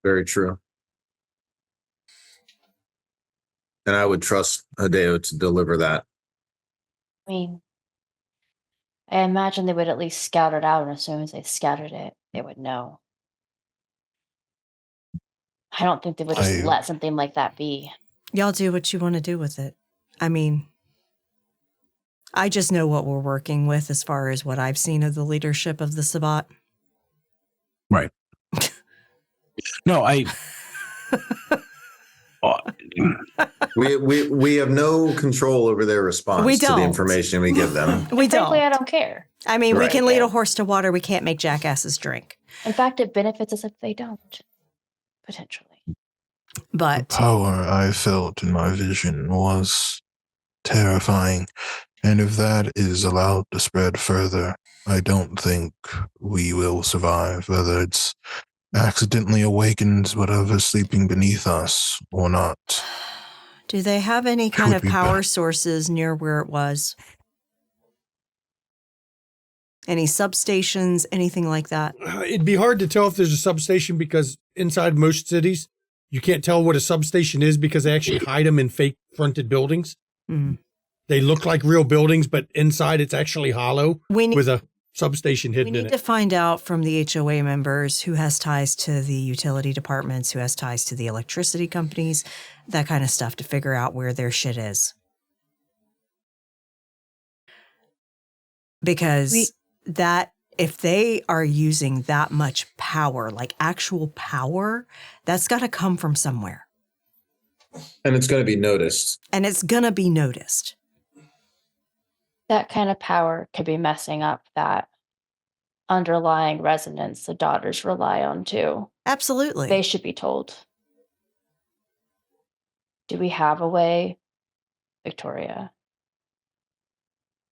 Very true. And I would trust Hideo to deliver that. I mean, I imagine they would at least scout it out, and as soon as they scouted it, they would know. I don't think they would just let something like that be. Y'all do what you want to do with it. I mean, I just know what we're working with as far as what I've seen of the leadership of the Sabbat. Right. No, We have no control over their response to the information we give them. We Frankly, don't. I don't care. I mean, we Right. can lead a horse to water. We can't make jackasses drink. In fact, it benefits us if they don't, potentially. The But power I felt in my vision was terrifying, and if that is allowed to spread further, I don't think we will survive, whether it's accidentally awakens whatever's sleeping beneath us or not. do they have any kind would of be power better. sources near where it was? Any substations, anything like that? It'd be hard to tell if there's a substation because inside most cities, you can't tell what a substation is because they actually hide them in fake fronted buildings. Mm. They look like real buildings, but inside it's actually hollow with a substation We hidden in need it. to find out from the HOA members who has ties to the utility departments, who has ties to the electricity companies, that kind of stuff to figure out where their shit is. Because if they are using that much power, like actual power, that's got to come from somewhere. And it's going to be noticed. And it's going to be noticed. That kind of power could be messing up that underlying resonance the daughters rely on too. Absolutely. They should be told. Do we have a way, Victoria?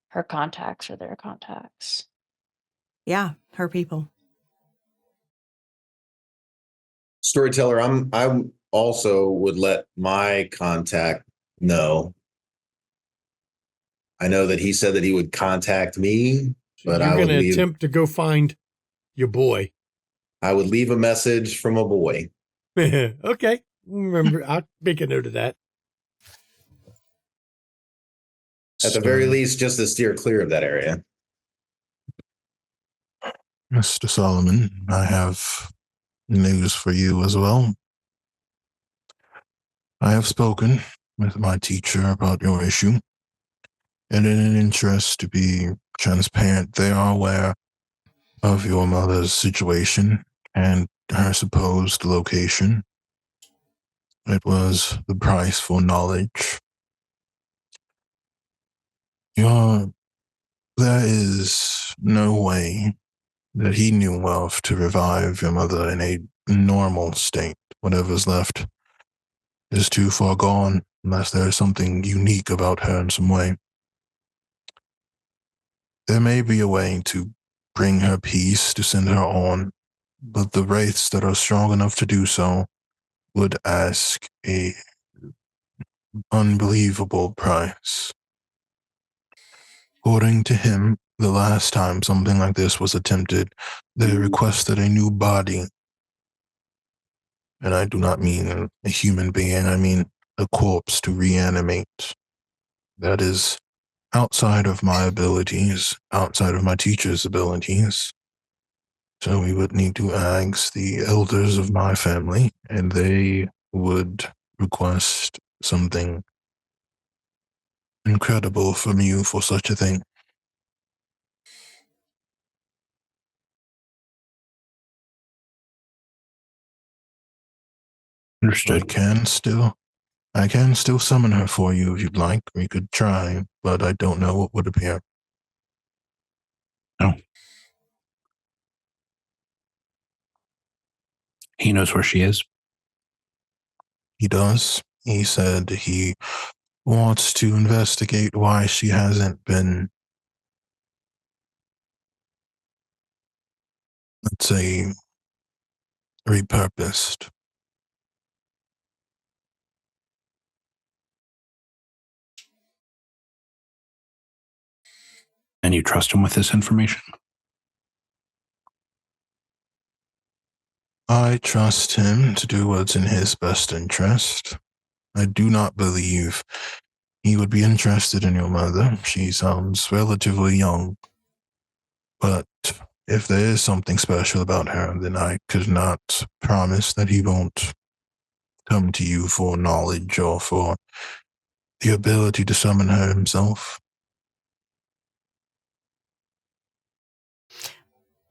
Her contacts are their contacts. Yeah, her people. Storyteller, I also would let my contact know. I know that he said that he would contact me, but You're going to attempt to go find your boy. I would leave a message from a boy. Okay. Remember, I'll make a note of that. At the very least, just to steer clear of that area. Mr. Solomon, I have news for you as well. I have spoken with my teacher about your issue, and in an interest to be transparent, they are aware of your mother's situation and her supposed location. It was the price for knowledge. There is no way that he knew of to revive your mother in a normal state. Whatever's left is too far gone, unless there is something unique about her in some way. There may be a way to bring her peace, to send her on, but the wraiths that are strong enough to do so would ask a unbelievable price. According to him, the last time something like this was attempted, they requested a new body. And I do not mean a human being, I mean a corpse to reanimate. That is outside of my abilities, outside of my teacher's abilities. So we would need to ask the elders of my family, and they would request something incredible from you for such a thing. Understood. I can still summon her for you if you'd like. We could try, but I don't know what would appear. No. He knows where she is. He does. He said he wants to investigate why she hasn't been, let's say, repurposed. And you trust him with this information? I trust him to do what's in his best interest. I do not believe he would be interested in your mother. She sounds relatively young. But if there is something special about her, then I could not promise that he won't come to you for knowledge or for the ability to summon her himself.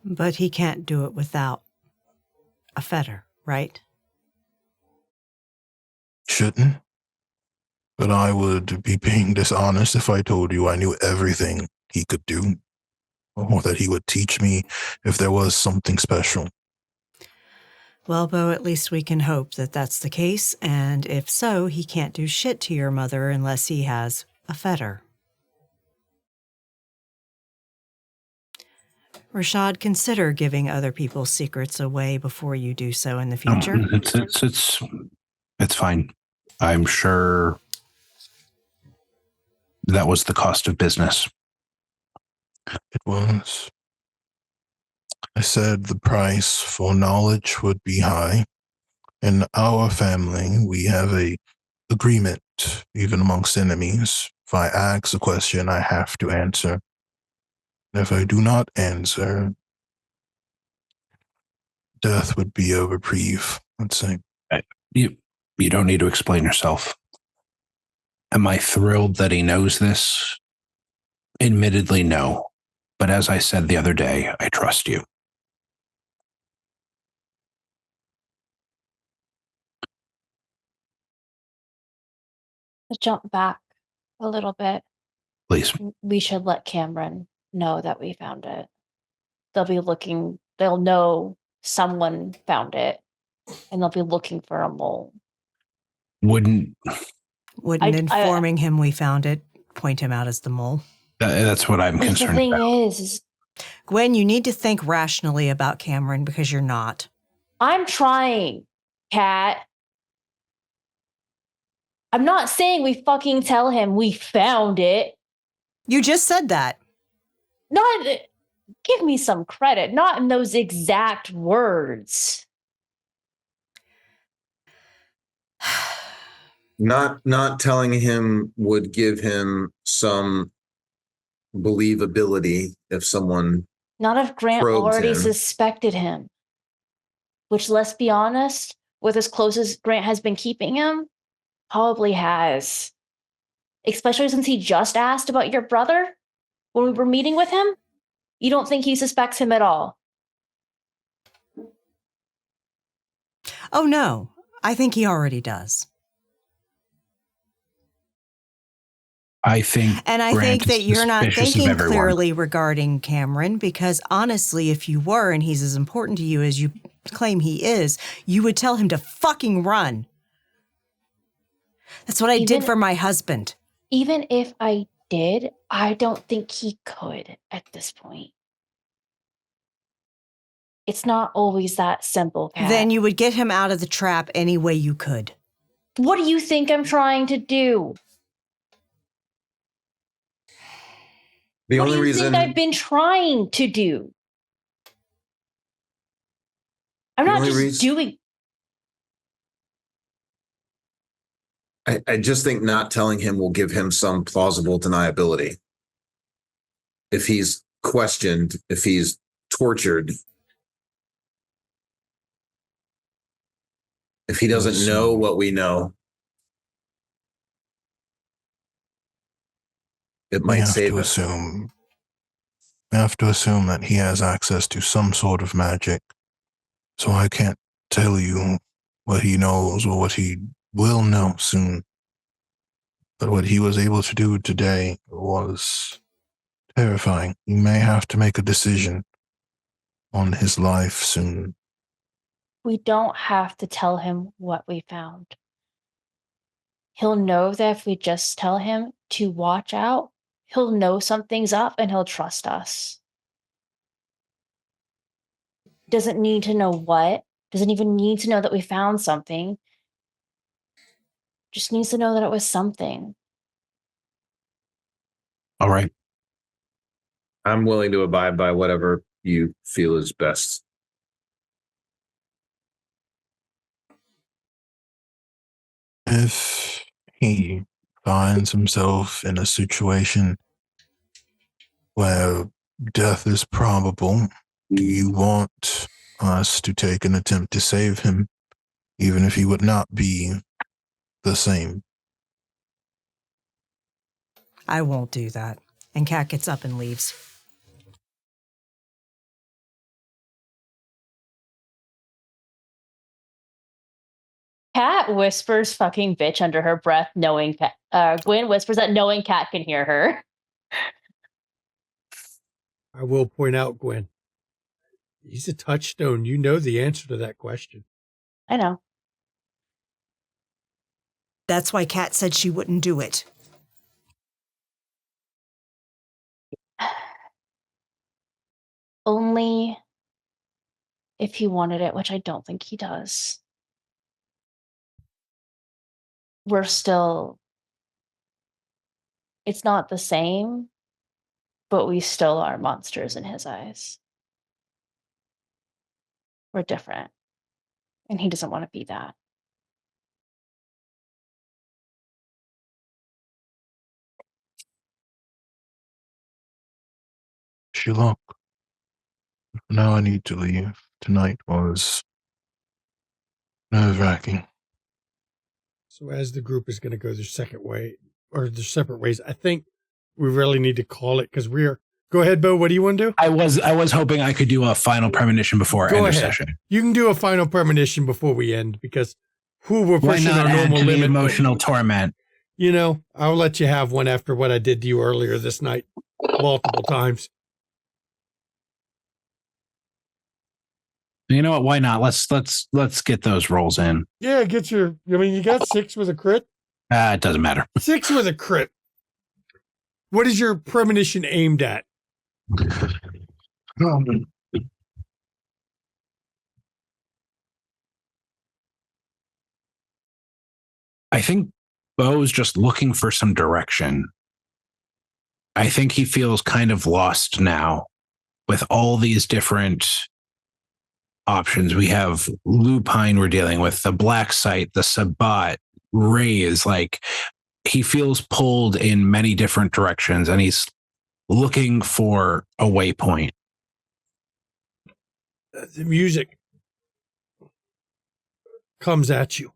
But he can't do it without a fetter, right? Shouldn't. But I would be being dishonest if I told you I knew everything he could do, or that he would teach me if there was something special. Well, Bo, at least we can hope that that's the case, and if so, he can't do shit to your mother unless he has a fetter. Rashad, consider giving other people's secrets away before you do so in the future. It's fine. I'm sure that was the cost of business. It was. I said the price for knowledge would be high. In our family, we have a agreement, even amongst enemies. If I ask a question, I have to answer. If I do not answer, death would be a reprieve, let's say. You don't need to explain yourself. Am I thrilled that he knows this? Admittedly, no. But as I said the other day, I trust you. To jump back a little bit, Please. we should let Cameron know that we found it. They'll know someone found it, and they'll be looking for a mole. Wouldn't informing him we found it point him out as the mole? That's what I'm concerned about. The thing is, Gwen, you need to think rationally about Cameron because you're not. I'm trying, Kat. I'm not saying we fucking tell him we found it. You just said that. Not, give me some credit. Not in those exact words. Not telling him would give him some believability if someone. Not if Grant already suspected him. Which, let's be honest, with as close as Grant has been keeping him, probably has. Especially since he just asked about your brother when we were meeting with him. You don't think he suspects him at all? Oh, no. I think he already does. I think that you're not thinking clearly regarding Cameron, because honestly, if you were and he's as important to you as you claim he is, you would tell him to fucking run. That's what I did for my husband. Even if I did, I don't think he could at this point. It's not always that simple, Kat. Then you would get him out of the trap any way you could. What do you think I'm trying to do? What do you think I've been trying to do? I'm not just doing. I just think not telling him will give him some plausible deniability. If he's questioned, if he's tortured, if he doesn't know what we know, it might save us. We have to assume that he has access to some sort of magic. So I can't tell you what he knows or what he will know soon. But what he was able to do today was terrifying. He may have to make a decision on his life soon. We don't have to tell him what we found. He'll know that if we just tell him to watch out, he'll know something's up and he'll trust us. Doesn't need to know what, doesn't even need to know that we found something. Just needs to know that it was something. All right. I'm willing to abide by whatever you feel is best. If he finds himself in a situation where death is probable, do you want us to take an attempt to save him, even if he would not be the same? I won't do that. And Kat gets up and leaves. Kat whispers fucking bitch under her breath, knowing Gwen whispers that knowing Kat can hear her. I will point out, Gwen, he's a touchstone. You know the answer to that question. I know. That's why Kat said she wouldn't do it. Only if he wanted it, which I don't think he does. We're still... It's not the same, but we still are monsters in his eyes. We're different. And he doesn't want to be that. Sherlock, now I need to leave. Tonight was nerve-wracking. So as the group is going to go their second way, or their separate ways, I think we really need to call it because we are... Go ahead, Bo. What do you want to do? I was hoping I could do a final premonition before Go end of ahead. session. You can do a final premonition before we end because we're Why pushing not our add normal to the limit. emotional torment? You know, I'll let you have one after what I did to you earlier this night, multiple times. You know what? Why not? Let's get those rolls in. Yeah, get your... I mean, you got 6 with a crit. It doesn't matter. 6 with a crit. What is your premonition aimed at? I think Bo's just looking for some direction. I think he feels kind of lost now with all these different options. We have Lupine we're dealing with, the Black Site, the Sabbat, Rays. Like, he feels pulled in many different directions and he's looking for a waypoint. The music comes at you,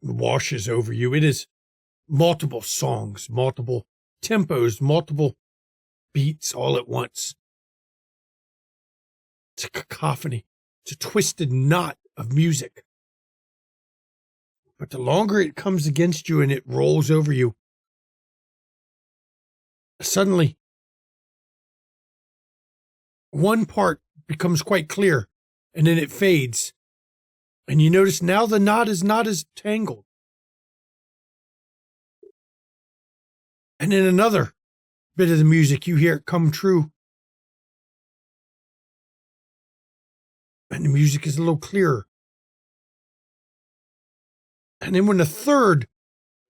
washes over you. It is multiple songs, multiple tempos, multiple beats all at once. It's a cacophony. It's a twisted knot of music. But the longer it comes against you and it rolls over you, suddenly one part becomes quite clear and then it fades. And you notice now the knot is not as tangled. And in another bit of the music, you hear it come true. And the music is a little clearer. And then when the third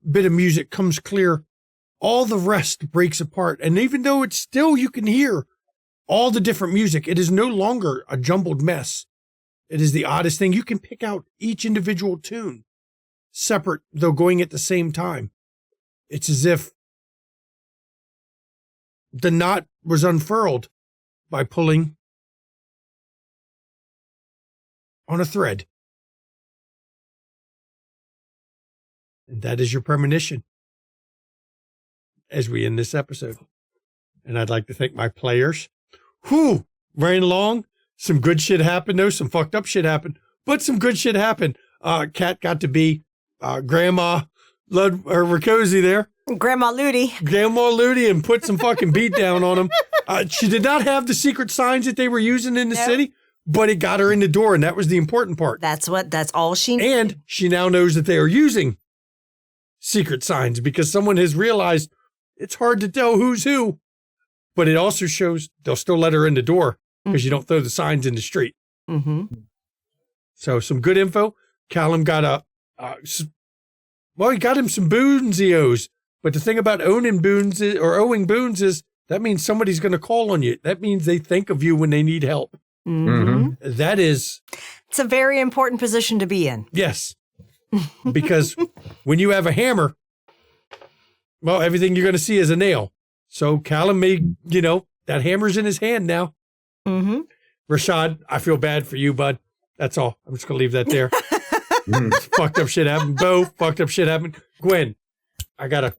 bit of music comes clear, all the rest breaks apart. And even though it's still, you can hear all the different music, it is no longer a jumbled mess. It is the oddest thing. You can pick out each individual tune, separate, though going at the same time. It's as if the knot was unfurled by pulling on a thread. And that is your premonition as we end this episode. And I'd like to thank my players. Whew, ran long. Some good shit happened, though. Some fucked up shit happened. But some good shit happened. Kat got to be Grandma Rakosi there. Grandma Ludi. Grandma Ludi, and put some fucking beat down on him. She did not have the secret signs that they were using in the city, but it got her in the door, and that was the important part. That's all she needed. And she now knows that they are using secret signs because someone has realized it's hard to tell who's who. But it also shows they'll still let her in the door because you don't throw the signs in the street. Mm-hmm. So some good info. Callum got he got him some boonsios. But the thing about owing boons is that means somebody's going to call on you. That means they think of you when they need help. Mm-hmm. That is... It's a very important position to be in. Yes. because when you have a hammer, well, everything you're going to see is a nail. So Callum may, that hammer's in his hand now. Mm-hmm. Rashad, I feel bad for you, bud. That's all. I'm just going to leave that there. Fucked up shit happened. Bo, fucked up shit happened. Gwen, I got a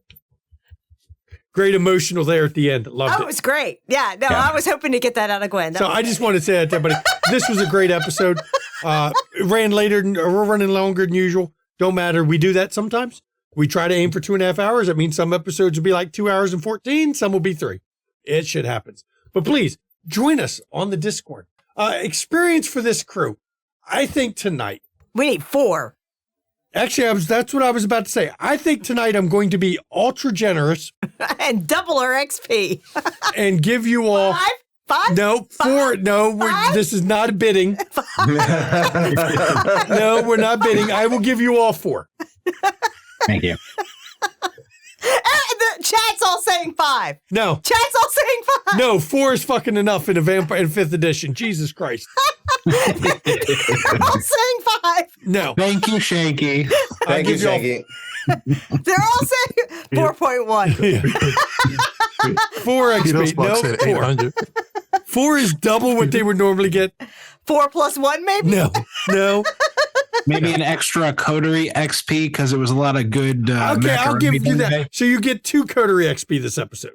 great emotional there at the end. Loved it. It was great. Yeah, no, I was hoping to get that out of Gwen. So I just want to say that to everybody. This was a great episode. It ran later, or we're running longer than usual. Don't matter. We do that sometimes. We try to aim for 2.5 hours. That means some episodes will be like 2 hours and 14. Some will be 3. It shit happens. But please join us on the Discord. Experience for this crew. I think tonight. We need 4. Actually, that's what I was about to say. I think tonight I'm going to be ultra generous. And double our XP. And give you all... 5? No, 4. No, this is not a bidding. No, we're not bidding. I will give you all 4. Thank you. The chat's all saying 5. No. Chat's all saying 5. No, 4 is fucking enough in a Vampire in 5th edition. Jesus Christ. They're all saying 5. No. Thank you, Shanky. Thank you, Shanky. They're all saying 4.1. 4 XP. Box No, at 4. 800. 4 is double what they would normally get. 4 plus 1, maybe? No. Maybe an extra coterie XP because it was a lot of good. Okay, I'll macaroni give you today. that. So you get 2 coterie XP this episode.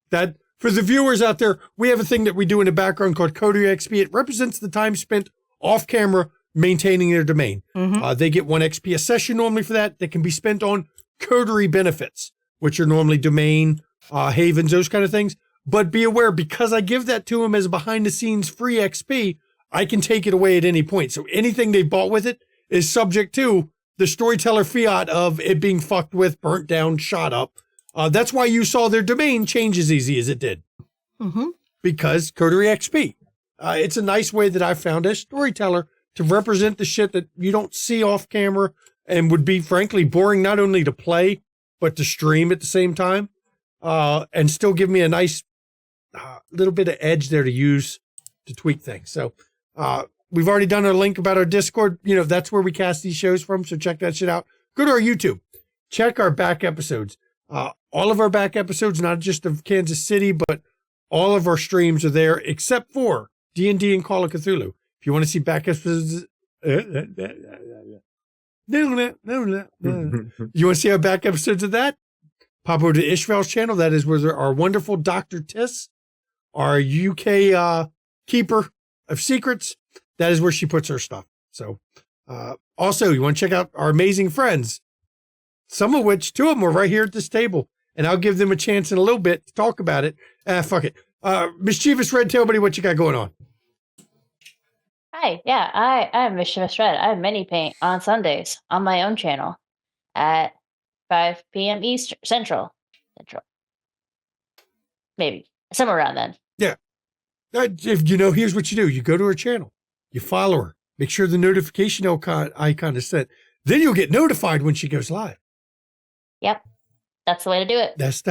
That, for the viewers out there, we have a thing that we do in the background called coterie XP. It represents the time spent off camera maintaining their domain. Mm-hmm. They get 1 XP a session normally for that. That can be spent on coterie benefits, which are normally domain, havens, those kind of things. But be aware, because I give that to them as behind the scenes free XP, I can take it away at any point. So anything they bought with it is subject to the storyteller fiat of it being fucked with, burnt down, shot up. That's why you saw their domain change as easy as it did. Mm-hmm. Because coterie XP. It's a nice way that I found as storyteller to represent the shit that you don't see off camera and would be, frankly, boring not only to play, but to stream at the same time. And still give me a nice little bit of edge there to use to tweak things. So we've already done our link about our Discord. That's where we cast these shows from. So check that shit out. Go to our YouTube. Check our back episodes. All of our back episodes, not just of Kansas City, but all of our streams are there except for D&D and Call of Cthulhu. If you want to see back episodes, you want to see our back episodes of that? Pop over to Ishval's channel. That is where our wonderful Dr. Tiss, our UK keeper of secrets, that is where she puts her stuff. So also, you want to check out our amazing friends, some of which, 2 of them are right here at this table, and I'll give them a chance in a little bit to talk about it. Fuck it. Mischievous Red Tail Buddy, what you got going on? Hi, yeah, I'm Mischievous Red. I have mini paint on Sundays on my own channel at 5 p.m. Eastern Central. Maybe somewhere around then. Yeah. Here's what you do. You go to her channel, you follow her, make sure the notification icon is set. Then you'll get notified when she goes live. Yep, that's the way to do it. That's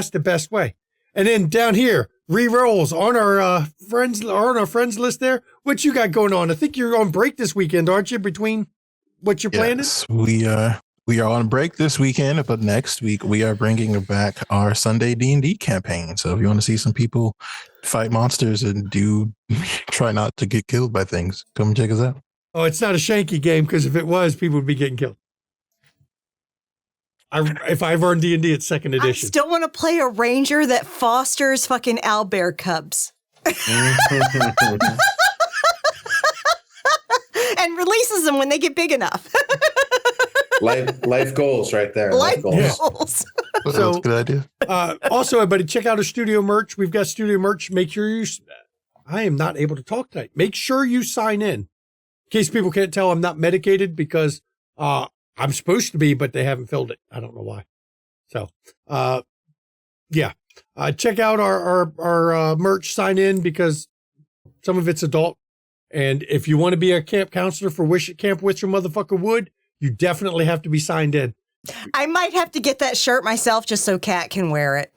the best way. And then down here, re-rolls on our friends list there. What you got going on? I think you're on break this weekend, aren't you? Between what you're planning? Yes, we are on break this weekend, but next week we are bringing back our Sunday D&D campaign. So if you want to see some people fight monsters and try not to get killed by things, come check us out. Oh, it's not a Shanky game, because if it was, people would be getting killed. If I've earned D&D, it's 2nd edition. I still want to play a ranger that fosters fucking owlbear cubs. And releases them when they get big enough. Life goals right there. Life goals. Yeah. So, that's a good idea. Also, everybody, check out our studio merch. We've got studio merch. Make sure I am not able to talk tonight. Make sure you sign in case people can't tell I'm not medicated, because I'm supposed to be, but they haven't filled it. I don't know why. So, yeah. Check out our merch, sign in, because some of it's adult. And if you want to be a camp counselor for Camp Witcher Motherfucker Wood, you definitely have to be signed in. I might have to get that shirt myself just so Kat can wear it.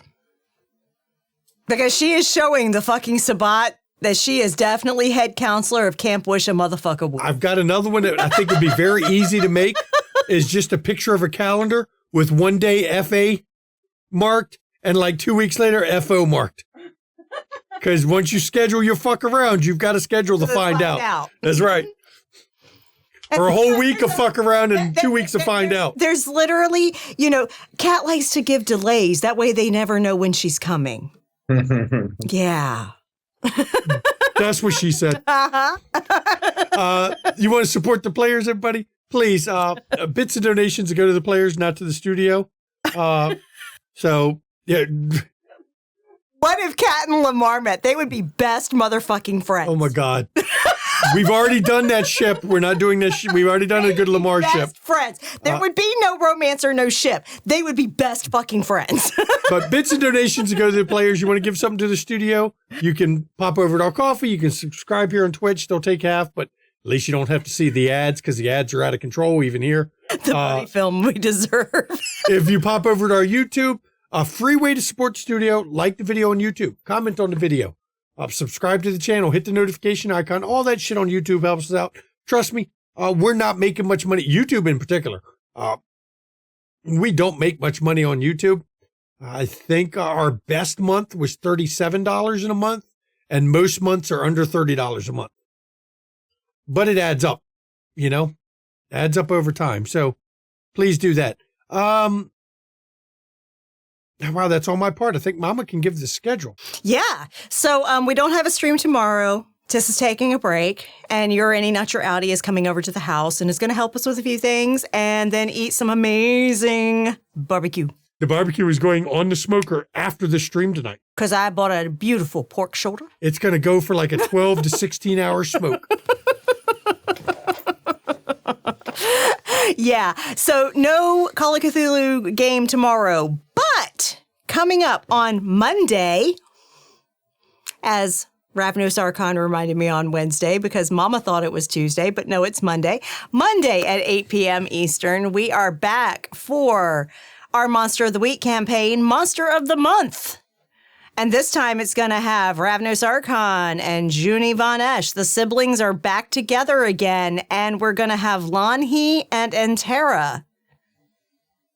Because she is showing the fucking Sabbat that she is definitely head counselor of Camp Wish a Motherfucker Would. I've got another one that I think would be very easy to make. Is just a picture of a calendar with one day FA marked and like 2 weeks later FO marked. Because once you schedule your fuck around, you've got to schedule to find out. That's right. Or a whole week of fuck around and 2 weeks to find out. There's literally, Kat likes to give delays. That way they never know when she's coming. Yeah. That's what she said. You want to support the players, everybody? Please, bits of donations go to the players, not to the studio. So, yeah. What if Kat and Lamar met? They would be best motherfucking friends. Oh, my God. We've already done that ship. We're not doing this. We've already done a good Lamar best ship. Friends. There would be no romance or no ship. They would be best fucking friends. But bits of donations go to the players. You want to give something to the studio? You can pop over to our coffee. You can subscribe here on Twitch. They'll take half, but at least you don't have to see the ads because the ads are out of control even here. The money film we deserve. If you pop over to our YouTube, a free way to support the studio, like the video on YouTube, comment on the video, subscribe to the channel, hit the notification icon. All that shit on YouTube helps us out. Trust me, we're not making much money. YouTube in particular. We don't make much money on YouTube. I think our best month was $37 in a month, and most months are under $30 a month. But it adds up, adds up over time. So please do that. Wow, that's on my part. I think Mama can give the schedule. Yeah. So we don't have a stream tomorrow. Tess is taking a break, and your Any Not Your Outie is coming over to the house and is going to help us with a few things and then eat some amazing barbecue. The barbecue is going on the smoker after the stream tonight. Because I bought a beautiful pork shoulder. It's going to go for like a 12 to 16 hour smoke. Yeah. So no Call of Cthulhu game tomorrow, but coming up on Monday, as Ravnos Archon reminded me on Wednesday because Mama thought it was Tuesday, but no, it's Monday. Monday at 8 p.m. Eastern, we are back for our Monster of the Week campaign, Monster of the Month. And this time it's going to have Ravnos Archon and Junie Von Esch. The siblings are back together again, and we're going to have Lanhi and Antera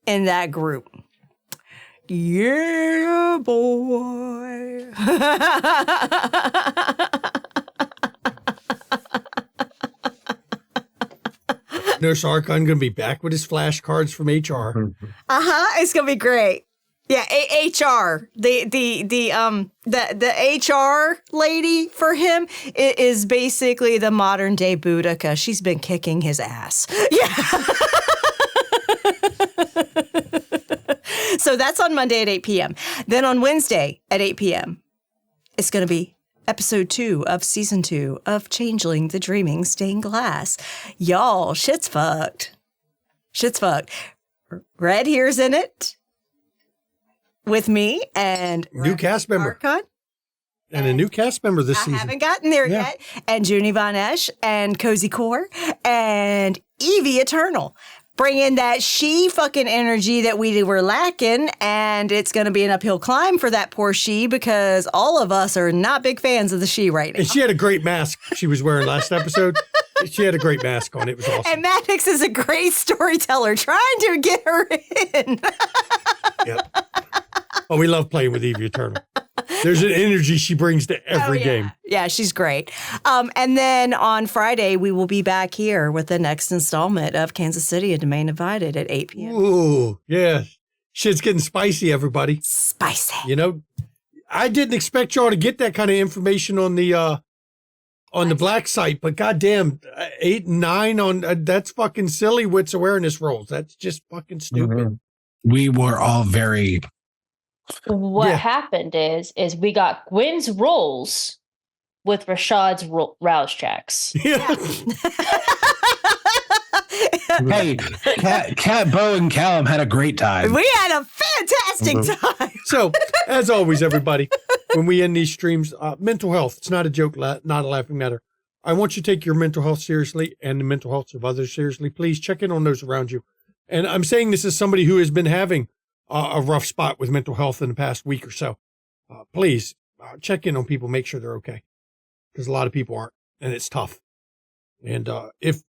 in that group. Yeah, boy. Nurse Archon going to be back with his flashcards from HR. It's going to be great. Yeah, HR. The HR lady for him is basically the modern day Boudica. She's been kicking his ass. Yeah. So that's on Monday at 8 p.m. Then on Wednesday at 8 p.m., it's going to be episode 2 of season 2 of Changeling the Dreaming Stained Glass. Y'all, shit's fucked. Shit's fucked. Red here's in it with me and new cast member. Archon. And a new cast member this season. I haven't gotten there yet. And Junie Von Esch and Cozy Core and Evie Eternal. Bring in that she fucking energy that we were lacking, and it's going to be an uphill climb for that poor she because all of us are not big fans of the she right now. And she had a great mask she was wearing last episode. She had a great mask on. It was awesome. And Maddox is a great storyteller trying to get her in. Yep. Oh, we love playing with Evie Eternal. There's an energy she brings to every game. Yeah, she's great. And then on Friday, we will be back here with the next installment of Kansas City, A Domain Divided at 8 p.m. Ooh, yeah. Shit's getting spicy, everybody. Spicy. I didn't expect y'all to get that kind of information on the black site, but goddamn, 8 and 9 on that's fucking silly wits awareness rolls. That's just fucking stupid. Mm-hmm. We were all very... What happened is we got Gwen's rolls with Rashad's rouse checks. Yeah. Hey, Cat, Bo, and Callum had a great time. We had a fantastic time. So, as always, everybody, when we end these streams, mental health, it's not a joke, not a laughing matter. I want you to take your mental health seriously and the mental health of others seriously. Please check in on those around you. And I'm saying this as somebody who has been having a rough spot with mental health in the past week or so. Please check in on people, make sure they're okay. because a lot of people aren't, and it's tough. And if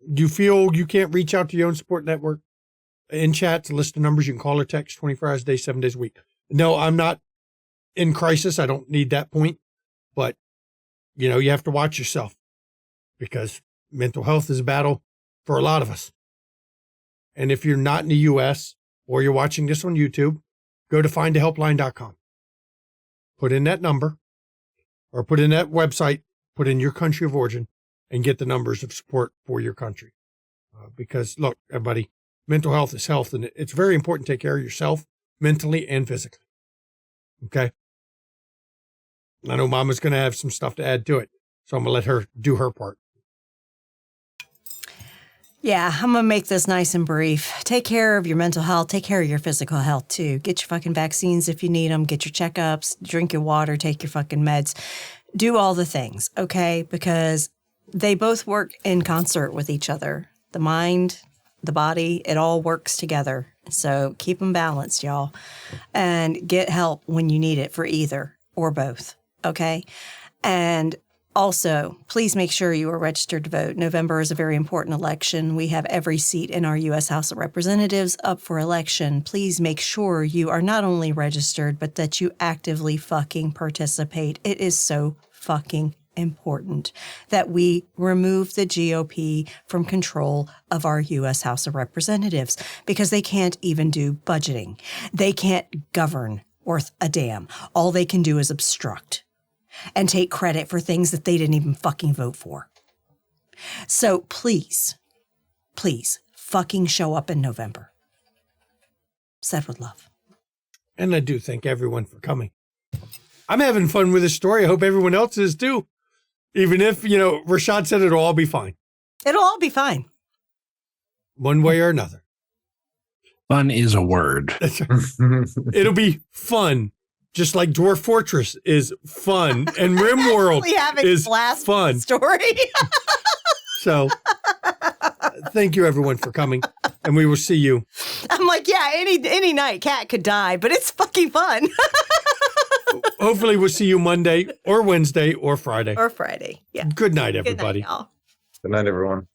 you feel you can't reach out to your own support network, in chat to list the numbers, you can call or text 24 hours a day, 7 days a week. No, I'm not in crisis. I don't need that point. But, you know, you have to watch yourself because mental health is a battle for a lot of us. And if you're not in the U.S. or you're watching this on YouTube, go to findahelpline.com. Put in that number or put in that website, put in your country of origin and get the numbers of support for your country. Because, look, everybody, mental health is health, and it's very important to take care of yourself mentally and physically. Okay? I know Mama's going to have some stuff to add to it, so I'm going to let her do her part. Yeah, I'm going to make this nice and brief. Take care of your mental health. Take care of your physical health, too. Get your fucking vaccines if you need them. Get your checkups. Drink your water. Take your fucking meds. Do all the things, okay? Because they both work in concert with each other. The mind, the body, it all works together. So keep them balanced, y'all. And get help when you need it for either or both, okay? And also, please make sure you are registered to vote. November is a very important election. We have every seat in our U.S. House of Representatives up for election. Please make sure you are not only registered, but that you actively fucking participate. It is so fucking important that we remove the GOP from control of our U.S. House of Representatives because they can't even do budgeting. They can't govern worth a damn. All they can do is obstruct and take credit for things that they didn't even fucking vote for. So please, please fucking show up in November. Said with love. And I do thank everyone for coming. I'm having fun with this story. I hope everyone else is too. Even if, you know, Rashad said it'll all be fine. It'll all be fine. One way or another. Fun is a word. That's right. It'll be fun. Just like Dwarf Fortress is fun and RimWorld is fun. Story. So thank you everyone for coming, and we will see you. I'm like, yeah, any night Cat could die, but it's fucking fun. Hopefully we'll see you Monday or Wednesday or Friday. Or Friday. Yeah. Good night, everybody. Good night, y'all. Good night, everyone.